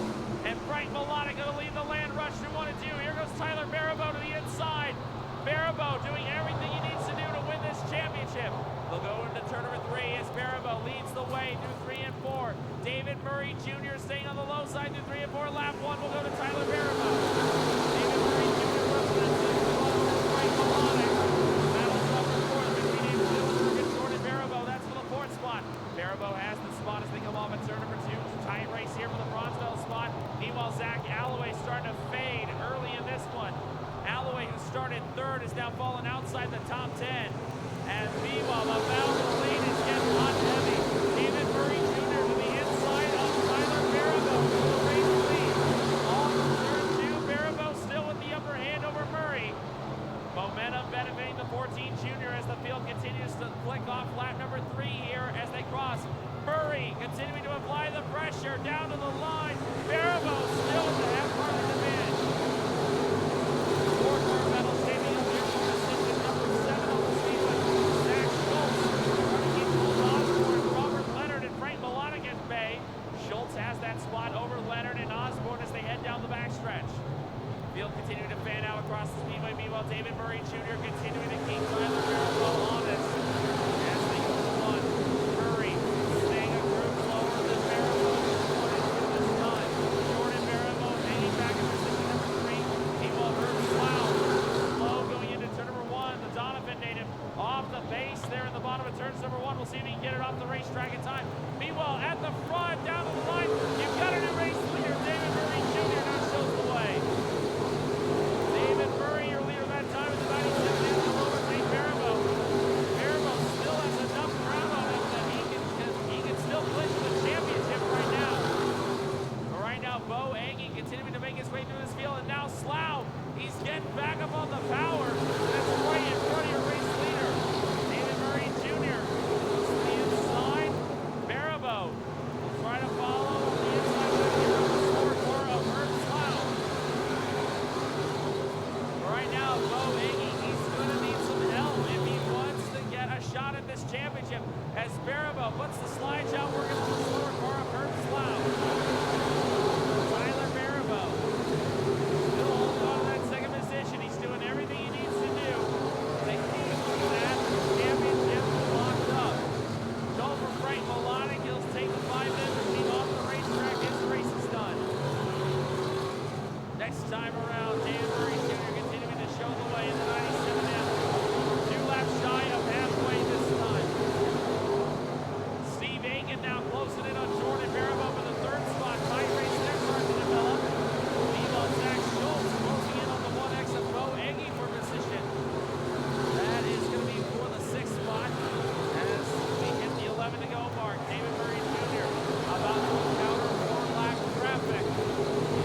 and Frank Melodic going to lead the land rush to 1 and 2. Here goes Tyler Baribeau to the inside. Baribeau doing everything he needs to do to win this championship. They'll go into turn number 3 as Baribeau leads the way through 3 and 4. David Murray Jr. staying on the low side through 3 and 4. Lap 1 will go to Tyler Baribeau. David Murray Jr. represents Frank Melodic. Battles up for 4th between David Dillenberg and Jordan Baribeau. That's for the 4th spot. Baribeau has the spot as they come off at turn number 2. Tight race here for the Bronzeville spot. Meanwhile, Zach Alloway starting to fade early in this one. Alloway, who started 3rd, is now falling outside the top 10. And meanwhile, the battle for the lead is getting hot and heavy. David Murray Jr. to the inside of Tyler Baribeau for the race lead. On turn 2, Baribeau still with the upper hand over Murray. Momentum benefiting the 14 junior as the field continues to click off lap number 3 here as they cross. Murray continuing to apply the pressure down to the line. Baribeau still at the half part of the advantage. Four-car medal shaping up here for the number 7 on the speedway. Zach Schultz continuing to fan out across the speedway. Meanwhile, David Murray Jr. continuing to keep Tyler Barrow honest as they go on. Murray staying a group lower than Barrow. This time, Jordan Barrow hanging back in position number 3. Meanwhile, Herb Slow going into turn number 1. The Donovan native off the base there in the bottom of turn number 1. We'll see if he can get it off the racetrack in time. Meanwhile, at the front, down to the line, you've got a new race leader, David Murray Jr. now shows the way. David Murray, your leader that time at the 97 in the lower St. Barrow. Barrow still has enough ground on him that he can still clinch the championship right now. But right now, Bo Agee continuing to make his way through this field, and now Slough, he's getting back up on the power. That's right in front of your race leader, David Murray Jr. To the inside, Barrow will try to follow the inside of the score of Herb Slough. Right now, Bo Agee, he's going to need some help if he wants to get a shot at this championship. As Barrow puts the slides out, working on the slower car of Herb Slough. Tyler Barrow still holding on to that second position. He's doing everything he needs to do to keep that championship locked up. Don't for Frank Melodic, he'll take the 5-minute machine off the racetrack. His race is done. Next time around, David Murray Jr. continuing to show the way in the 97M. 2 laps shy of halfway this time. Steve Aiken now closing in on Jordan Barrow for the 3rd spot. Tight race there starting to develop. Meanwhile, Zach Schultz closing in on the 1X of Bo Agee for position. That is going to be for the 6th spot as we hit the 11 to go mark. David Murray Jr. about to encounter 4-lap traffic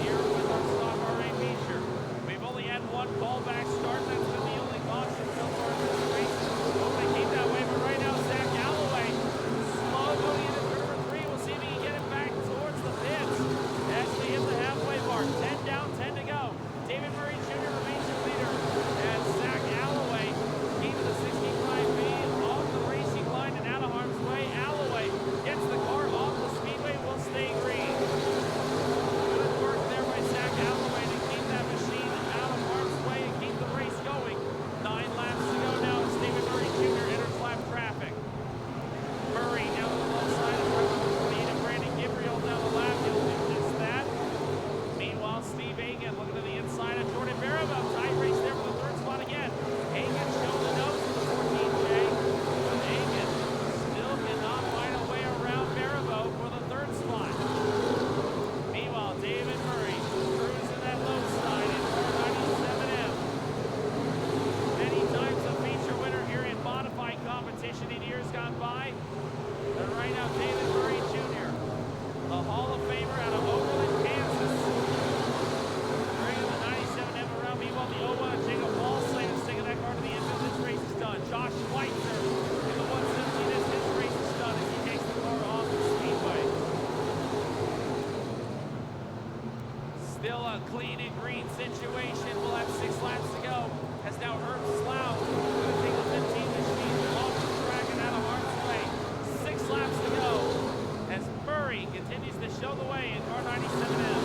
here with our stock RA feature. We've only had 1 callback start. That's been the only caution so far in this race. Hoping to keep that way, but right now Zach Galloway slow going into turn number 3. We'll see if he can get it back towards the pits as we hit the halfway mark. 10 down, 10 to go. David Murray Jr. remains your leader as Zach Galloway keeps the 65B off the racing line and out of harm's way. Alloway gets the car off the speedway, will stay green. Good work there by Zach Alloway to keep that machine out of harm's way and keep the race going. 9 laps to go now as David Murray Jr. enters lap traffic. Murray down the low side of the lead of Brandon Gabriel down the lap. He'll do just that. Meanwhile, Steve Aiken looking to the inside of Jordan Barrow. Tight race there for the 3rd spot again. Aiken showing the nose for the 14J. But Aiken still cannot find a way around Barrow for the 3rd spot. Meanwhile, David Murray cruising that low side in 497M. Many times a feature winner here in modified competition in years gone by. But right now, David Murray Jr., the Hall of Famer out of Overland, Kansas. Bringing the 97M around. Meanwhile, the 01 Jacob Wallslade is taking that car to the end of this race is done. Josh Schweitzer in the 170 this his race is done as he takes the car off the speedway. Still a clean and green situation. We'll have 6 laps to go. As now Herb Slough going to take the 15 machine off the track and out of harm's way. 6 laps to go as Murray continues to show the way in car 97M.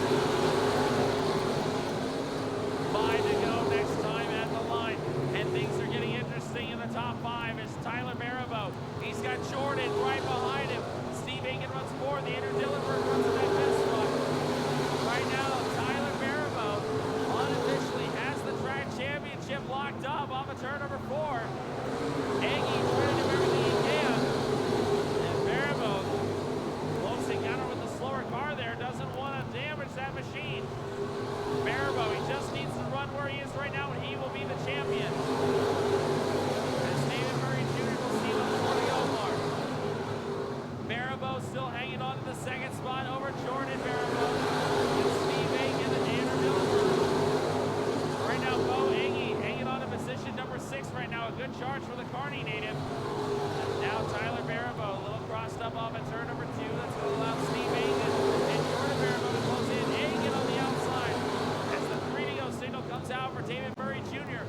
5 to go next time at the line. And things are getting interesting in the top 5 as Tyler Barrow. He's got Jordan right behind him. Steve Aiken runs 4. The Andrew Dillenberg runs in that 5th spot. Right now, Tyler Barrow unofficially has the track championship locked up off of turn number 4. Agee trying to do everything he can. And Barrow close encounter with the slower car there. Doesn't want to damage that machine. Barrow, he just needs to run where he is right now and he will be the champion. As David Murray Jr. will see the 4 to go mark. Barrow still hanging on to the 2nd spot over Jordan Barrow. And Steve Aiken and Andrew Dillenberg. Right now, Bo Agee hanging on to position number 6 right now. A good charge for the Kearney native. And now Tyler Barrow, a little crossed up off at turn number 2. That's going to allow Steve Aiken and Jordan Barrow to close in. Aiken on the outside as the 3 to go signal comes out for David Murray Jr.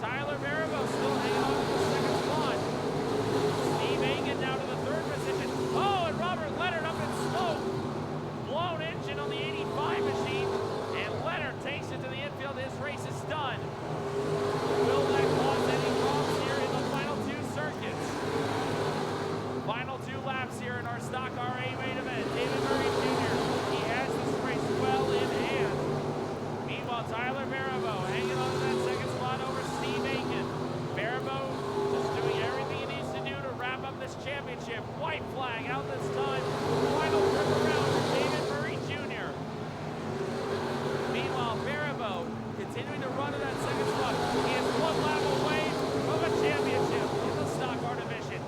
Tyler Barrow still hanging on to the 2nd spot. Steve Aiken down to the 3rd position. Oh, and Robert Leonard up in smoke. Blown engine on meanwhile, Tyler Barabo hanging on to that second spot over Steve Aiken. Barabo just doing everything he needs to do to wrap up this championship. White flag out this time. Final trip around for David Murray Jr. Meanwhile, Barabo continuing to run to that second spot. He is one lap away from a championship in the stock car division.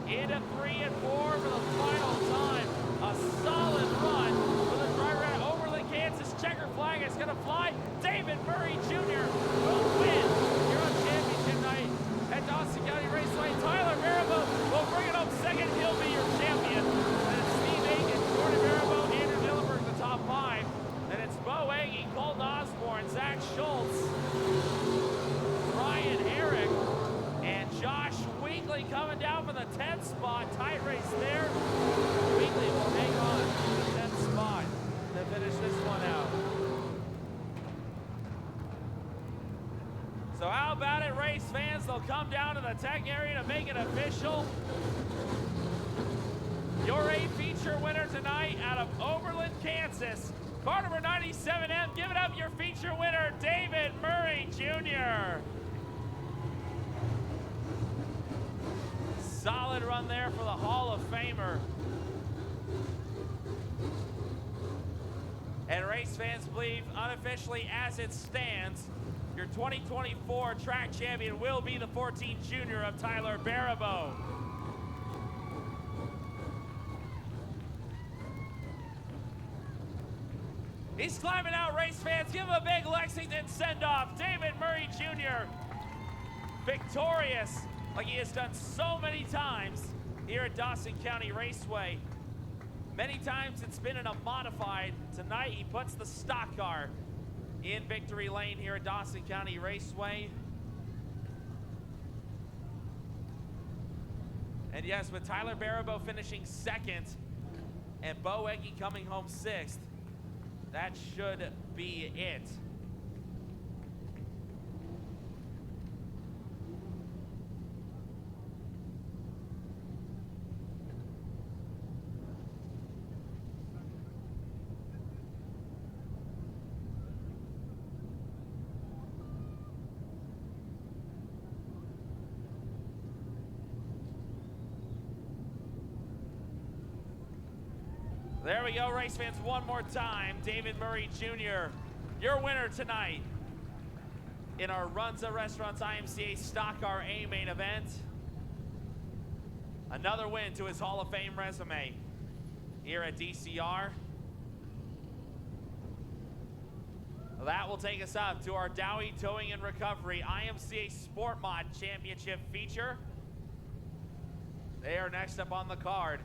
Into 3 and 4 for the final time. A solid run for the driver at Overland, Kansas. Checker flag is going to fly. David Murray Jr. will win here on championship night at Dawson County Raceway. Tyler Barabo will bring it home second. He'll be your champion. And it's Steve Aiken, Jordan Barabo, Andrew Dillenberg, the top 5. Then it's Bo Eggy, Colton Osborne, Zach Schultz, Ryan Herrick, and Josh Weekly coming down for the 10th spot. Tight race there. Weekly will hang on to the 10th spot to finish this one out. So how about it, race fans? They'll come down to the tech area to make it official. Your 8 feature winner tonight out of Overland, Kansas. Car number 97M, give it up, your feature winner, David Murray Jr. Solid run there for the Hall of Famer. And race fans believe, unofficially as it stands, your 2024 track champion will be the 14 junior of Tyler Barabo. He's climbing out, race fans. Give him a big Lexington send-off. David Murray Jr. victorious, like he has done so many times here at Dawson County Raceway. Many times it's been in a modified. Tonight he puts the stock car in victory lane here at Dawson County Raceway. And yes, with Tyler Barabo finishing 2nd and Bo Eggy coming home 6th, that should be it. There we go, race fans, one more time. David Murray Jr., your winner tonight in our Runza Restaurants IMCA Stock Car A main event. Another win to his Hall of Fame resume here at DCR. That will take us up to our Dowie Towing and Recovery IMCA Sport Mod Championship feature. They are next up on the card.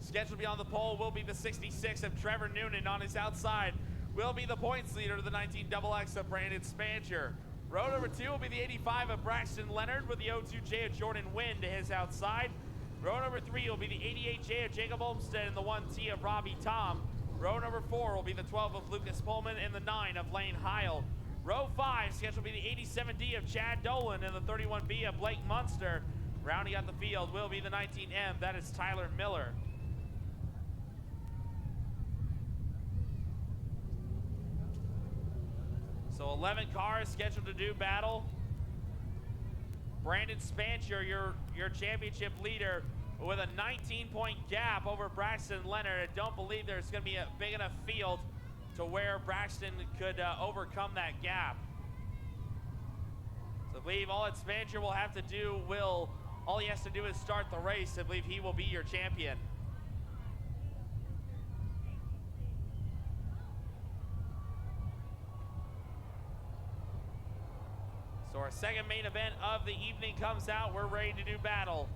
Scheduled beyond the pole will be the 66 of Trevor Noonan. On his outside will be the points leader to the 19 XX of Brandon Spancher. Row number 2 will be the 85 of Braxton Leonard with the 02J of Jordan Wynn to his outside. Row number 3 will be the 88J of Jacob Olmstead and the 1T of Robbie Tom. Row number 4 will be the 12 of Lucas Pullman and the 9 of Lane Heil. Row 5 scheduled to be the 87D of Chad Dolan and the 31B of Blake Munster. Rounding out the field will be the 19M, that is Tyler Miller. So 11 cars scheduled to do battle. Brandon Spancher, your championship leader, with a 19-point gap over Braxton Leonard. I don't believe there's going to be a big enough field to where Braxton could overcome that gap. So I believe all that Spancher will have to do all he has to do is start the race. I believe he will be your champion. So our second main event of the evening comes out. We're ready to do battle.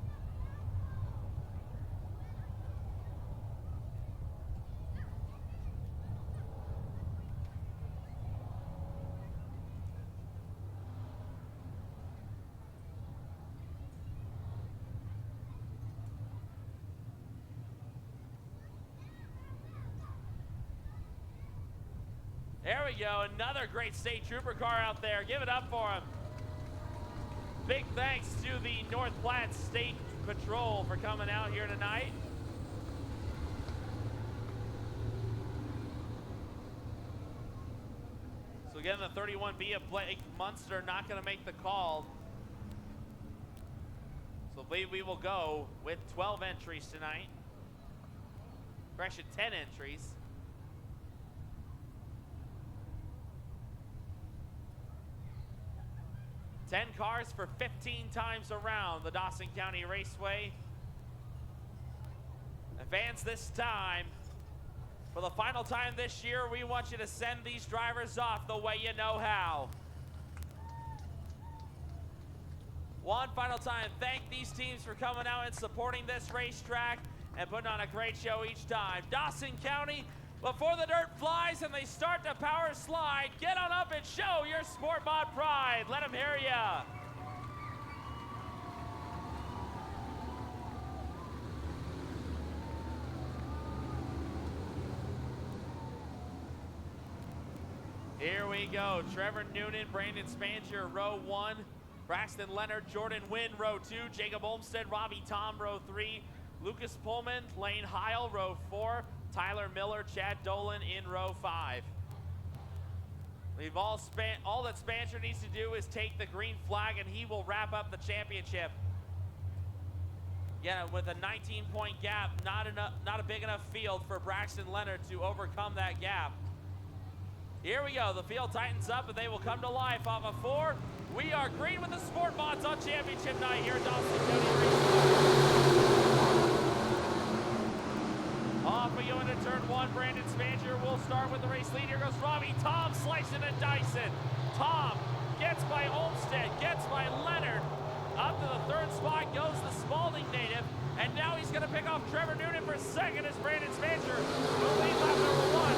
There we go, another great state trooper car out there. Give it up for him. Big thanks to the North Platte State Patrol for coming out here tonight. So again, the 31B of Blake Munster not going to make the call. So I believe we will go with 12 entries tonight. Correction, 10 entries. Ten cars for 15 times around the Dawson County Raceway. And fans, this time, for the final time this year, we want you to send these drivers off the way you know how. One final time, thank these teams for coming out and supporting this racetrack and putting on a great show each time. Dawson County, before the dirt flies and they start to power slide, get on up and show your sport mod pride. Let them hear ya. Here we go. Trevor Noonan, Brandon Spanger, row 1. Braxton Leonard, Jordan Wynn, row 2. Jacob Olmstead, Robbie Tom, row 3. Lucas Pullman, Lane Heil, row 4. Tyler Miller, Chad Dolan in row 5. We've all that Spanger needs to do is take the green flag and he will wrap up the championship. Yeah, with a 19-point gap, not a big enough field for Braxton Leonard to overcome that gap. Here we go, the field tightens up and they will come to life off of 4. We are green with the sport mods on championship night here at Dawson County Raceway. Off we go into turn 1, Brandon Spanger will start with the race lead. Here goes Robbie Tom slicing and dicing. Tom gets by Olmstead, gets by Leonard. Up to the 3rd spot goes the Spalding native. And now he's going to pick off Trevor Noonan for 2nd as Brandon Spanger will lead lap number 1.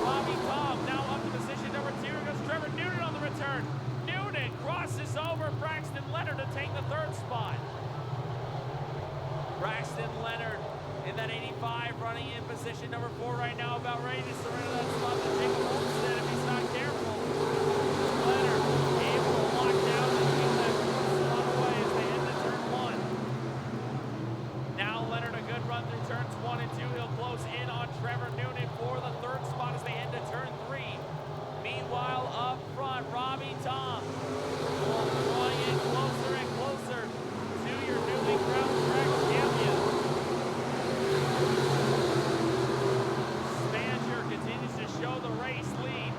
Robbie Tom now up to position number 2. Here goes Trevor Noonan on the return. Noonan crosses over Braxton Leonard to take the 3rd spot. Braxton Leonard in that 85 running in position number 4 right now, about ready to surrender that spot to Jacob Olmstead if he's not careful. Leonard able to lock down and keep that spot away as they head to turn 1. Now Leonard a good run through turns 1 and 2. He'll close in on Trevor Noonan for the 3rd spot as they head to turn 3. Meanwhile, up front, Robbie Tom drawing in closer and closer to your newly crowned track champion. Spanger continues to show the race lead.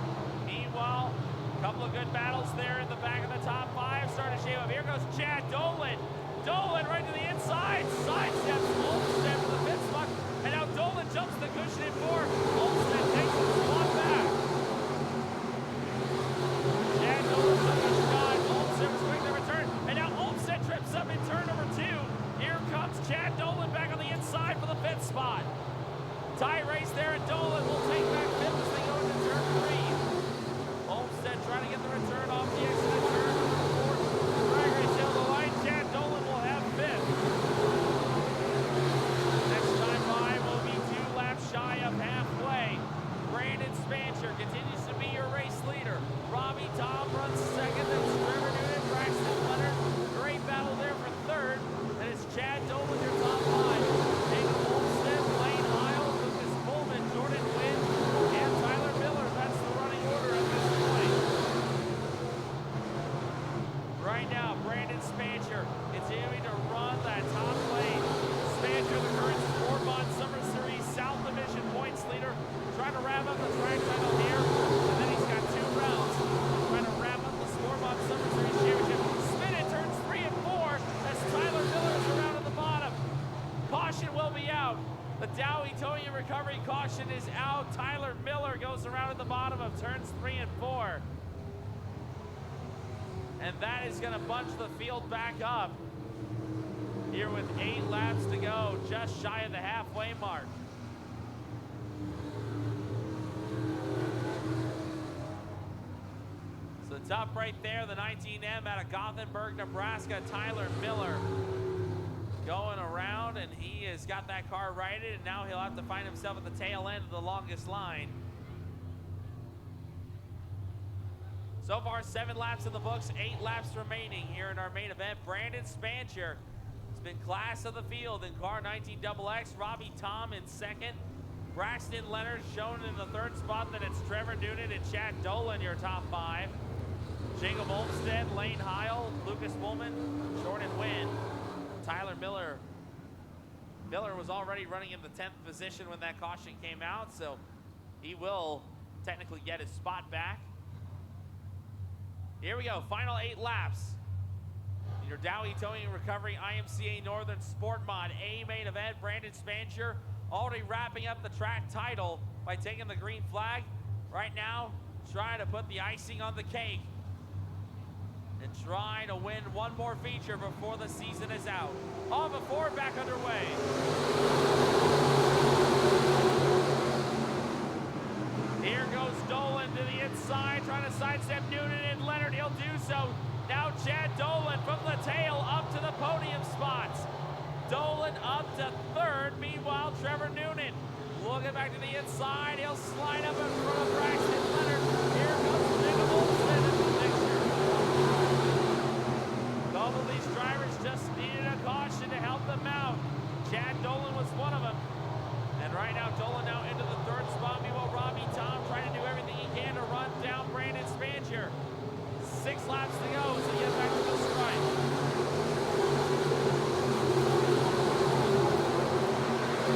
Meanwhile, a couple of good battles there in the back of the top 5. Starting to shape up. Here goes Chad Dolan. Dolan right to the inside. Sidesteps Olmstead for the 5th spot. And now Dolan jumps the cushion in 4. Olmstead takes the spot back. Chad Dolan took a shot. Olmstead was quick to return. And now Olmstead trips up in turn number 2. Here comes Chad Dolan back on the inside for the 5th spot. Tie race there, and Dolan will take back 5th as they go into turn 3. Olmstead trying to get the return off the exit of turn 4. Drag race down the line. Chad Dolan will have 5th. Next time by will be 2 laps shy of halfway. Brandon Spanger continues to be your race leader. Robbie Tom runs 2nd. That's Trevor Noonan, Braxton Leonard. Great battle there for 3rd. And it's Chad Dolan, your top 5. Jacob Olmstead, Lane Heil, Lucas Pullman, Jordan Wynn, and Tyler Miller. That's the running order at this point. Right now, Brandon Spanger continuing to run that top lane. Spanger, the current Sport Mod Summer Series South Division points leader, trying to wrap up the track title here. And then he's got 2 rounds. Trying to wrap up the Sport Mod Summer Series Championship. Spin it, turns 3 and 4 as Tyler Miller is around at the bottom. Caution will be out. The Dowie Towing and Recovery caution is out. Tyler Miller goes around at the bottom of turns 3 and 4. And that is going to bunch the field back up here with 8 laps to go, just shy of the halfway mark. So the top right there, the 19M out of Gothenburg, Nebraska, Tyler Miller going around, and he has got that car righted, and now he'll have to find himself at the tail end of the longest line. So far, 7 laps in the books, 8 laps remaining here in our main event. Brandon Spanger has been class of the field in car 19XX. Robbie Tom in 2nd. Braxton Leonard shown in the third spot. Then it's Trevor Noonan and Chad Dolan, your top 5. Jacob Olmstead, Lane Heil, Lucas Woolman, Jordan Wynn, Tyler Miller. Miller was already running in the 10th position when that caution came out, so he will technically get his spot back. Here we go, final 8 laps. Your Dowie Towing and Recovery IMCA Northern Sport Mod A main event. Brandon Spancher already wrapping up the track title by taking the green flag. Right now, trying to put the icing on the cake and trying to win one more feature before the season is out. On before, back underway. Here goes Dolan to the inside, trying to sidestep Noonan and Leonard. He'll do so. Now Chad Dolan from the tail up to the podium spots. Dolan up to 3rd. Meanwhile, Trevor Noonan looking back to the inside. He'll slide up in front of Braxton Leonard. Here comes Jacob Olmstead in the picture. Both of these drivers just needed a caution to help them out. Chad Dolan was one of them. And right now, Dolan now into the 3rd spot. Meanwhile, Robbie Tom trying to do everything he can to run down Brandon Spancher. 6 laps to go, so get back to the stripe.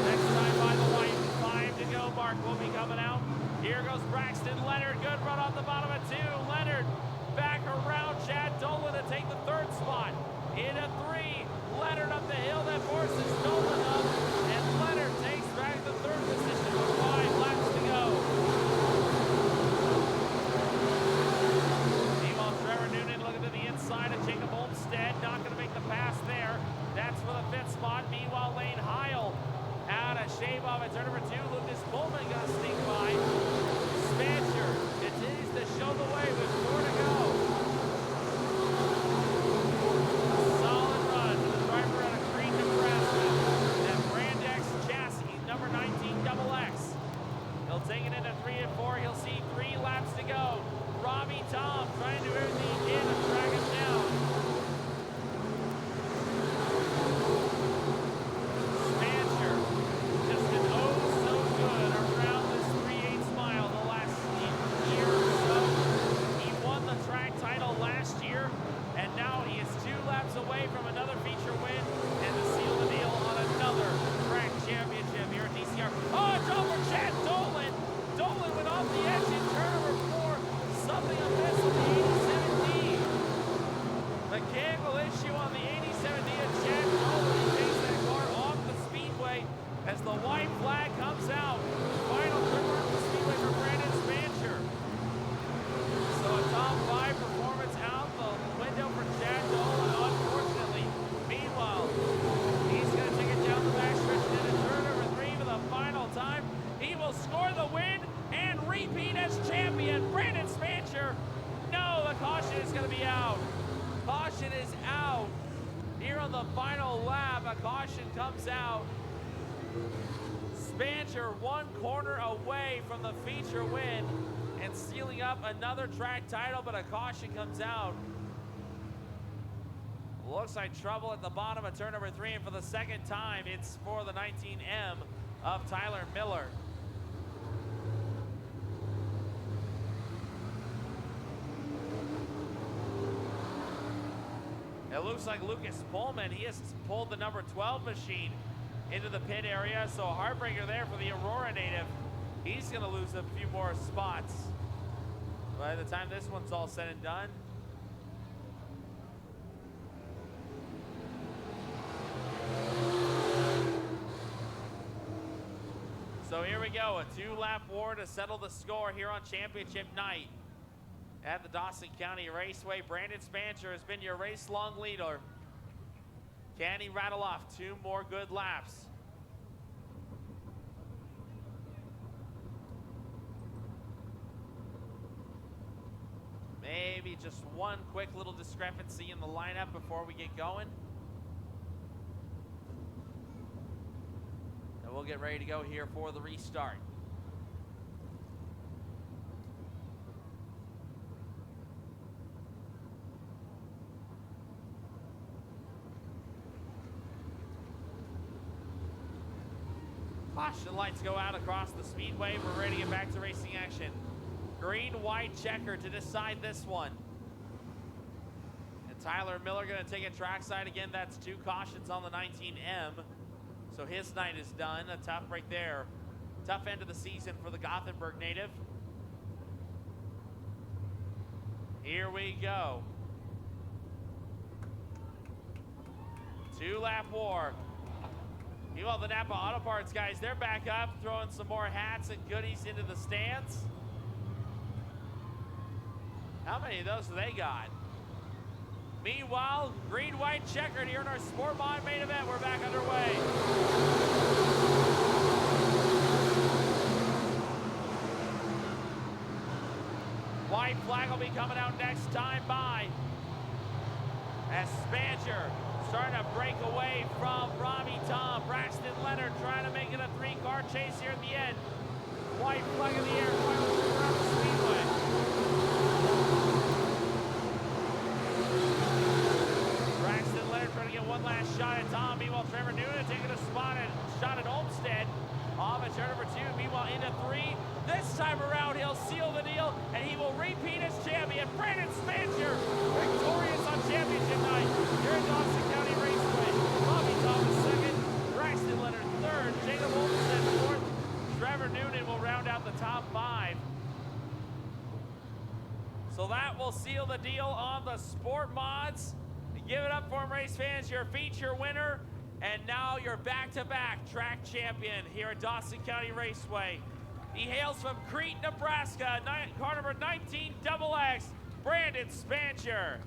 Next time by the white, 5 to go mark will be coming out. Here goes Braxton Leonard, good run off the bottom of 2. Leonard back around Chad Dolan to take the 3rd spot. Into 3, Leonard up the hill that forces Dolan up, and Leonard takes back the 3rd position with 5 laps to go. Trevor Noonan looking to the inside of Jacob Olmstead, not going to make the pass there. That's for the 5th spot. Meanwhile, Lane Heil out of shave off at turn number 2. Lucas Pullman going to sneak by. Spancher continues to show the way with 4 to go. A solid run to the driver out of Green, Nebraska. That Brandex chassis, number 19 XX. He'll take it into 3 and 4. He'll see 3 laps to go. Robbie Tom trying to do everything he can to track him down. Spancher just been oh so good around this 3/8 mile the last year or so. He won the track title last year, and now he is 2 laps away from another feature win and to seal the deal on another track championship here at DCR. Oh, it's over Chad Dolan. Dolan went off the edge in turn number 4. Something amiss on the 87D. Mechanical issue on the 87D and Chad Dolan takes that car off the speedway as the white flag comes out. Final trip off the speedway for Brandon Spancher. So a top 5 performance out the window for Chad Dolan, unfortunately. Meanwhile, he's going to take it down the backstretch into turn number 3 for the final time. He will score the win and repeat as champion. Brandon Spancher, no, the caution is going to be out. Caution is out. Here on the final lap, a caution comes out. Spancher 1 corner away from the feature win and sealing up another track title, but a caution comes out. Looks like trouble at the bottom of turn number 3, and for the 2nd time, it's for the 19M of Tyler Miller. It looks like Lucas Pullman, he has pulled the number 12 machine into the pit area, so a heartbreaker there for the Aurora native. He's going to lose a few more spots by the time this one's all said and done. So here we go, a 2-lap war to settle the score here on championship night at the Dawson County Raceway. Brandon Spancher has been your race-long leader. Can he rattle off 2 more good laps? Maybe just one quick little discrepancy in the lineup before we get going. And we'll get ready to go here for the restart. Caution lights go out across the speedway. We're ready to get back to racing action. Green, white checker to decide this one. And Tyler Miller going to take it trackside again. That's 2 cautions on the 19M. So his night is done. A tough break there. Tough end of the season for the Gothenburg native. Here we go. 2-lap war. Meanwhile, the Napa Auto Parts guys, they're back up, throwing some more hats and goodies into the stands. How many of those do they got? Meanwhile, green-white checkered here in our Sport Mod main event. We're back underway. White flag will be coming out next time by. As Spanger starting to break away from Robbie Tom. Braxton Leonard trying to make it a 3-car chase here at the end. White flag in the air, final around the speedway. Braxton Leonard trying to get one last shot at Tom. Meanwhile, Trevor Noonan taking a shot at Olmstead. Off at turn number 2, meanwhile into 3. This time around, he'll seal the deal, and he will repeat as champion. Brandon Spanger, victorious on championship night here at Dawson County Raceway. Bobby Thomas second, Braxton Leonard third, Jacob Olmstead fourth. Trevor Noonan will round out the top 5. So that will seal the deal on the Sport Mods. Give it up for him, race fans, your feature winner. And now your back-to-back track champion here at Dawson County Raceway. He hails from Crete, Nebraska, car number 19XX, Brandon Spanger.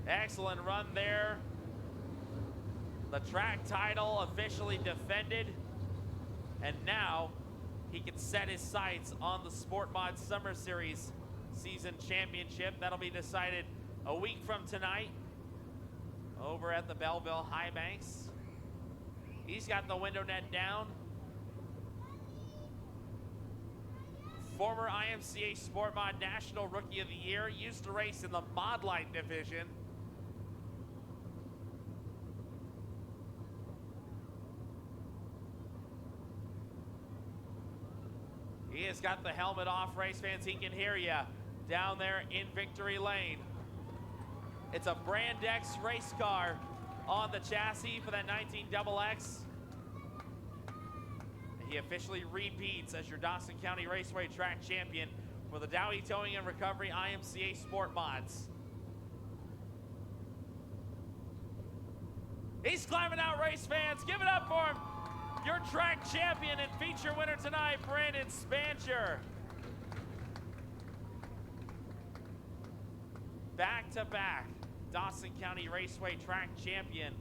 Excellent run there. The track title officially defended. And now he can set his sights on the Sport Mod Summer Series Season Championship. That'll be decided a week from tonight over at the Belleville High Banks. He's got the window net down. Former IMCA Sport Mod National Rookie of the Year. Used to race in the Mod Light division. He has got the helmet off, race fans. He can hear you down there in victory lane. It's a Brand X race car on the chassis for that 19XX. He officially repeats as your Dawson County Raceway track champion for the Dowie Towing and Recovery IMCA Sport Mods. He's climbing out, race fans. Give it up for him. Your track champion and feature winner tonight, Brandon Spanger. Back-to-back Dawson County Raceway track champion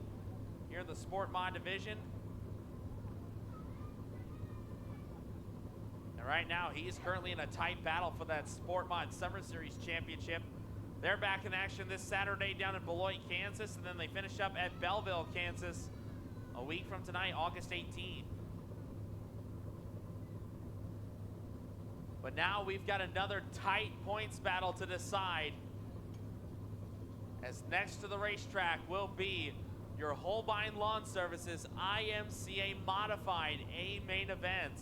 here in the Sport Mod division. And right now, he is currently in a tight battle for that Sport Mod Summer Series championship. They're back in action this Saturday down in Beloit, Kansas, and then they finish up at Belleville, Kansas, a week from tonight, August 18th. But now we've got another tight points battle to decide, as next to the racetrack will be your Holbein Lawn Services IMCA Modified A main event.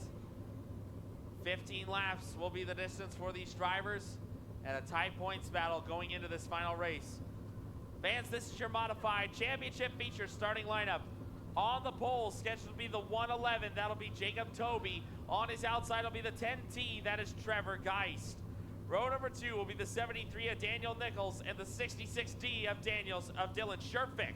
15 laps will be the distance for these drivers, and a tight points battle going into this final race. Fans, this is your Modified Championship feature starting lineup. On the pole, scheduled to be the 111, that'll be Jacob Toby. On his outside will be the 10T, that is Trevor Geist. Row number 2 will be the 73 of Daniel Nichols and the 66D of Dylan Sherfick.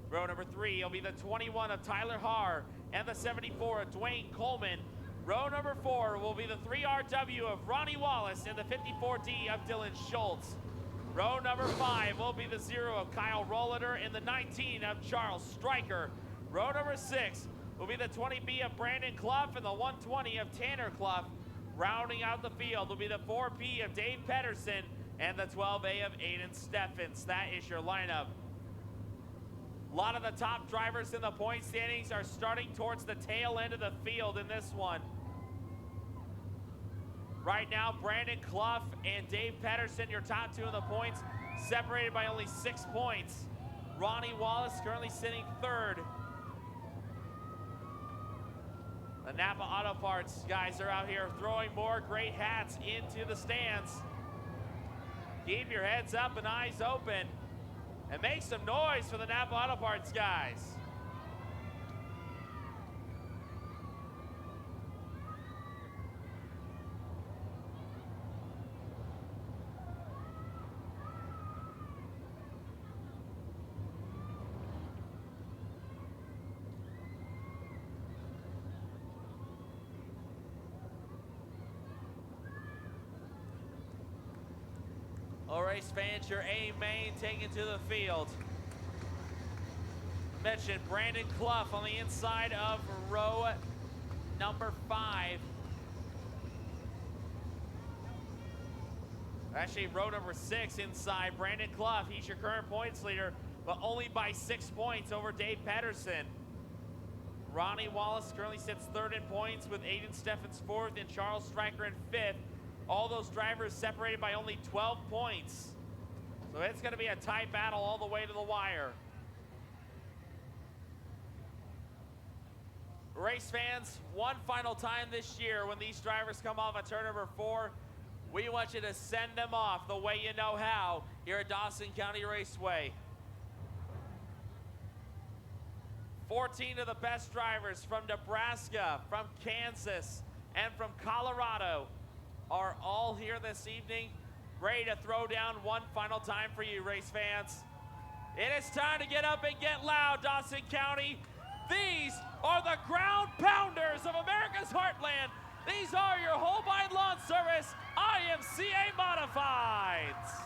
Row number 3 will be the 21 of Tyler Haar and the 74 of Dwayne Coleman. Row number 4 will be the 3RW of Ronnie Wallace and the 54D of Dylan Schultz. Row number 5 will be the 0 of Kyle Rollander and the 19 of Charles Stryker. Row number 6 will be the 20B of Brandon Clough and the 120 of Tanner Clough. Rounding out the field will be the 4P of Dave Pedersen and the 12A of Aiden Steffens. That is your lineup. A lot of the top drivers in the point standings are starting towards the tail end of the field in this one. Right now, Brandon Clough and Dave Pedersen, your top 2 in the points. separated by only 6 points. Ronnie Wallace currently sitting third. The Napa Auto Parts guys are out here throwing more great hats into the stands. Keep your heads up and eyes open and make some noise for the Napa Auto Parts guys. All race fans, your A main taken to the field. Mentioned Brandon Clough on the inside of row number 5. Actually, row number 6 inside. Brandon Clough, he's your current points leader, but only by 6 points over Dave Pedersen. Ronnie Wallace currently sits third in points with Aiden Steffens fourth and Charles Stryker in fifth. All those drivers separated by only 12 points. So it's going to be a tight battle all the way to the wire. Race fans, one final time this year when these drivers come off at turn number 4, we want you to send them off the way you know how here at Dawson County Raceway. 14 of the best drivers from Nebraska, from Kansas, and from Colorado are all here this evening, ready to throw down one final time for you, race fans. It is time to get up and get loud, Dawson County. These are the ground pounders of America's heartland. These are your Holbein Lawn Service IMCA Modifieds.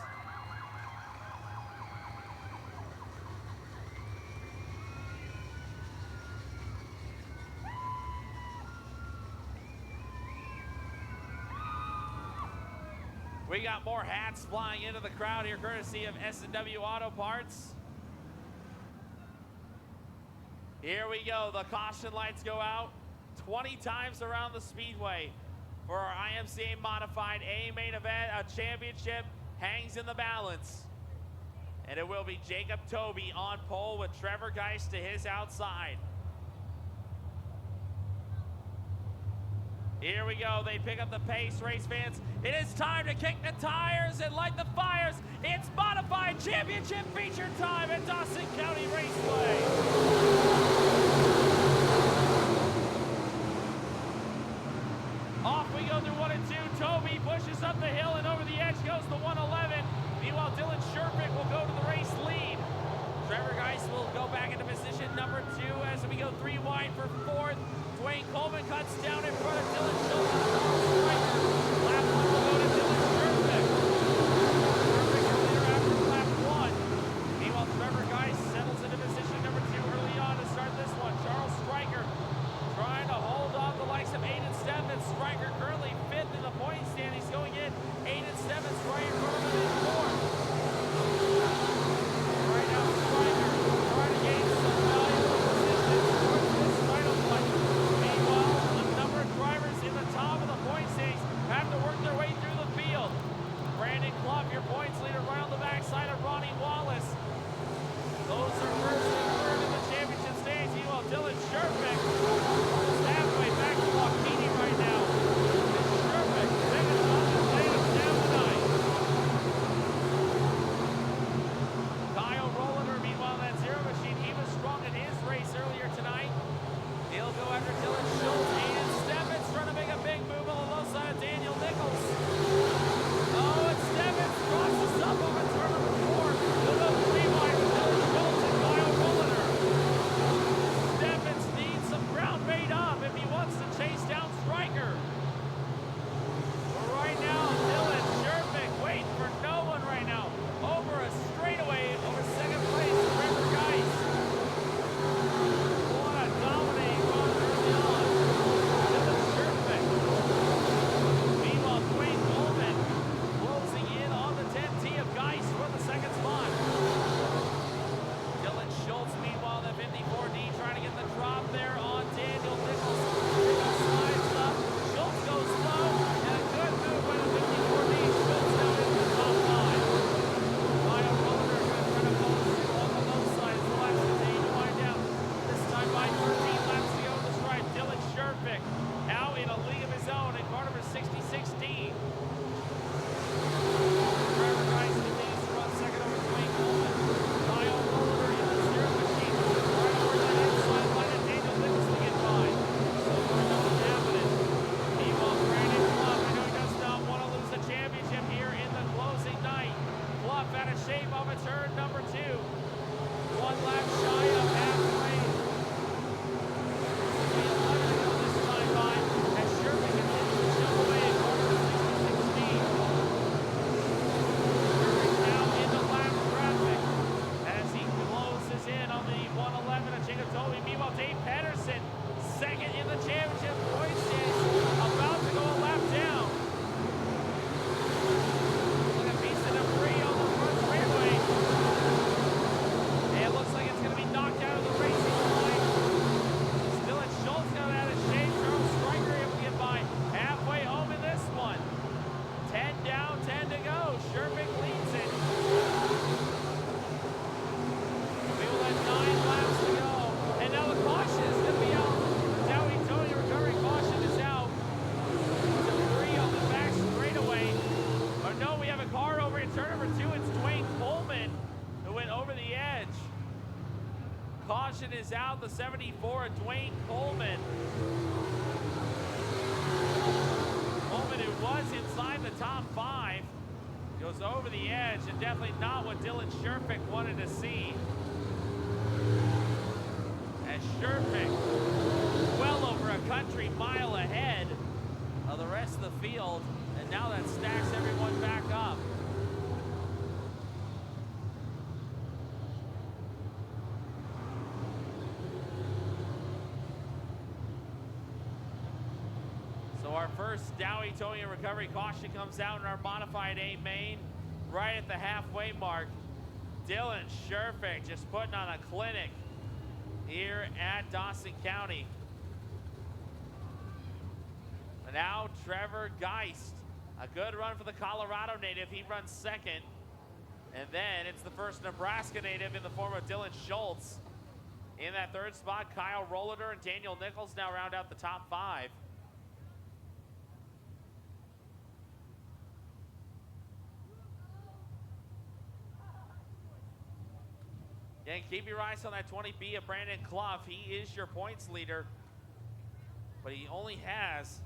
We got more hats flying into the crowd here, courtesy of S&W Auto Parts. Here we go, the caution lights go out 20 times around the speedway for our IMCA Modified A main event. A championship hangs in the balance. And it will be Jacob Toby on pole with Trevor Geist to his outside. Here we go, they pick up the pace, race fans. It is time to kick the tires and light the fires. It's Modified Championship feature time at Dawson County Raceway. Off we go through 1 and 2. Toby pushes up the hill and over the edge goes the 111. Meanwhile, Dylan Sherpick will go to the race lead. Trevor Geist will go back into position number 2 as we go 3 wide for 4th. Dwayne Coleman cuts down in front of Dylan Schultz. Lap 1 will go to Dylan Sherpick. Sherpick is leader after lap 1. Meanwhile, Trevor Geist settles into position number 2 early on to start this one. Charles Stryker trying to hold off the likes of Aiden Steffens. Stryker currently 5th in the point standings going in. Aiden Steffens right in front of him in 4th. Right now, Stryker trying to gain some valuable position towards this title fight. Meanwhile, the number Caution is out, the 74 of Dwayne Coleman. Coleman, who was inside the top 5, goes over the edge, and definitely not what Dylan Sherfick wanted to see. As Sherfick, well over a country mile ahead of the rest of the field, and now that stacks everyone back up. So our first Dowie Towing and Recovery caution comes out in our modified A main, right at the halfway mark. Dylan Sherfick just putting on a clinic here at Dawson County. And now Trevor Geist, a good run for the Colorado native. He runs second. And then it's the first Nebraska native in the form of Dylan Schultz. In that third spot, Kyle Rollader and Daniel Nichols now round out the top 5. And keep your eyes on that 20B of Brandon Clough. He is your points leader, but he only has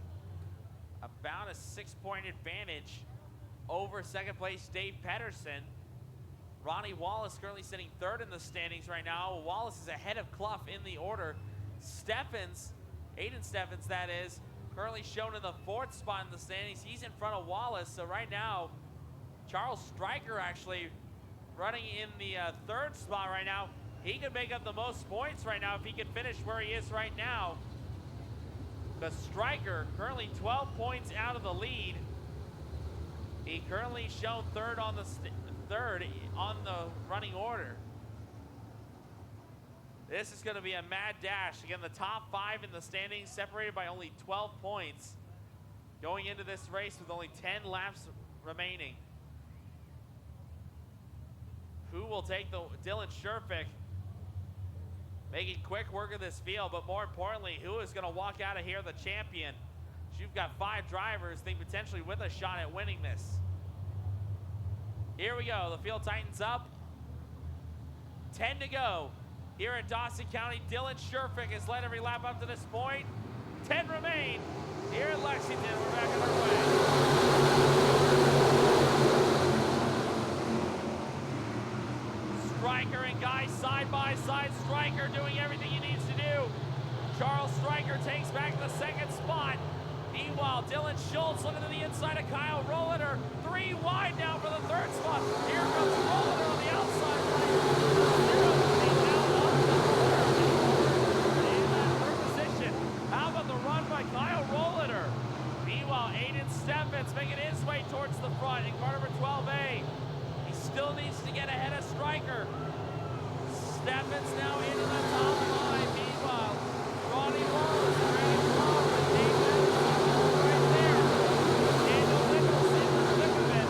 about a 6-point advantage over second place Dave Pedersen. Ronnie Wallace currently sitting third in the standings right now. Wallace is ahead of Clough in the order. Steffens, Aiden Steffens that is, currently shown in the 4th spot in the standings. He's in front of Wallace, so right now, Charles Stryker actually running in the 3rd spot right now. He could make up the most points right now if he could finish where he is right now. But Stryker currently 12 points out of the lead. He currently shown third on the running order. This is going to be a mad dash. Again, the top 5 in the standings separated by only 12 points going into this race with only 10 laps remaining. Who will take the Dylan Sherfick, making quick work of this field, but more importantly, who is going to walk out of here the champion? You've got 5 drivers, they potentially with a shot at winning this. Here we go, the field tightens up. 10 to go here at Dawson County. Dylan Sherfick has led every lap up to this point. 10 remain here at Lexington. We're back on our way. Stryker and Guy side by side. Stryker doing everything he needs to do. Charles Stryker takes back the 2nd spot. Meanwhile, Dylan Schultz looking to the inside of Kyle Rollader. 3 wide now for the 3rd spot. Here comes Rollader on the outside. In that 3rd position. How about the run by Kyle Rollader? Meanwhile, Aiden Steffens making his way towards the front in car number 12A. He still needs to get ahead of Stryker. Steffens now into the top 5. Meanwhile, Ronnie Wallace and Randy Crawford. Right there. Daniel Nichols in the thick of it.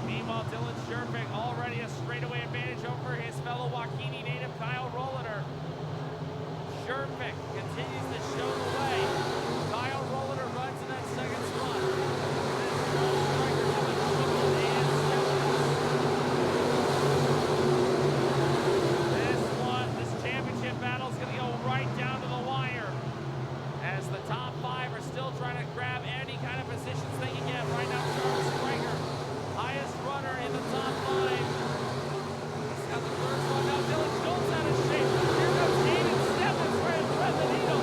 Meanwhile, Dylan Sherfick already a straightaway advantage over his fellow Waukene native Kyle Rollader. Sherfick continues to show the way. Kyle Rollader runs in that 2nd spot. This championship battle is going to go right down to the wire, as the top 5 are still trying to grab any kind of positions they can get. Right now, Charles Stryker, highest runner in the top 5. He's got the 3rd spot now. Dylan Schultz out of shape. Here comes Aiden Steffens right in front of the needle.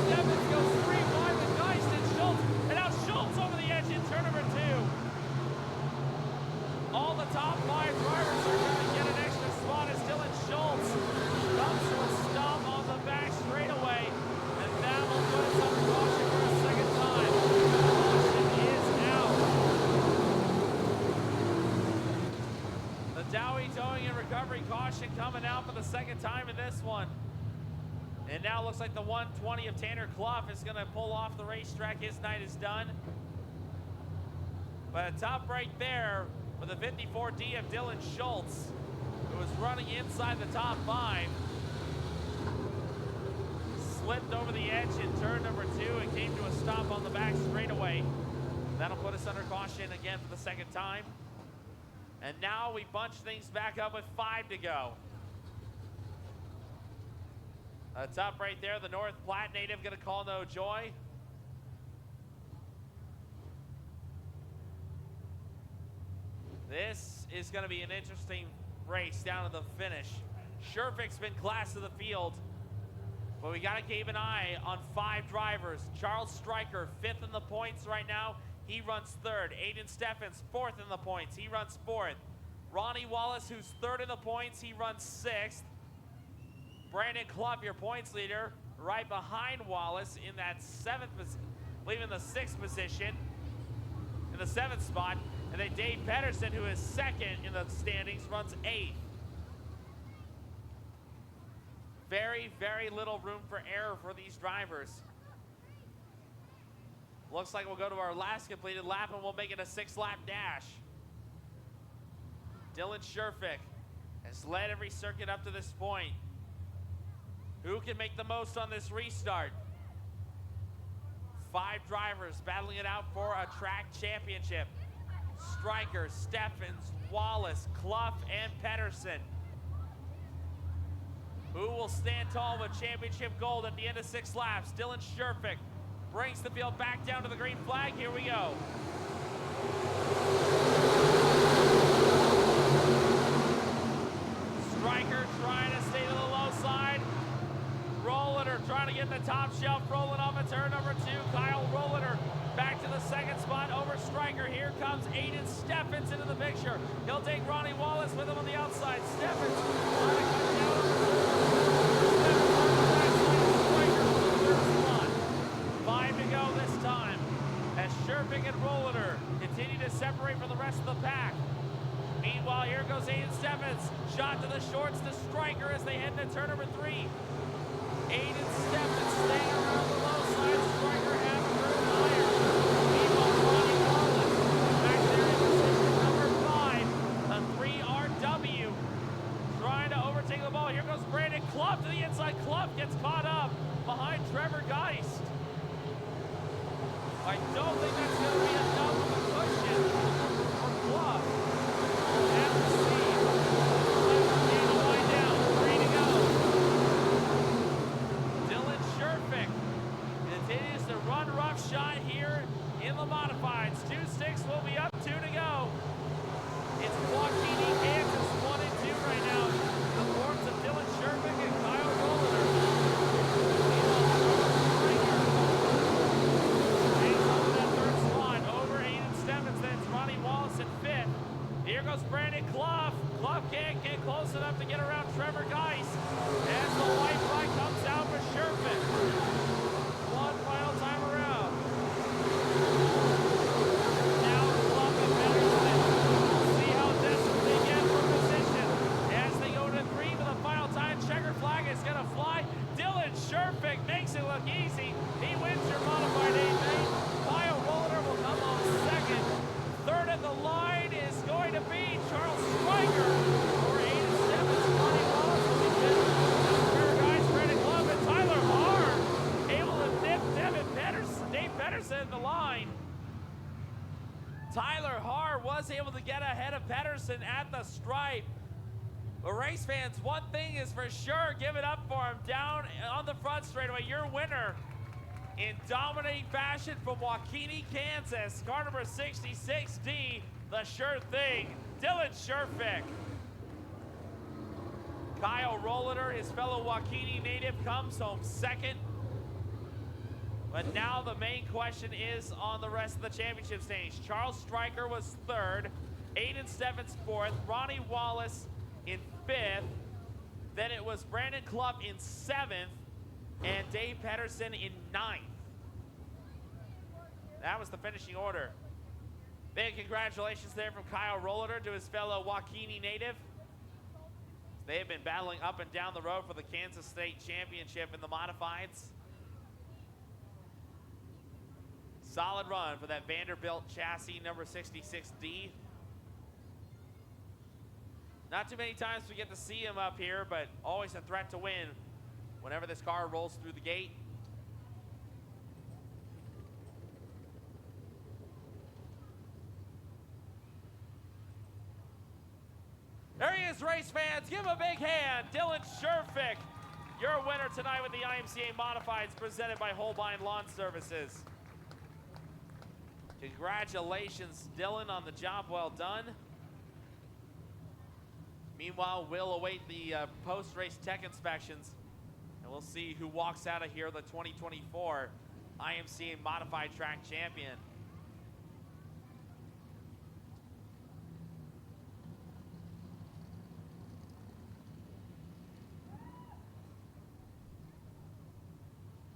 Steffens goes 3 wide with Geist and Schultz, and now Schultz over the edge in turn number 2. All the top 5 drivers are going to get an extra spot as Dylan Schultz comes to a stop on the back straightaway, and that will put us under caution for a 2nd time. Caution is out. The Dowie Towing and Recovery caution coming out for the 2nd time in this one. And now it looks like the 120 of Tanner Clough is going to pull off the racetrack. His night is done. But a top right there with a 54D of Dylan Schultz, who was running inside the top 5. Slipped over the edge in turn number 2 and came to a stop on the back straightaway. That'll put us under caution again for the 2nd time. And now we bunch things back up with 5 to go. That's up right there. The North Platte native going to call no joy. This is going to be an interesting race down to the finish. Sherfick's been class of the field, but we got to keep an eye on 5 drivers. Charles Stryker, 5th in the points right now. He runs 3rd. Aiden Steffens, 4th in the points. He runs 4th. Ronnie Wallace, who's 3rd in the points, he runs 6th. Brandon Clough, your points leader, right behind Wallace in that 7th position, leaving the 6th position in the 7th spot. And then Dave Pedersen, who is 2nd in the standings, runs 8th. Very, very little room for error for these drivers. Looks like we'll go to our last completed lap and we'll make it a 6-lap dash. Dylan Sherfick has led every circuit up to this point. Who can make the most on this restart? 5 drivers battling it out for a track championship. Stryker, Steffens, Wallace, Clough, and Pedersen. Who will stand tall with championship gold at the end of 6 laps? Dylan Sherfick brings the field back down to the green flag. Here we go. Stryker trying to stay to the low side. Rolliter trying to get the top shelf, rolling off of turn number 2. Kyle Rolliter back to the 2nd spot over Stryker. Here comes Aiden Steffens into the picture. He'll take Ronnie Wallace with him on the outside. Steffens trying to cut down. 5 to go this time as Sherfick and Rolliter continue to separate from the rest of the pack. Meanwhile, here goes Aiden Steffens. Shot to the shorts to Stryker as they head into turn number 3. Aiden Steffens staying around the low side. Stryker half a turn higher. Meanwhile, Ronnie Wallace back there in position number 5. A 3RW trying to overtake the ball. Here goes Brandon Clough to the inside. Clough gets caught up behind Trevor Geist. I don't think that's going to be enough of a cushion for Clough. We'll have to see. Let's wind down. 3 to go. Dylan Sherfick continues to run roughshod here in the modifieds. 2-6 will be up, 2 to go. It's Waukene, Kansas, 1 and 2 right now. The forms of Dylan Sherfick and Kyle Rolliter. Here goes Brandon Clough. Clough can't get close enough to get around Trevor Geist as the white flag comes down for Sherfick. One final time around. Now Clough and Pedersen. See how desperate they get for position as they go to 3 for the final time. Checker flag is going to fly. Dylan Sherfick makes it look easy. He wins your modified 8-8. Kyle Rolliter will come on 2nd. 3rd at the line is going to be Charles Stryker or Aiden Steffens. Ronnie Wallace will be 5th. Trevor Geist, Brandon Clough, and Tyler Hard able to nip Dave Pedersen at the line. Tyler Hard was able to get ahead of Pedersen at the stripe. But race fans, one thing is for sure, give it up for him down on the front straightaway. Your winner in dominating fashion from Waukene, Kansas, car number 66D, the sure thing, Dylan Sherfick. Kyle Rolliter, his fellow Waukene native, comes home 2nd. But now the main question is on the rest of the championship stage. Charles Stryker was 3rd, Aiden Steffens 4th, Ronnie Wallace in 5th, then it was Brandon Clough in 7th, and Dave Pedersen in 9th. That was the finishing order. Big congratulations there from Kyle Rolliter to his fellow Waukene native. They have been battling up and down the road for the Kansas State Championship in the modifieds. Solid run for that Vanderbilt chassis number 66D. Not too many times we get to see him up here, but always a threat to win whenever this car rolls through the gate. There he is, race fans. Give him a big hand. Dylan Sherfick your winner tonight with the IMCA Modifieds presented by Holbein Lawn Services. Congratulations, Dylan, on the job well done. Meanwhile, we'll await the post-race tech inspections, and we'll see who walks out of here the 2024 IMCA Modified Track Champion.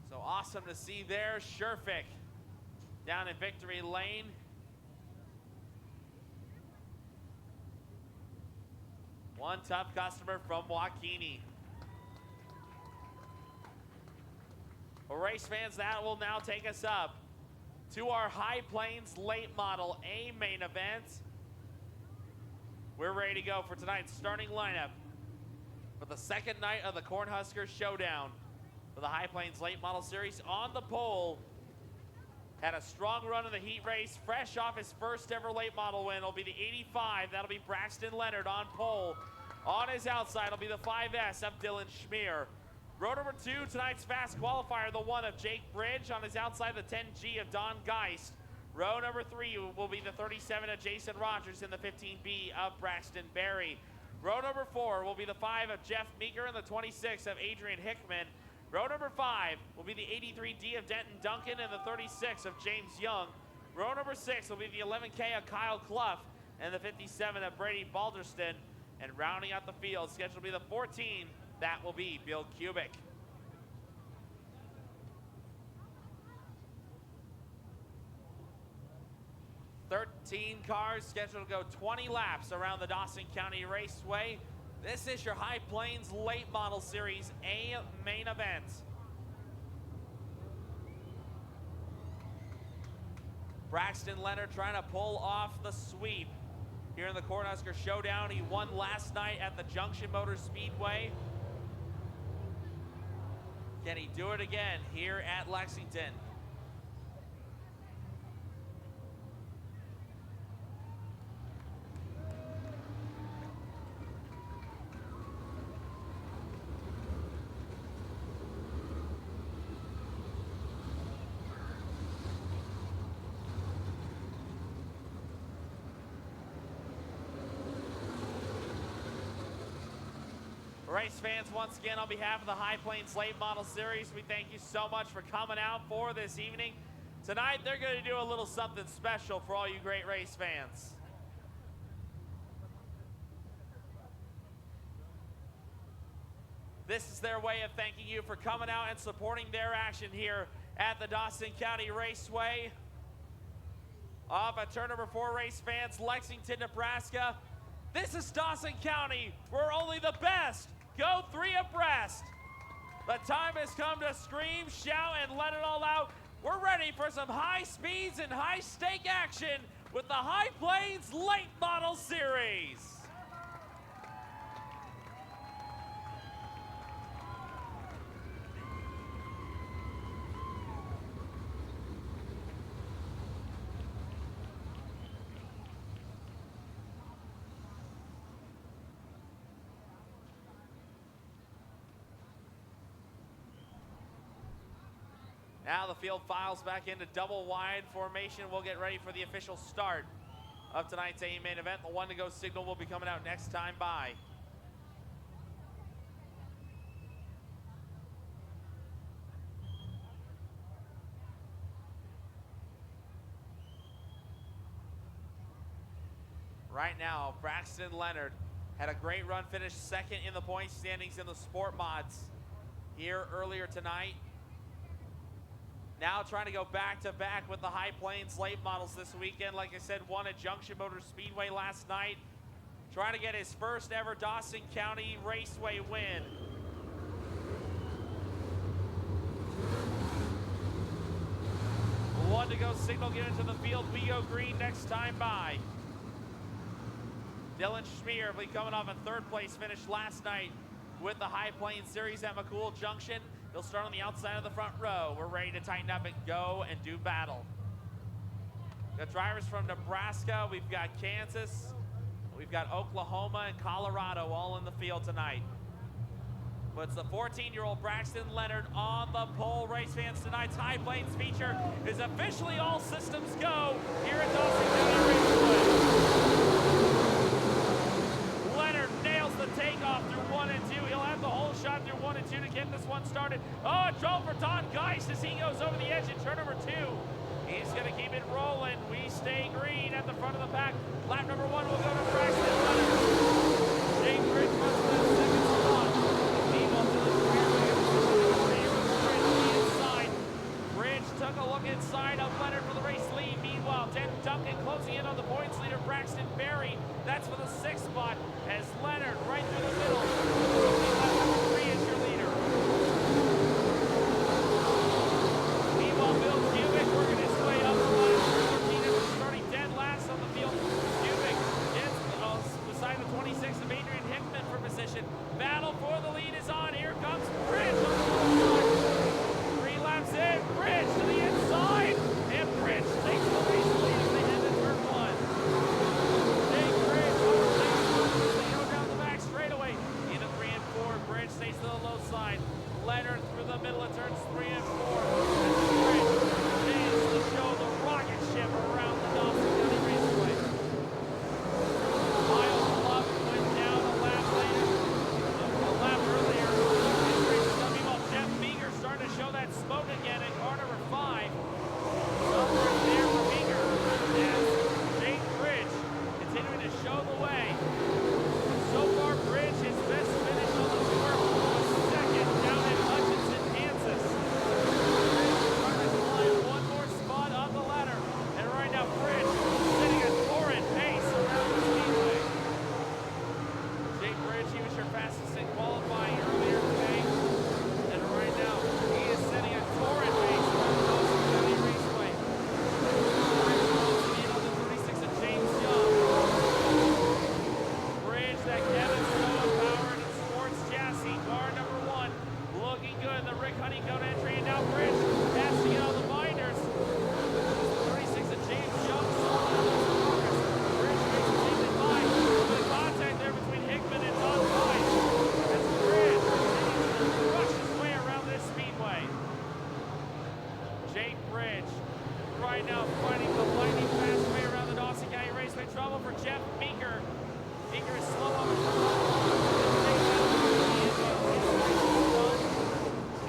So awesome to see there, Sherfick down in victory lane. One tough customer from Waukene. Well, race fans, that will now take us up to our High Plains Late Model A main event. We're ready to go for tonight's starting lineup for the second night of the Cornhusker Showdown for the High Plains Late Model Series. On the pole, had a strong run in the heat race, fresh off his first ever late model win. It'll be the 85, that'll be Braxton Leonard on pole. On his outside, it'll be the 5S of Dylan Schmier. Row number 2, tonight's fast qualifier, the 1 of Jake Bridge. On his outside, the 10G of Don Geist. Row number 3 will be the 37 of Jason Rogers and the 15B of Braxton Berry. Row number 4 will be the 5 of Jeff Meeker and the 26 of Adrian Hickman. Row number 5 will be the 83D of Denton Duncan and the 36 of James Young. Row number 6 will be the 11K of Kyle Clough and the 57 of Brady Balderston. And rounding out the field, scheduled to be the 14, that will be Bill Kubik. Thirteen cars scheduled to go 20 laps around the Dawson County Raceway. This is your High Plains Late Model Series A main event. Braxton Leonard trying to pull off the sweep here in the Cornhusker Showdown. He won last night at the Junction Motor Speedway. Can he do it again here at Lexington? Race fans, once again, on behalf of the High Plains Late Model Series, we thank you so much for coming out for this evening. Tonight, they're going to do a little something special for all you great race fans. This is their way of thanking you for coming out and supporting their action here at the Dawson County Raceway. Off at turn number 4, race fans, Lexington, Nebraska. This is Dawson County, where only the best go 3 abreast. The time has come to scream, shout, and let it all out. We're ready for some high speeds and high stake action with the High Plains Late Model Series. Now the field files back into double wide formation. We'll get ready for the official start of tonight's A main event. The 1 to go signal will be coming out next time by. Right now, Braxton Leonard had a great run, finished second in the point standings in the Sport Mods here earlier tonight. Now trying to go back-to-back with the High Plains Late Models this weekend. Like I said, won at Junction Motor Speedway last night. Trying to get his first ever Dawson County Raceway win. One to go signal, get into the field. We go green next time by. Dylan Schmier will be coming off a 3rd place finish last night with the High Plains Series at McCool Junction. He'll start on the outside of the front row. We're ready to tighten up and go and do battle. The drivers from Nebraska, we've got Kansas, we've got Oklahoma and Colorado all in the field tonight. puts the 14-year-old Braxton Leonard on the pole. Race fans, tonight's High Plains feature is officially all systems go here at Dawson County Raceway. Leonard nails the takeoff through 1 and 2. He'll have the whole shot through 1 and 2 to get this one started. Oh, trouble for Don Geist as he goes over the edge in turn number 2. He's going to keep it rolling. We stay green at the front of the pack. Lap number 1 will go to Braxton Leonard. Jake Bridge runs to the second spot. Meanwhile, Dylan Spearway Bridge to the inside. Bridge took a look inside of Leonard for the race lead. Meanwhile, Dan Duncan closing in on the points leader, Braxton Berry. That's for the 6th spot as Leonard right through the middle. Lap number 3 is your leader. Meanwhile, Bill Cubic working his way up the line. 14 is starting dead last on the field. Cubic gets beside the 26 of Adrian Hickman for position. Battle for the lead is on. Here comes Bridge on the outside. 3 laps in. Bridge to the inside. And Bridge takes the race lead as they head to turn 1. Jake Bridge overtakes as they go down the back straightaway. Into 3 and 4. Bridge stays to the low side. Leonard through the middle of turns 3 and 4. As Bridge continues to show the rocket ship around the Dawson County Raceway. Miles Love went down a lap later, a lap earlier. His race is coming while Jeff Meager starting to show that smoke again in car number 5. Somewhere there for Meager as Jake Bridge continuing to show the way. So far, Bridge, his best finish on the tour was second down in Hutchinson, Kansas. Bridge trying to climb one more spot on the ladder. And right now, Bridge sitting at torrent pace around the speedway. Jake Bridge, he was your fastest in qualifying earlier today. And right now, he is setting a torrent pace around the Dawson County Raceway. Bridge closing in on the 36 of James Young. Bridge, that Kevin Stone powered sports chassis, car number 1, looking good. The Rick Honeycomb entry, and now Bridge has to get on the binders. 36 of James Young slowing up his progress. Bridge makes it even by the contact there between Hickman and Don Geist. As Bridge continues to rush his way around this speedway. Jake Bridge right now fighting the lightning fast way around the Dawson County Raceway. Trouble for Jeff Meeker. Meeker is slow on the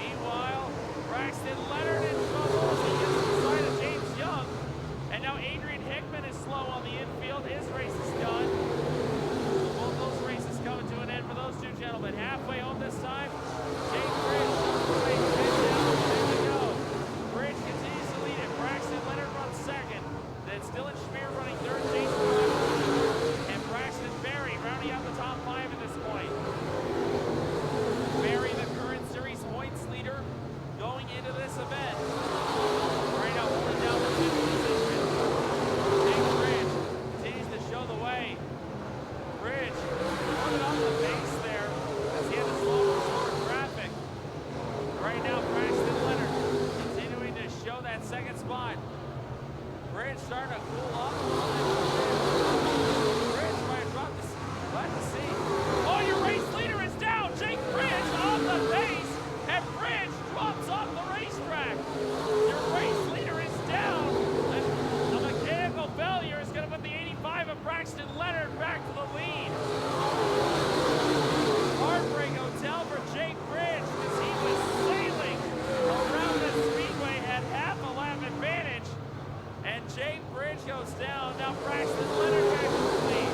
Meanwhile, Braxton Leonard in trouble as he gets to the side of James Young. And now Adrian Hickman is slow on the infield. His race is done. Both those races coming to an end for those two gentlemen. Halfway home this time. Jake Bridge shuts the race pin down. There we go. Bridge continues to lead it. Braxton Leonard runs second. Then Dylan Schmier running third. Jason Rogers and Braxton Berry rounding out the top 5 at this point. Berry, the current series points leader, going into this event. Right now holding down the 5th position. Jake Bridge continues to show the way. Bridge running off the base there as he had to slow restore traffic. Right now, Braxton Leonard continuing to show that 2nd spot. Bridge starting to cool off a little bit. Bridge might have dropped this. Glad to see. Oh, your race leader is down. Jake Bridge on the base, and Bridge drops off the racetrack. Your race leader is down. And the mechanical failure is going to put the 85 of Braxton Leonard back to the lead. Heartbreak Hotel for Jake Bridge because he was sailing around the speedway at half a lap advantage. And Jake Bridge goes down. Now Braxton Leonard back to the lead.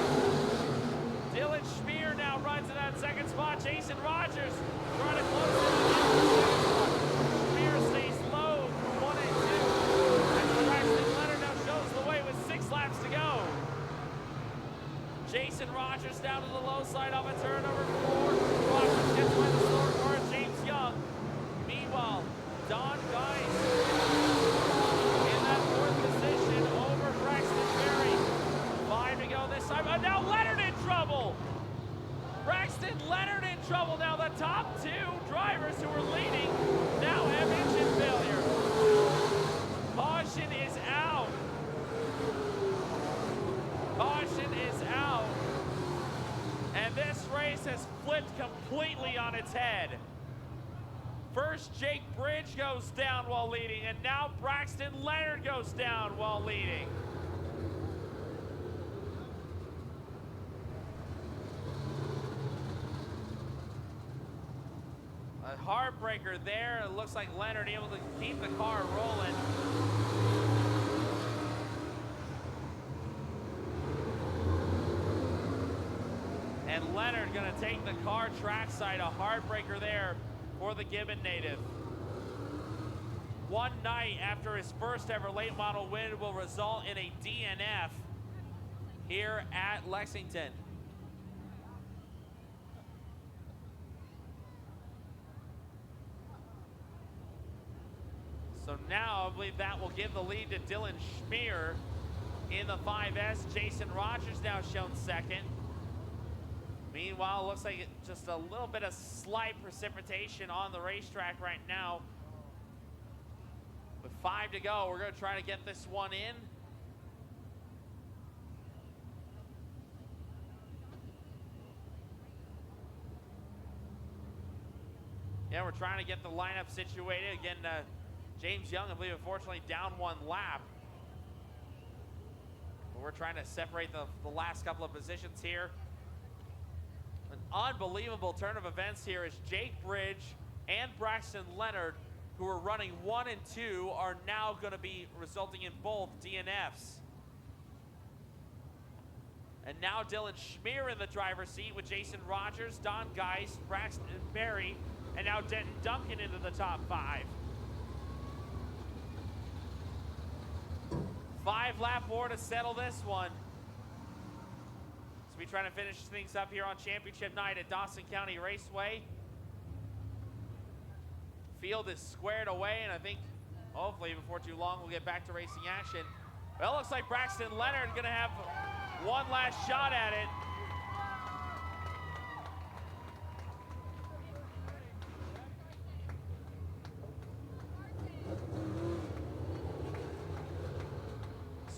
Dylan Schmier now runs in that 2nd spot. Jason Rogers trying to close in on the 2nd spot. Schmier stays low for 1 and 2. And Braxton Leonard now shows the way with 6 laps to go. Jason Rogers down to the low side off a turn number 4. Rogers gets by the slower car of James Young. Meanwhile, Don Geist in that 4th position over Braxton Berry. 5 to go this time. And now Leonard in trouble. Braxton Leonard in trouble. Now the top 2 drivers who were leading now have engine failure. Caution is out. Caution is out. And this race has flipped completely on its head. First, Jake Bridge goes down while leading, and now Braxton Leonard goes down while leading. A heartbreaker there. It looks like Leonard able to keep the car rolling. And Leonard gonna take the car trackside. A heartbreaker there for the Gibbon native. One night after his first ever late model win will result in a DNF here at Lexington. So now I believe that will give the lead to Dylan Schmier in the 5S. Jason Rogers now shown second. Meanwhile, it looks like just a little bit of slight precipitation on the racetrack right now. With 5 to go, we're going to try to get this one in. Yeah, we're trying to get the lineup situated. Again, James Young, I believe, unfortunately down one lap. But we're trying to separate the last couple of positions here. An unbelievable turn of events here as Jake Bridge and Braxton Leonard, who are running 1 and 2, are now going to be resulting in both DNFs. And now Dylan Schmier in the driver's seat with Jason Rogers, Don Geist, Braxton Berry, and now Denton Duncan into the top 5. 5-lap war to settle this one. So we try to finish things up here on championship night at Dawson County Raceway. Field is squared away, and I think hopefully before too long we'll get back to racing action. Well, it looks like Braxton Leonard gonna have one last shot at it.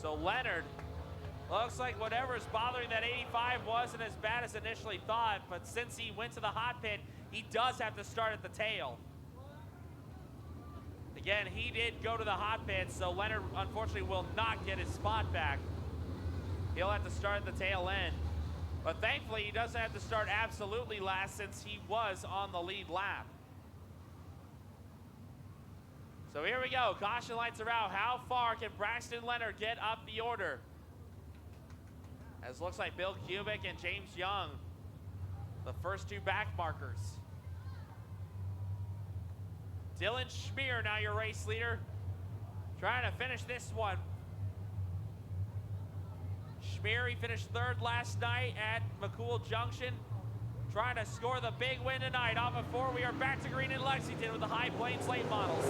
So Leonard, looks like whatever's bothering that 85 wasn't as bad as initially thought, but since he went to the hot pit, he does have to start at the tail. Again, he did go to the hot pit, so Leonard unfortunately will not get his spot back. He'll have to start at the tail end. But thankfully, he doesn't have to start absolutely last since he was on the lead lap. So here we go, caution lights are out. How far can Braxton Leonard get up the order? As looks like Bill Kubik and James Young, the first 2 back markers. Dylan Schmier, now your race leader, trying to finish this one. Schmier, he finished 3rd last night at McCool Junction, trying to score the big win tonight. Off of 4, we are back to green in Lexington with the High Plains late models.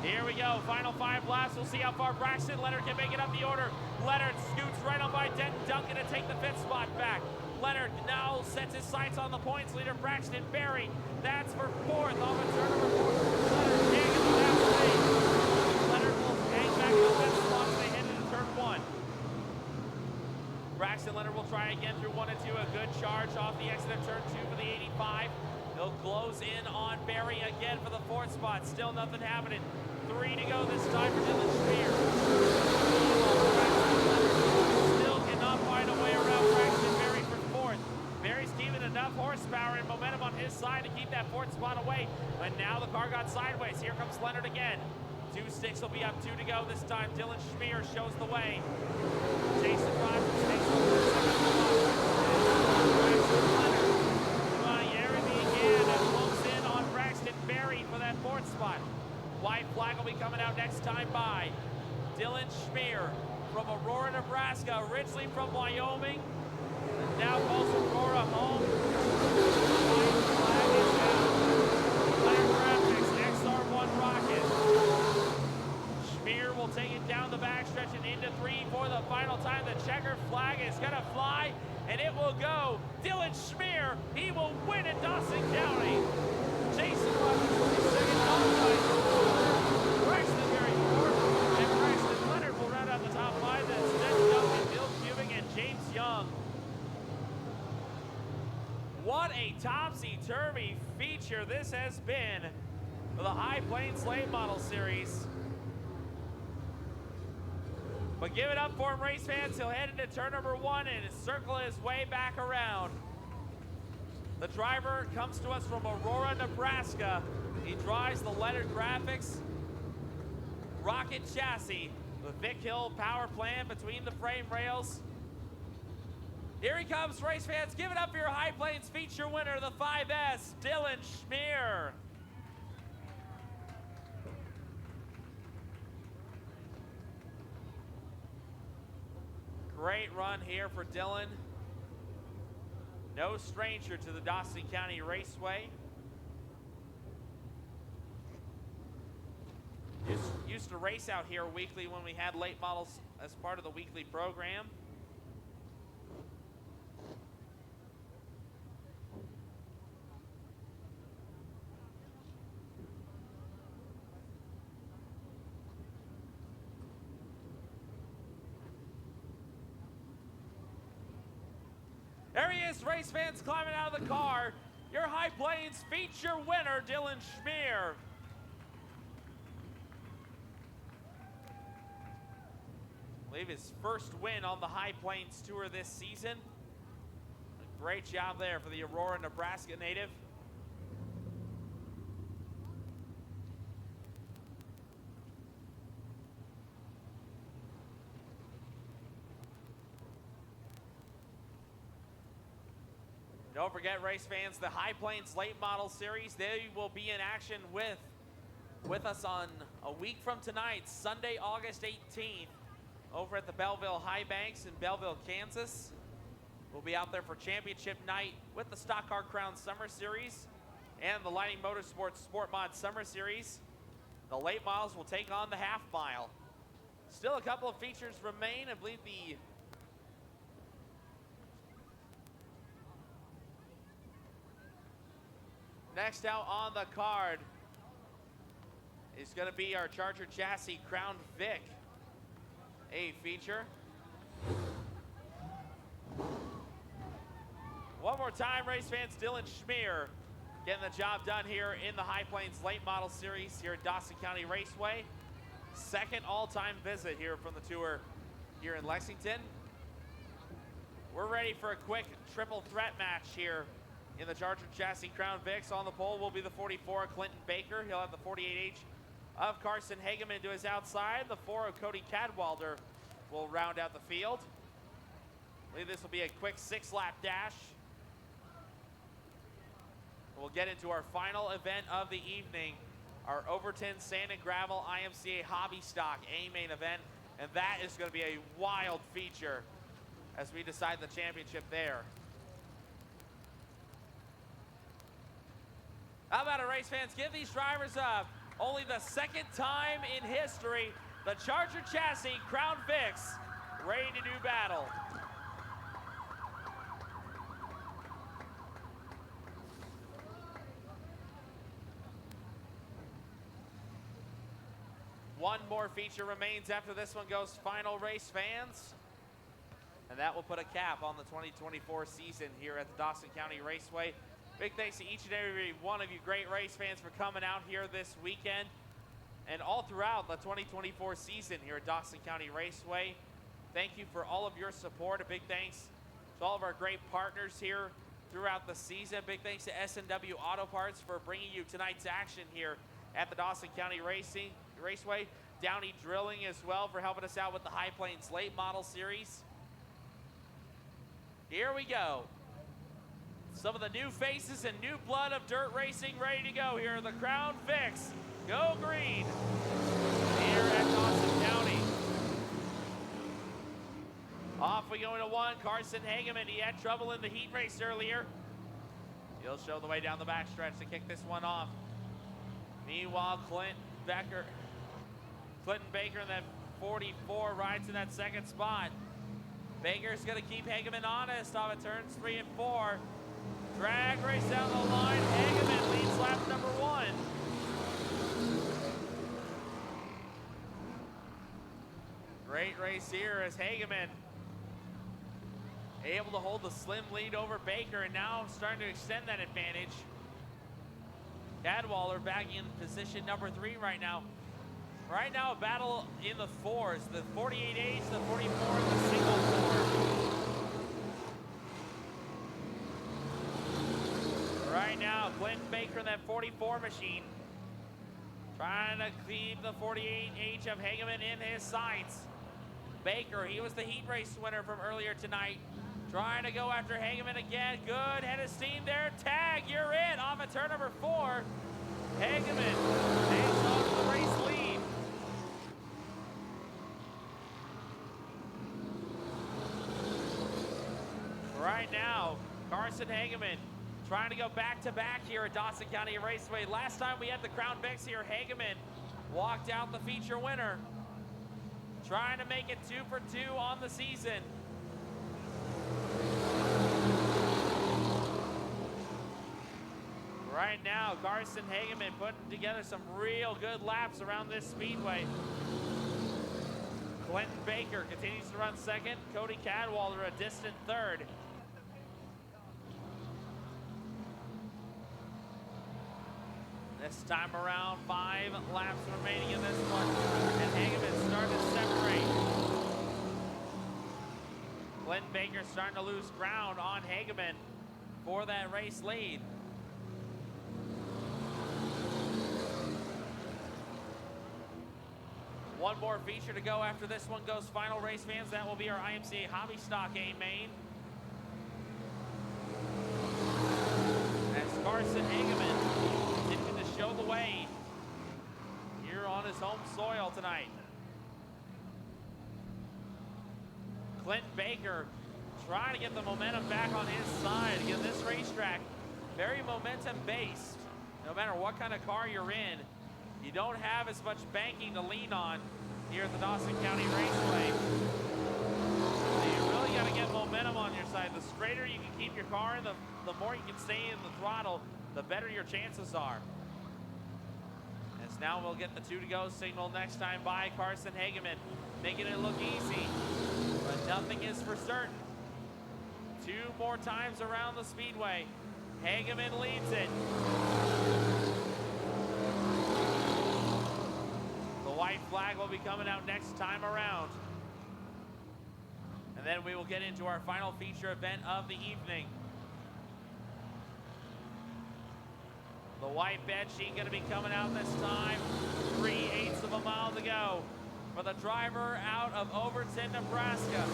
Here we go, final 5 laps. We'll see how far Braxton Leonard can make it up the order. Leonard scoots right on by Denton Duncan to take the 5th spot back. Leonard now sets his sights on the points leader, Braxton Berry. That's for 4th off a turn number 4. Leonard can't get the last lane. Leonard will hang back in the 5th spot as they head into turn 1. Braxton Leonard will try again through 1 and 2. A good charge off the exit of turn 2 for the 85. He'll close in on Berry again for the 4th spot. Still nothing happening. 3 to go this time for Dylan Schmier. Still cannot find a way around Braxton Berry for 4th. Berry's keeping enough horsepower and momentum on his side to keep that 4th spot away. But now the car got sideways. Here comes Leonard again. 2 sticks will be up, 2 to go this time. Dylan Schmier shows the way. Jason Rogers takes the 1st spot. Braxton Leonard trying everything he can and close in on Braxton Berry for that 4th spot. White flag will be coming out next time by Dylan Schmier from Aurora, Nebraska, originally from Wyoming, and now calls Aurora home. White flag is out. Player graphics, XR1 Rocket. Schmier will take it down the backstretch and into 3 for the final time. The checker flag is gonna fly, and it will go. Dylan Schmier, he will win at Dawson County. Jason Rogers will be 2nd. Braxton Berry 4th, and Braxton Leonard will round out a topsy-turvy feature this has been for the High Plains Late Model Series. But give it up for him, race fans. He'll head into turn number 1 and circle his way back around. The driver comes to us from Aurora, Nebraska. He drives the lettered graphics rocket chassis, the Vic Hill power plant between the frame rails. Here he comes, race fans. Give it up for your High Plains feature winner, the 5S, Dylan Schmier. Great run here for Dylan. No stranger to the Dawson County Raceway. Used to race out here weekly when we had late models as part of the weekly program. There he is, race fans, climbing out of the car. Your High Plains feature winner, Dylan Schmier. I believe his first win on the High Plains Tour this season. A great job there for the Aurora, Nebraska native. Don't forget, race fans, the High Plains Late Model Series, they will be in action with us on a week from tonight, Sunday, August 18th, over at the Belleville High Banks in Belleville, Kansas. We'll be out there for championship night with the Stock Car Crown Summer Series and the Lightning Motorsports Sport Mod Summer Series. The late models will take on the half mile. Still a couple of features remain. I believe the next out on the card is going to be our Charger Chassis Crown Vic A feature. One more time, race fans, Dylan Schmier getting the job done here in the High Plains Late Model Series here at Dawson County Raceway. Second all-time visit here from the tour here in Lexington. We're ready for a quick triple threat match here in the Charger Chassis Crown Vics. On the pole will be the 44 Clinton Baker. He'll have the 48H of Carson Hageman to his outside. The 4 of Cody Cadwalder will round out the field. I believe this will be a quick 6-lap dash. We'll get into our final event of the evening, our Overton Sand and Gravel IMCA Hobby Stock A main event, and that is going to be a wild feature as we decide the championship there. How about it, race fans? Give these drivers up. Only the second time in history, the Charger Chassis Crown Vics ready to do battle. One more feature remains after this one goes final, race fans. And that will put a cap on the 2024 season here at the Dawson County Raceway. Big thanks to each and every one of you great race fans for coming out here this weekend and all throughout the 2024 season here at Dawson County Raceway. Thank you for all of your support. A big thanks to all of our great partners here throughout the season. Big thanks to S&W Auto Parts for bringing you tonight's action here at the Dawson County Raceway. Downey Drilling as well for helping us out with the High Plains Late Model Series. Here we go. Some of the new faces and new blood of dirt racing ready to go here. The Crown Vics. Go green here at Dawson County. Off we go into one. Carson Hageman, he had trouble in the heat race earlier. He'll show the way down the backstretch to kick this one off. Meanwhile, Clinton Baker in that 44 rides in that second spot. Baker's going to keep Hageman honest off of turns 3 and 4. Drag race down the line. Hageman leads lap number 1. Great race here as Hageman able to hold the slim lead over Baker, and now starting to extend that advantage. Cadwallader back in position number 3 right now. Right now, a battle in the 4s, the 48H, the 44, and the single 4. Right now, Clinton Baker in that 44 machine, trying to keep the 48H of Hageman in his sights. Baker, he was the heat race winner from earlier tonight. Trying to go after Hageman again. Good head of steam there. Tag, you're in off of turn number 4. Hageman takes on the race lead. Right now, Carson Hageman trying to go back-to-back here at Dawson County Raceway. Last time we had the Crown Vics here, Hageman walked out the feature winner. Trying to make it 2 for 2 on the season. Right now, Carson Hageman putting together some real good laps around this speedway. Clinton Baker continues to run second. Cody Cadwallader a distant third. This time around, 5 laps remaining in this one, and Hageman starting to separate. Clinton Baker starting to lose ground on Hageman for that race lead. One more feature to go after this one goes final, race fans. That will be our IMCA Hobby Stock A main. As Carson Hageman continuing to show the way here on his home soil tonight. Clinton Baker trying to get the momentum back on his side. Again, this racetrack, very momentum based. No matter what kind of car you're in, you don't have as much banking to lean on here at the Dawson County Raceway. So you really got to get momentum on your side. The straighter you can keep your car in, the more you can stay in the throttle, the better your chances are. As now we'll get the 2 to go signal next time by Carson Hageman, making it look easy, but nothing is for certain. 2 more times around the speedway. Hageman leads it. The white flag will be coming out next time around. And then we will get into our final feature event of the evening. The white bed sheet going to be coming out this time. 3/8 of a mile to go for the driver out of Overton, Nebraska,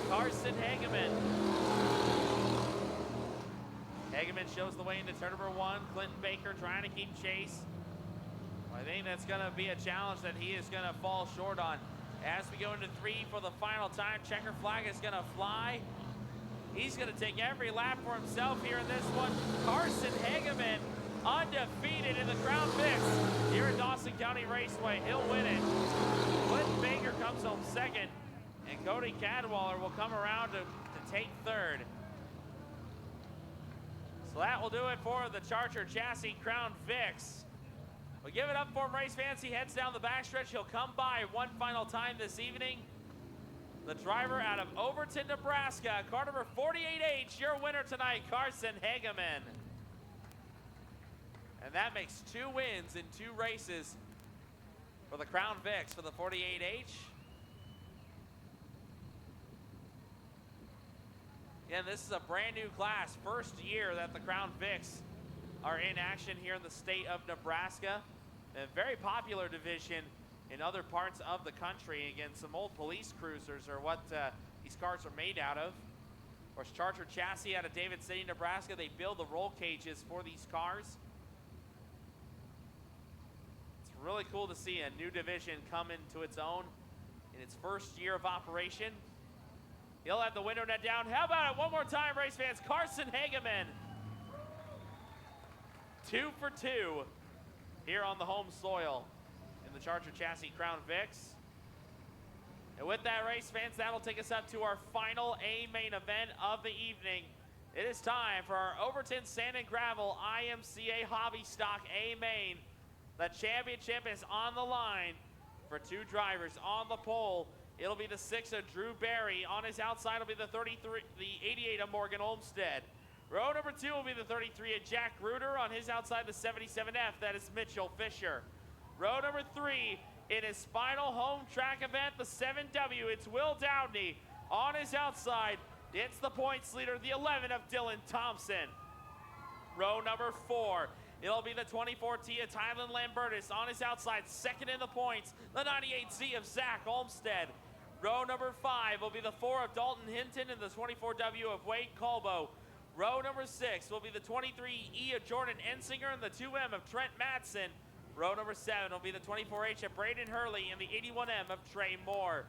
Carson Hageman. Hageman shows the way into turn number 1. Clinton Baker trying to keep chase. I think that's going to be a challenge that he is going to fall short on. As we go into 3 for the final time, checker flag is going to fly. He's going to take every lap for himself here in this one. Carson Hageman, undefeated in the Crown Vics here at Dawson County Raceway. He'll win it. Clinton Baker comes home second, and Cody Cadwallader will come around to take third. So that will do it for the Charger Chassis Crown Vics. We'll give it up for him, race fans. He heads down the backstretch. He'll come by one final time this evening. The driver out of Overton, Nebraska, car number 48H, your winner tonight, Carson Hageman. And that makes 2 wins in 2 races for the Crown Vics for the 48H. Again, this is a brand new class, first year that the Crown Vics are in action here in the state of Nebraska. A very popular division in other parts of the country. Again, some old police cruisers are what these cars are made out of. Of course, Charger Chassis out of David City, Nebraska, they build the roll cages for these cars. It's really cool to see a new division come into its own in its first year of operation. He'll have the window net down. How about it one more time, race fans? Carson Hageman. 2 for 2 here on the home soil in the Charger Chassis Crown Vics. And with that, race fans, that'll take us up to our final A main event of the evening. It is time for our Overton Sand and Gravel IMCA Hobby Stock A main. The championship is on the line for 2 drivers on the pole. it'll be the 6 of Drew Barry. On his outside will be the 88 of Morgan Olmstead. Row number 2 will be the 33 of Jack Reuter. On his outside, the 77F, that is Mitchell Fisher. Row number 3, in his final home track event, the 7W, it's Will Downey. On his outside, it's the points leader, the 11 of Dylan Thompson. Row number 4, it'll be the 24T of Tylen Lambertus. On his outside, second in the points, the 98Z of Zach Olmstead. Row number 5 will be the 4 of Dalton Hinton and the 24W of Wade Colbo. Row number 6 will be the 23E of Jordan Ensinger and the 2M of Trent Madsen. Row number 7 will be the 24H of Braden Hurley and the 81M of Trey Moore.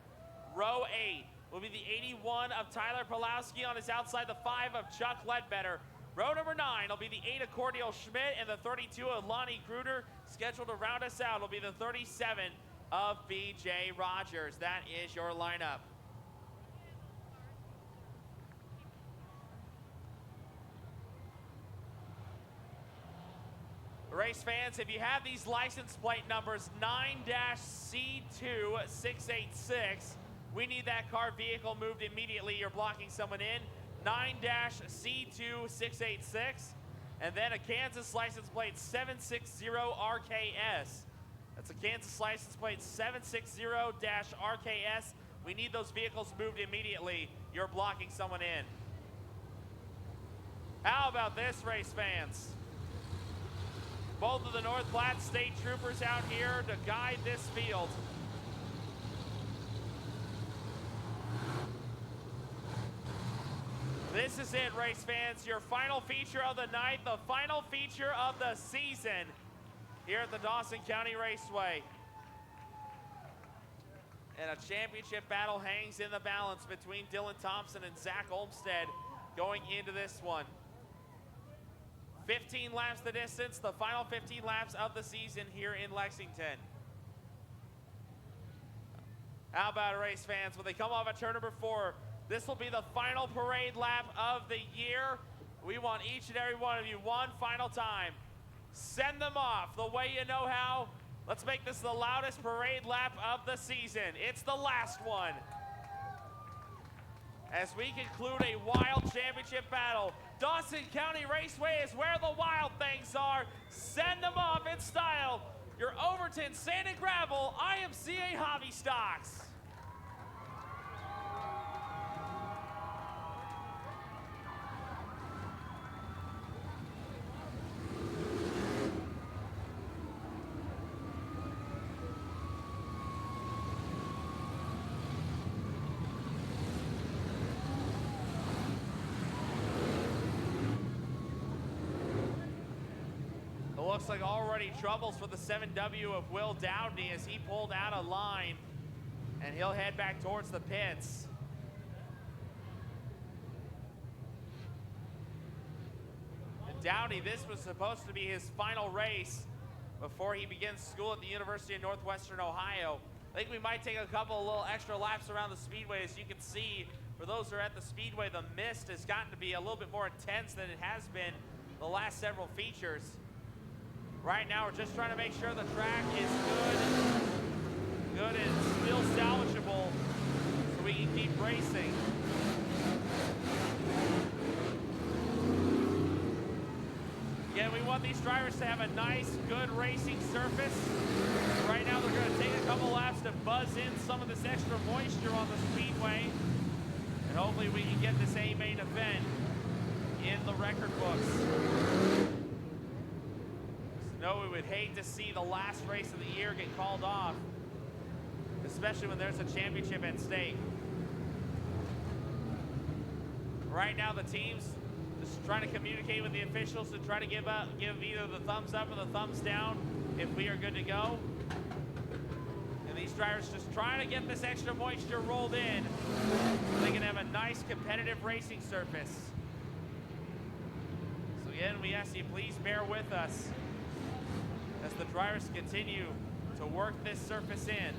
Row 8 will be the 81 of Tyler Pulowski. On his outside, the 5 of Chuck Ledbetter. Row number 9 will be the 8 of Cordial Schmidt and the 32 of Lonnie Gruder. Scheduled to round us out will be the 37 of BJ Rogers. That is your lineup. Race fans, if you have these license plate numbers 9-C2686, we need that car vehicle moved immediately. You're blocking someone in. 9-C2686. And then a Kansas license plate 760RKS. That's a Kansas license plate 760-RKS. We need those vehicles moved immediately. You're blocking someone in. How about this, race fans? Both of the North Platte State Troopers out here to guide this field. This is it, race fans. Your final feature of the night, the final feature of the season here at the Dawson County Raceway. And a championship battle hangs in the balance between Dylan Thompson and Zach Olmstead going into this one. 15 laps the distance, the final 15 laps of the season here in Lexington. How about it, race fans? When they come off at turn number 4, this will be the final parade lap of the year. We want each and every one of you one final time. Send them off the way you know how. Let's make this the loudest parade lap of the season. It's the last one. As we conclude a wild championship battle, Dawson County Raceway is where the wild things are. Send them off in style. Your Overton Sand and Gravel IMCA Hobby Stocks. Looks like already troubles for the 7W of Will Downey as he pulled out of line, and he'll head back towards the pits. And Downey, this was supposed to be his final race before he begins school at the University of Northwestern Ohio. I think we might take a couple of little extra laps around the speedway. As you can see, for those who are at the speedway, the mist has gotten to be a little bit more intense than it has been the last several features. Right now, we're just trying to make sure the track is good and still salvageable so we can keep racing. Again, we want these drivers to have a nice, good racing surface. Right now, they're going to take a couple laps to buzz in some of this extra moisture on the speedway. And hopefully we can get this A-main event in the record books. No, we would hate to see the last race of the year get called off, especially when there's a championship at stake. Right now, the team's just trying to communicate with the officials to try to give either the thumbs up or the thumbs down if we are good to go. And these drivers just trying to get this extra moisture rolled in so they can have a nice competitive racing surface. So again, we ask you please bear with us as the drivers continue to work this surface in.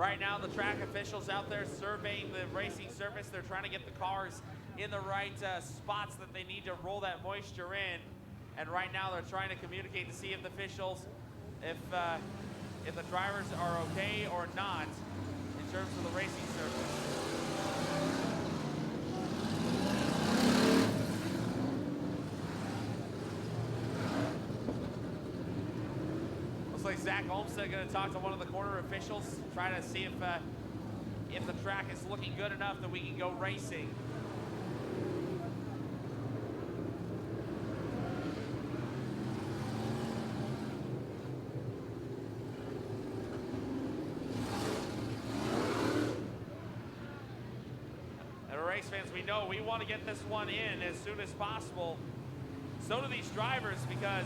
Right now, the track officials out there surveying the racing surface. They're trying to get the cars in the right spots that they need to roll that moisture in. And right now, they're trying to communicate to see if the officials, if the drivers are okay or not in terms of the racing surface. Looks like Zach Olmstead going to talk to one of the corner officials, try to see if the track is looking good enough that we can go racing. Race fans, we know we want to get this one in as soon as possible. So do these drivers, because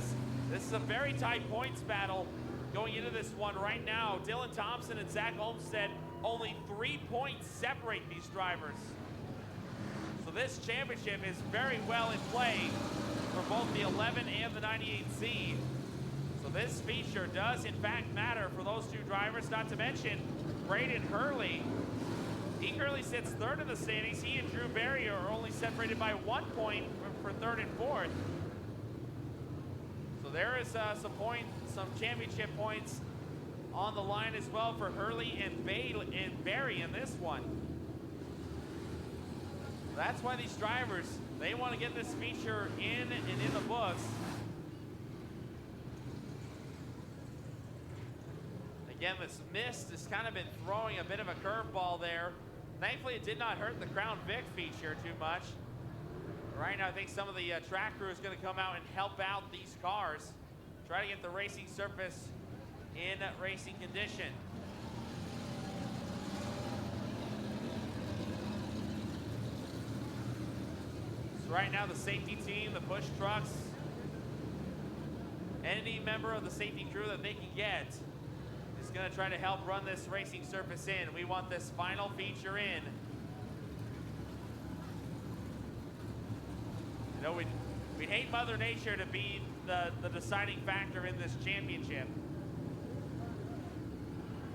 this is a very tight points battle going into this one right now. Dylan Thompson and Zach Olmstead, only 3 points separate these drivers. So this championship is very well in play for both the 11 and the 98 seed. So this feature does in fact matter for those two drivers, not to mention Braden Hurley. He currently sits third in the standings. He and Drew Barry are only separated by 1 point for third and fourth. So there is some championship points on the line as well for Hurley and Barry in this one. That's why these drivers, they want to get this feature in and in the books. Again, this mist has kind of been throwing a bit of a curveball there. Thankfully, it did not hurt the Crown Vic feature too much. Right now, I think some of the track crew is going to come out and help out these cars, try to get the racing surface in racing condition. So right now, the safety team, the push trucks, any member of the safety crew that they can get is going to try to help run this racing surface in. We want this final feature in. You know, we'd hate Mother Nature to be the deciding factor in this championship.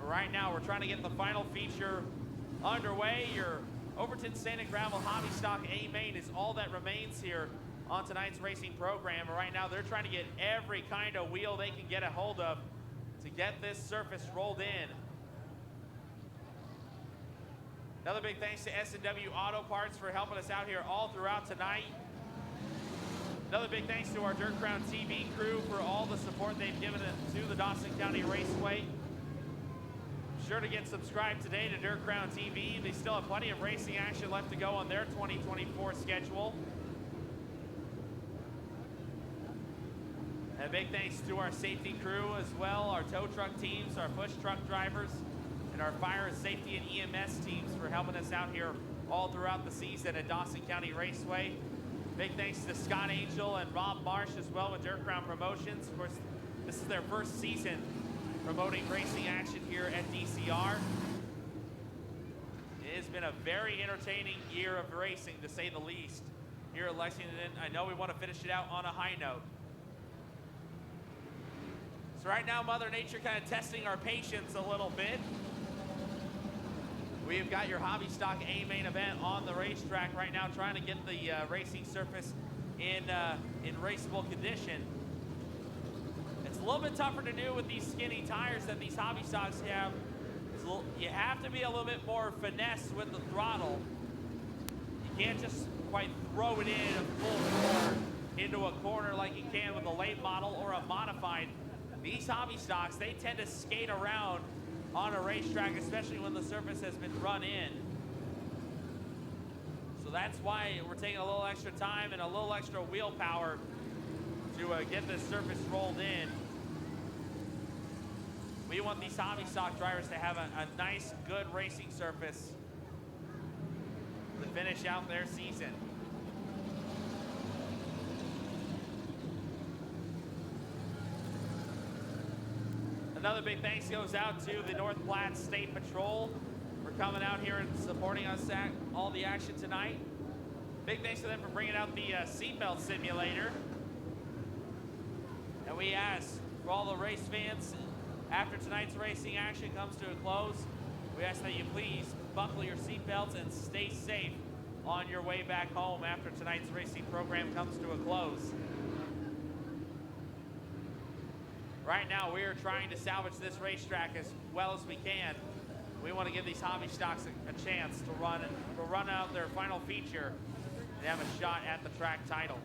But right now, we're trying to get the final feature underway. Your Overton Sand and Gravel Hobby Stock A main is all that remains here on tonight's racing program. And right now, they're trying to get every kind of wheel they can get a hold of to get this surface rolled in. Another big thanks to S&W Auto Parts for helping us out here all throughout tonight. Another big thanks to our Dirt Crown TV crew for all the support they've given to the Dawson County Raceway. Be sure to get subscribed today to Dirt Crown TV. They still have plenty of racing action left to go on their 2024 schedule. And a big thanks to our safety crew as well, our tow truck teams, our push truck drivers, and our fire and safety and EMS teams for helping us out here all throughout the season at Dawson County Raceway. Big thanks to Scott Angel and Rob Marsh as well with Dirt Crown Promotions. Of course, this is their first season promoting racing action here at DCR. It has been a very entertaining year of racing, to say the least, here at Lexington. I know we want to finish it out on a high note. So right now, Mother Nature kind of testing our patience a little bit. We've got your Hobby Stock A main event on the racetrack right now, trying to get the racing surface in raceable condition. It's a little bit tougher to do with these skinny tires that these Hobby Stocks have. You have to be a little bit more finesse with the throttle. You can't just quite throw it in a full bore into a corner like you can with a late model or a modified. These Hobby Stocks, they tend to skate around on a racetrack, especially when the surface has been run in. So that's why we're taking a little extra time and a little extra wheel power to get this surface rolled in. We want these Hobby Stock drivers to have a nice, good racing surface to finish out their season. Another big thanks goes out to the North Platte State Patrol for coming out here and supporting us at all the action tonight. Big thanks to them for bringing out the seatbelt simulator. And we ask for all the race fans, after tonight's racing action comes to a close, We ask that you please buckle your seatbelts and stay safe on your way back home after tonight's racing program comes to a close. Right now, we are trying to salvage this racetrack as well as we can. We want to give these hobby stocks a chance to run out their final feature and have a shot at the track title.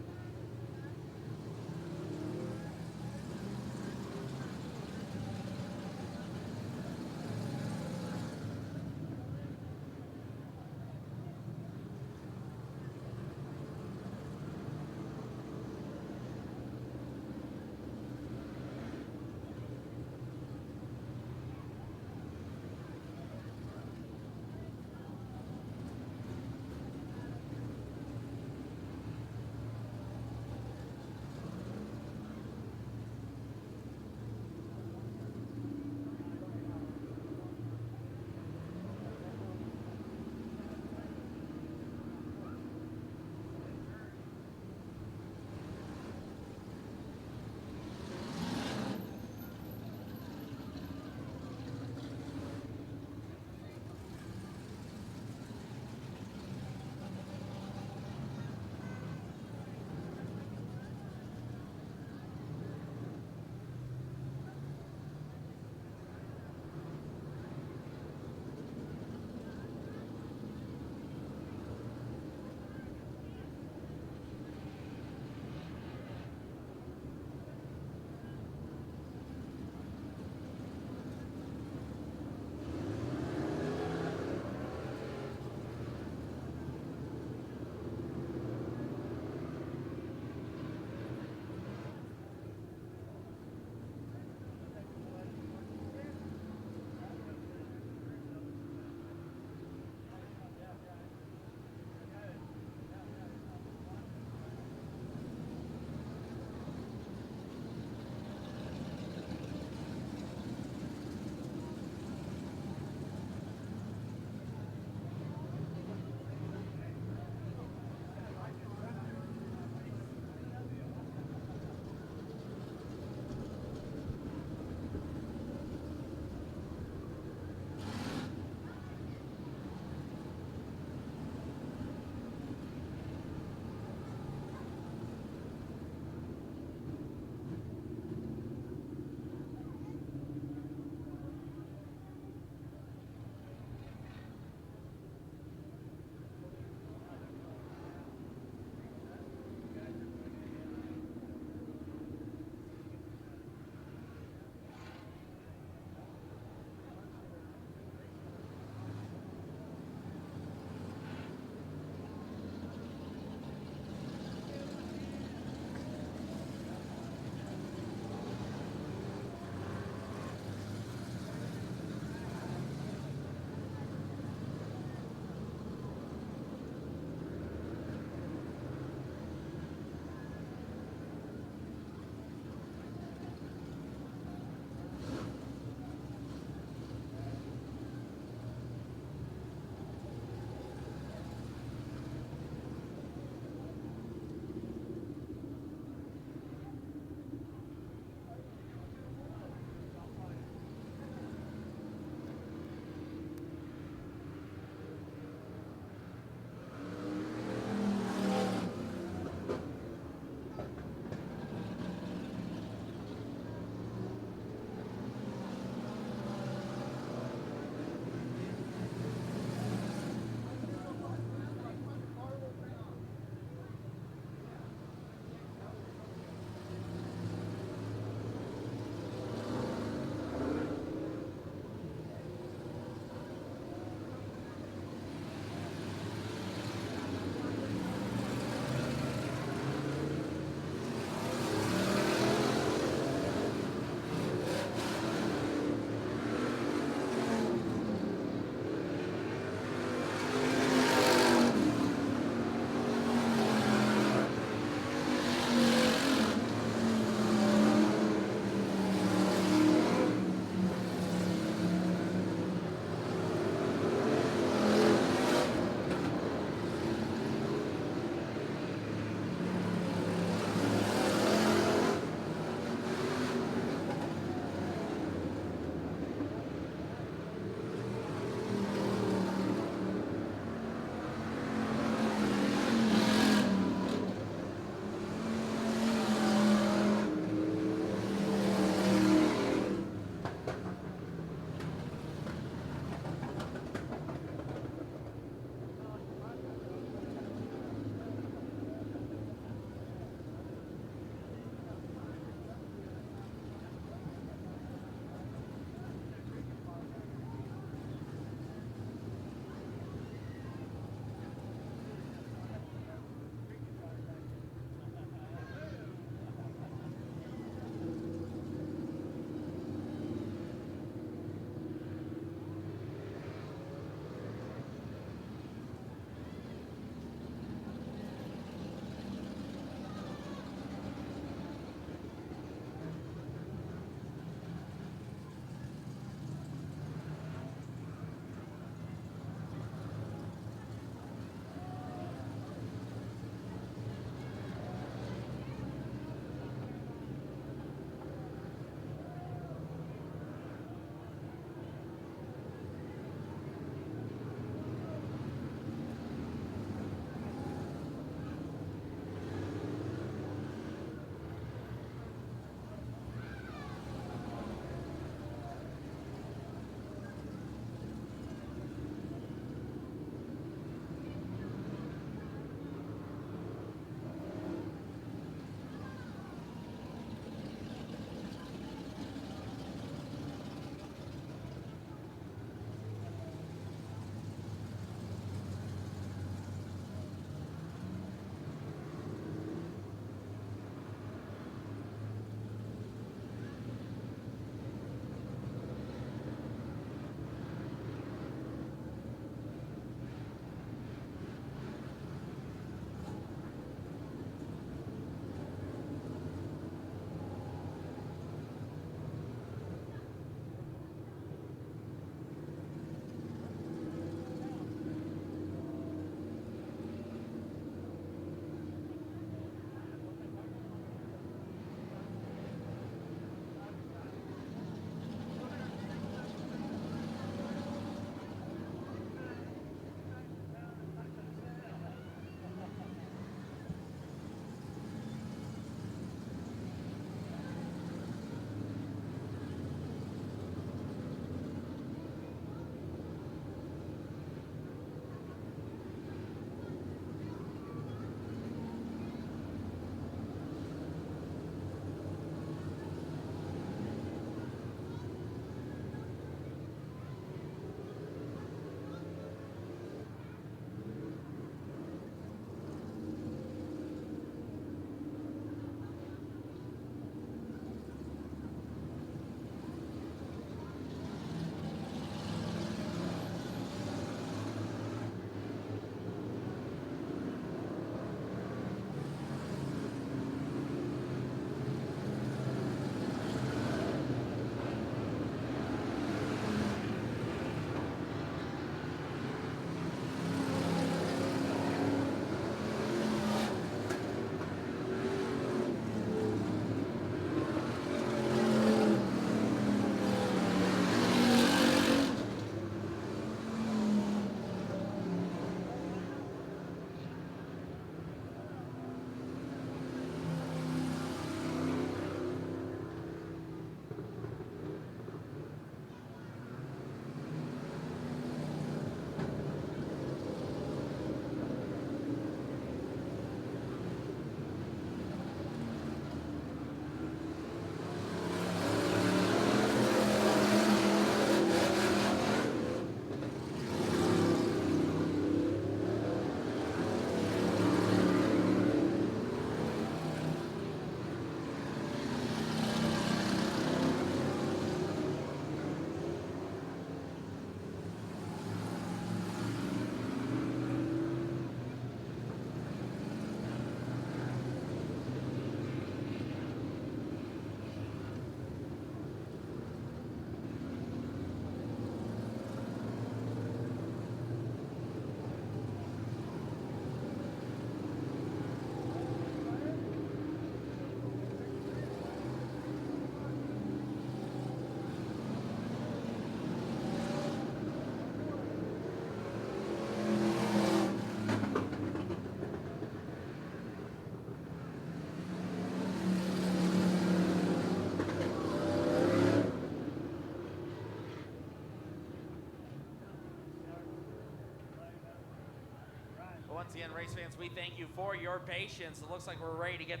once again, race fans, we thank you for your patience. It looks like we're ready to get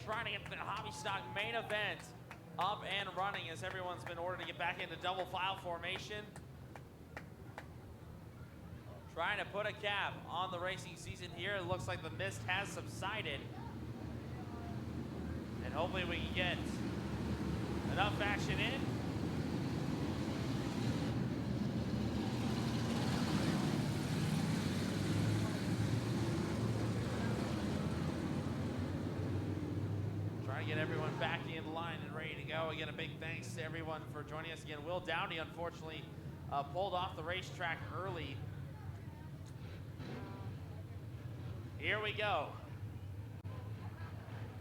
trying to get the hobby stock main event up and running as everyone's been ordered to get back into double file formation. Trying to put a cap on the racing season here. It looks like the mist has subsided. And hopefully we can get enough action in. Trying to get everyone back in line and ready to go. Again, a big thanks to everyone for joining us again. Will Downey, unfortunately, pulled off the racetrack early. Here we go.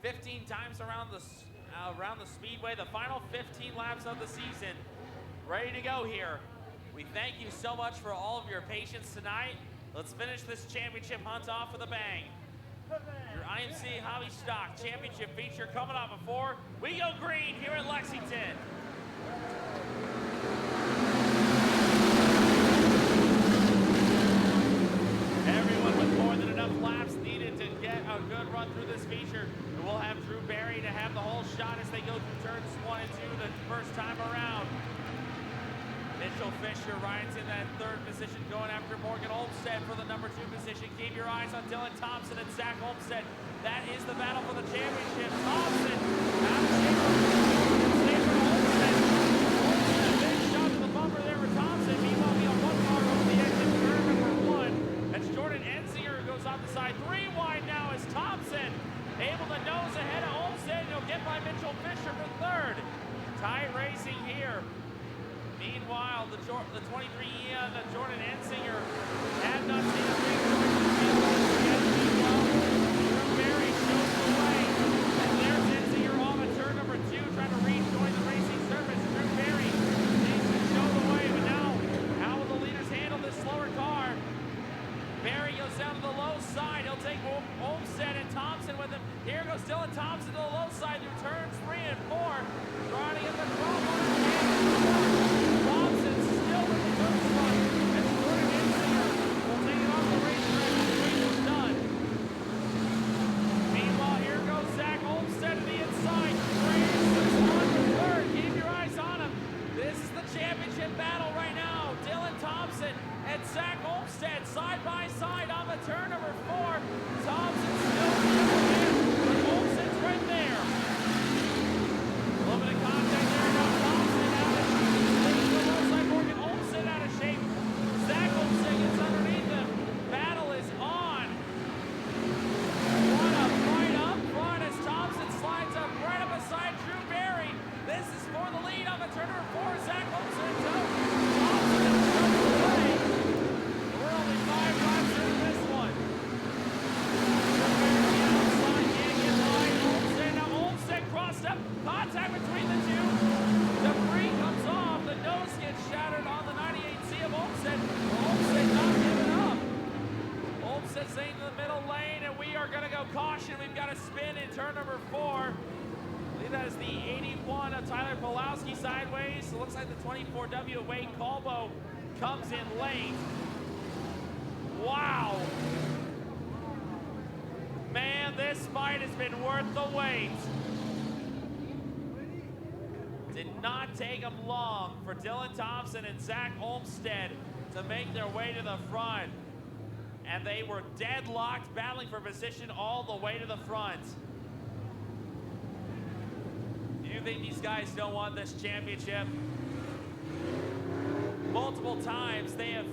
15 times around the speedway, the final 15 laps of the season. Ready to go here. We thank you so much for all of your patience tonight. Let's finish this championship hunt off with a bang. Your IMCA Hobby Stock Championship feature coming up before we go green here in Lexington. Everyone with more than enough laps needed to get a good run through this feature. And we'll have Drew Barry to have the whole shot as they go through turns 1 and 2 the first time around. Mitchell Fisher rides in that third position, going after Morgan Olmstead for the number 2 position. Keep your eyes on Dylan Thompson and Zach Olmstead. That is the battle for the championship. Thompson out of shape. Save for Olmstead. Olmstead, big shot to the bumper there for Thompson. Meanwhile, we have one car over the exit, turn number 1. That's Jordan Enzinger who goes off the side. 3 wide now is Thompson able to nose ahead of Olmstead. He'll get by Mitchell Fisher for third. Tight racing here. Meanwhile, the 23 Jordan Enzinger had not seen a big yet. Meanwhile, Drew Barry shows the way. And there's Enzinger off at turn number 2, trying to rejoin the racing surface. Drew Barry needs to show the way, but now, how will the leaders handle this slower car? Barry goes down to the low side. He'll take Olmstead and Thompson with him. Here goes Dylan Thompson to the low side through turns 3 and 4. Trying to get the problem. Thompson still with the first one. And Jordan Enzinger will take it off the racetrack when the race is done. Meanwhile, here goes Zach Olmstead to the inside. Races on to third. Keep your eyes on him. This is the championship battle right now. Dylan Thompson and Zach Olmstead side by side on the turn number 4. Thompson still in, but Olmstead's right there. A little bit of contact there now. Thompson out of shape. Morgan Olmstead out of shape. Zach Olmstead gets underneath him. Battle is on. What a fight up front as Thompson slides up right up beside Drew Barry. This is for the lead on the turn number 4. Zach Olmstead. Thompson is jumping away. We're only 5 laps into this one. Drew Barry outside, can't get wide. Olmstead, now Olmstead crossed up. Contact between the two. Debris comes off. The nose gets shattered on the 98C of Olmstead. Olmstead not giving up. Olmstead staying in the middle lane, and we are going to go caution. We've got a spin in turn number 4. I believe that is the 81 of Tyler Pulowski sideways. It looks like the 24W of Wade Colbo comes in late. Wow. Man, this fight has been worth the wait. Did not take them long for Dylan Thompson and Zach Olmstead to make their way to the front. And they were deadlocked, battling for position all the way to the front. Do you think these guys don't want this championship? Multiple times they have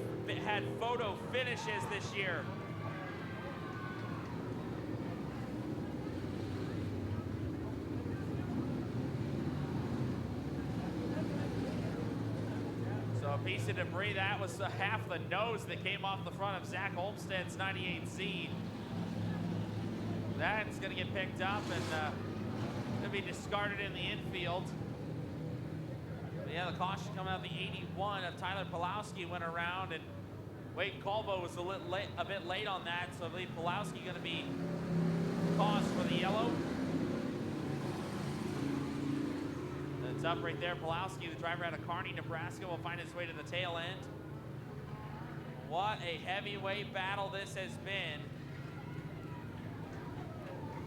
had photo finishes this year. So a piece of debris, that was half the nose that came off the front of Zach Olmstead's 98Z. That's gonna get picked up and gonna be discarded in the infield. But yeah, the caution coming out of the 81 of Tyler Pulowski went around, and Wade Colbo was a bit late on that, so I believe Pulowski gonna be tossed for the yellow. It's up right there. Pulowski, the driver out of Kearney, Nebraska, will find his way to the tail end. What a heavyweight battle this has been.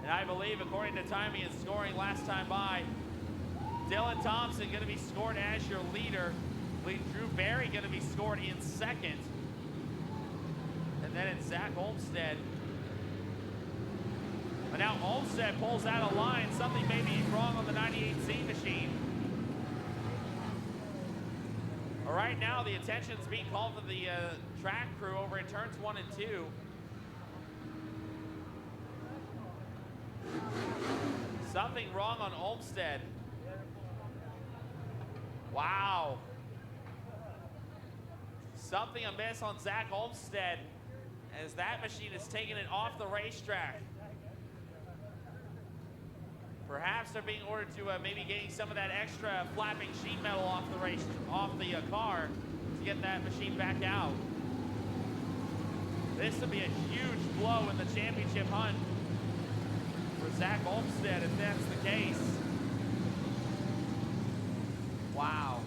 And I believe, according to timing and scoring last time by, Dylan Thompson going to be scored as your leader. Drew Barry going to be scored in second. And then it's Zach Olmstead. But now Olmstead pulls out of line. Something may be wrong on the 98C machine. But right now, the attention's being called for the track crew over in turns 1 and 2. Something wrong on Olmstead. Wow. Something amiss on Zach Olmstead as that machine is taking it off the racetrack. Perhaps they're being ordered to maybe getting some of that extra flapping sheet metal off the car to get that machine back out. This would be a huge blow in the championship hunt for Zach Olmstead if that's the case. Wow.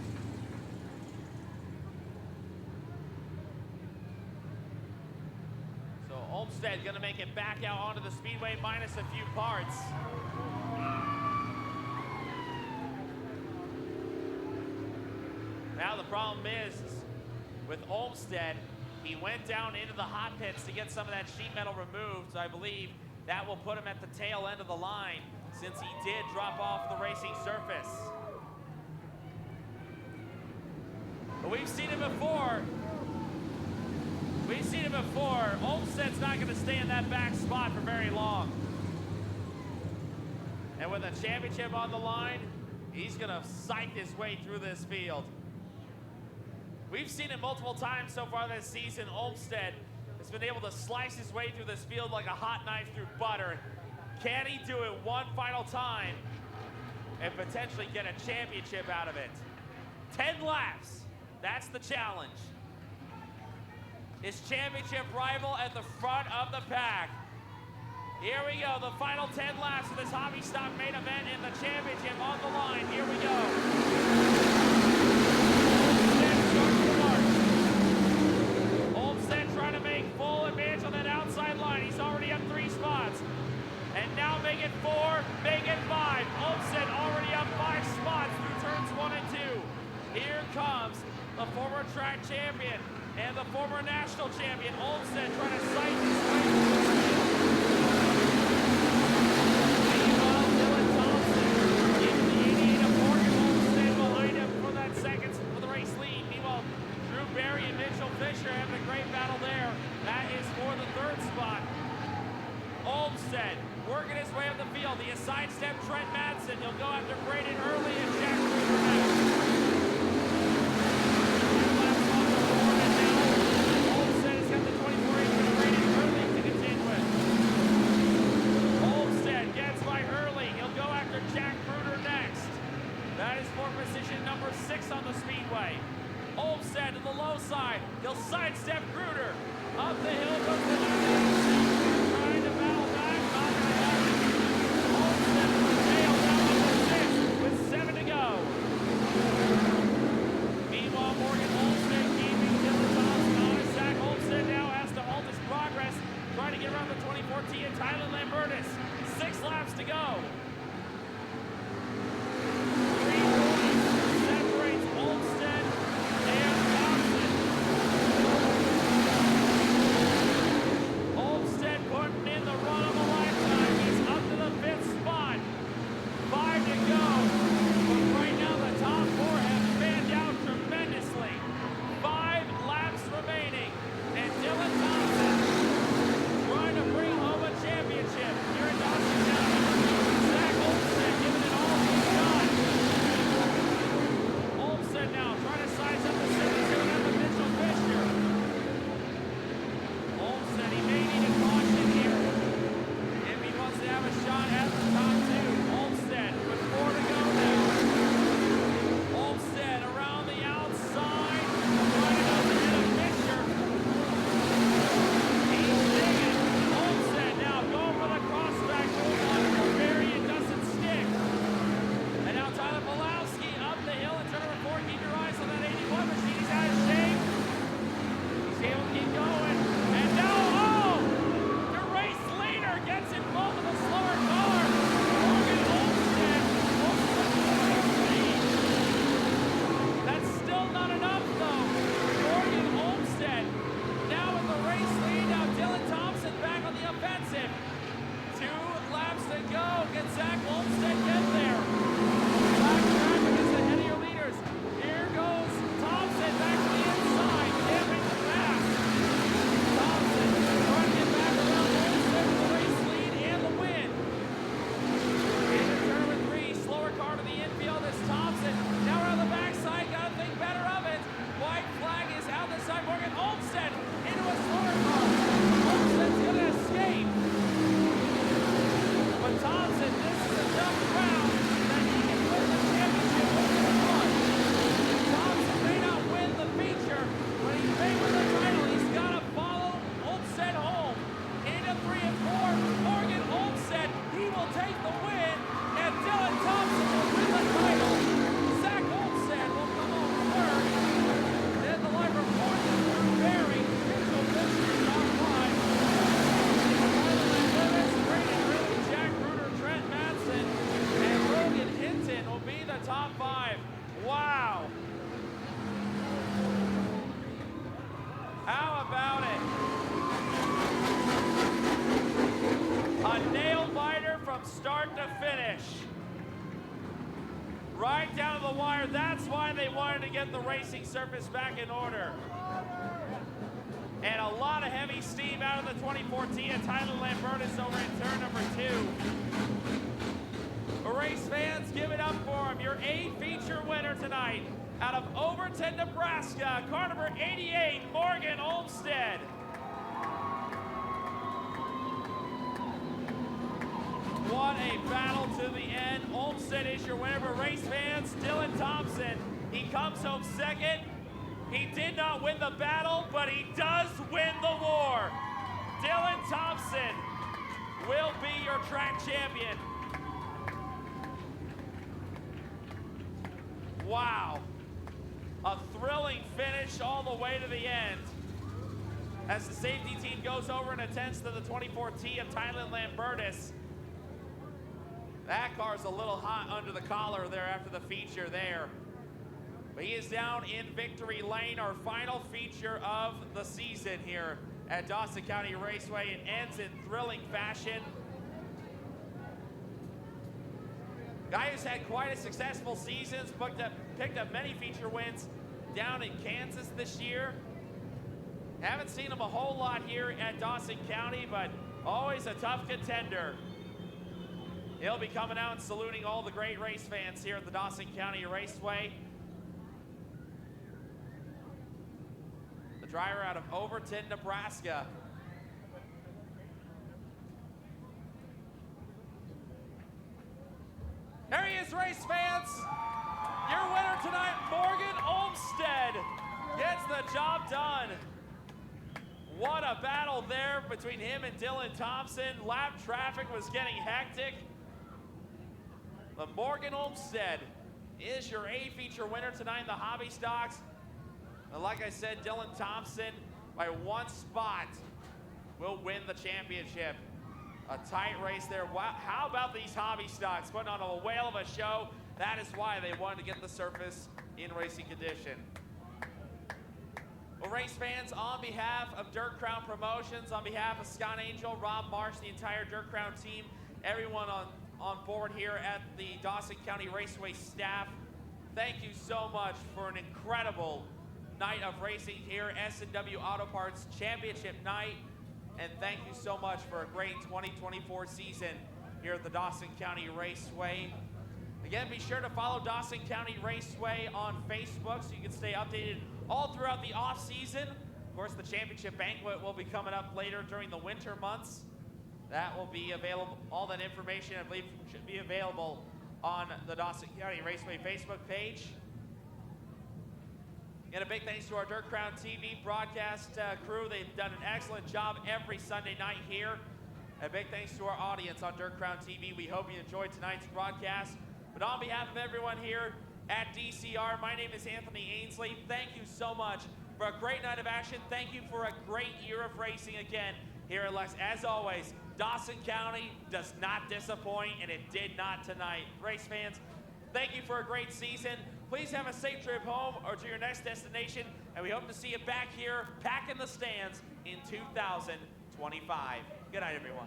So Olmstead gonna make it back out onto the speedway minus a few parts. Now the problem is with Olmstead, he went down into the hot pits to get some of that sheet metal removed, so I believe that will put him at the tail end of the line since he did drop off the racing surface. But we've seen it before. We've seen it before. Olmstead's not going to stay in that back spot for very long. And with a championship on the line, he's going to sight his way through this field. We've seen it multiple times so far this season. Olmstead has been able to slice his way through this field like a hot knife through butter. Can he do it one final time and potentially get a championship out of it? 10 laps. That's the challenge. His championship rival at the front of the pack. Here we go, the final 10 laps of this hobby stock main event in the championship on the line. Here we go. Olmstead trying to make full advantage on that outside line. He's already up 3 spots. And now make it 4, make it 5. Olmstead already up 5 spots through turns 1 and 2. Here comes the former track champion and the former national champion, Olmstead, trying to sight his way through the field. Meanwhile, Dylan Thompson in the 88 of Morgan Olmstead behind him for that second for the race lead. Meanwhile, Drew Barry and Mitchell Fisher having a great battle there. That is for the 3rd spot. Olmstead working his way up the field. He has sidestepped Trent Madsen. He'll go after Braden Early and Jack Cooper next. Position number 6 on the speedway. Olmstead to the low side. He'll sidestep Gruder. Up the hill goes the trying to battle back. Not gonna happen. Olmstead to the tail down number 6 with 7 to go. Meanwhile, Morgan Olmstead keeping Dylan Thompson on his sack. Olmstead now has to halt his progress, trying to get around the 2014 Tyler Lambertus. 6 laps to go. Here in Dawson County. Right down to the wire. That's why they wanted to get the racing surface back in order. And a lot of heavy steam out of the 2014 at Tyler Lambertus over in turn number 2. Race fans, give it up for him. Your A feature winner tonight out of Overton, Nebraska, car number 88, Morgan Olmstead. What a battle to the end. Olmstead is your winner. But race fans, Dylan Thompson, he comes home second. He did not win the battle, but he does win the war. Dylan Thompson will be your track champion. Wow. A thrilling finish all the way to the end. As the safety team goes over and attends to the 24T of Tyler Lambertus. That car's a little hot under the collar there after the feature there. But he is down in victory lane, our final feature of the season here at Dawson County Raceway. It ends in thrilling fashion. Guy who's had quite a successful season, picked up many feature wins down in Kansas this year. Haven't seen him a whole lot here at Dawson County, but always a tough contender. He'll be coming out and saluting all the great race fans here at the Dawson County Raceway. The driver out of Overton, Nebraska. There he is, race fans. Your winner tonight, Morgan Olmstead, gets the job done. What a battle there between him and Dylan Thompson. Lap traffic was getting hectic. But Morgan Olmstead is your A feature winner tonight in the hobby stocks. And like I said, Dylan Thompson, by one spot, will win the championship. A tight race there. Wow. How about these hobby stocks putting on a whale of a show? That is why they wanted to get the surface in racing condition. Well, race fans, on behalf of Dirt Crown Promotions, on behalf of Scott Angel, Rob Marsh, the entire Dirt Crown team, everyone on board here at the Dawson County Raceway staff, thank you so much for an incredible night of racing here, S&W Auto Parts Championship night. And thank you so much for a great 2024 season here at the Dawson County Raceway. Again, be sure to follow Dawson County Raceway on Facebook so you can stay updated all throughout the off season. Of course, the championship banquet will be coming up later during the winter months. That will be available. All that information, I believe, should be available on the Dawson County Raceway Facebook page. And a big thanks to our Dirt Crown TV broadcast crew. They've done an excellent job every Sunday night here. A big thanks to our audience on Dirt Crown TV. We hope you enjoyed tonight's broadcast. But on behalf of everyone here at DCR, my name is Anthony Ainsley. Thank you so much for a great night of action. Thank you for a great year of racing again here at Lex. As always, Dawson County does not disappoint, and it did not tonight. Race fans, thank you for a great season. Please have a safe trip home or to your next destination, and we hope to see you back here, packing the stands in 2025. Good night, everyone.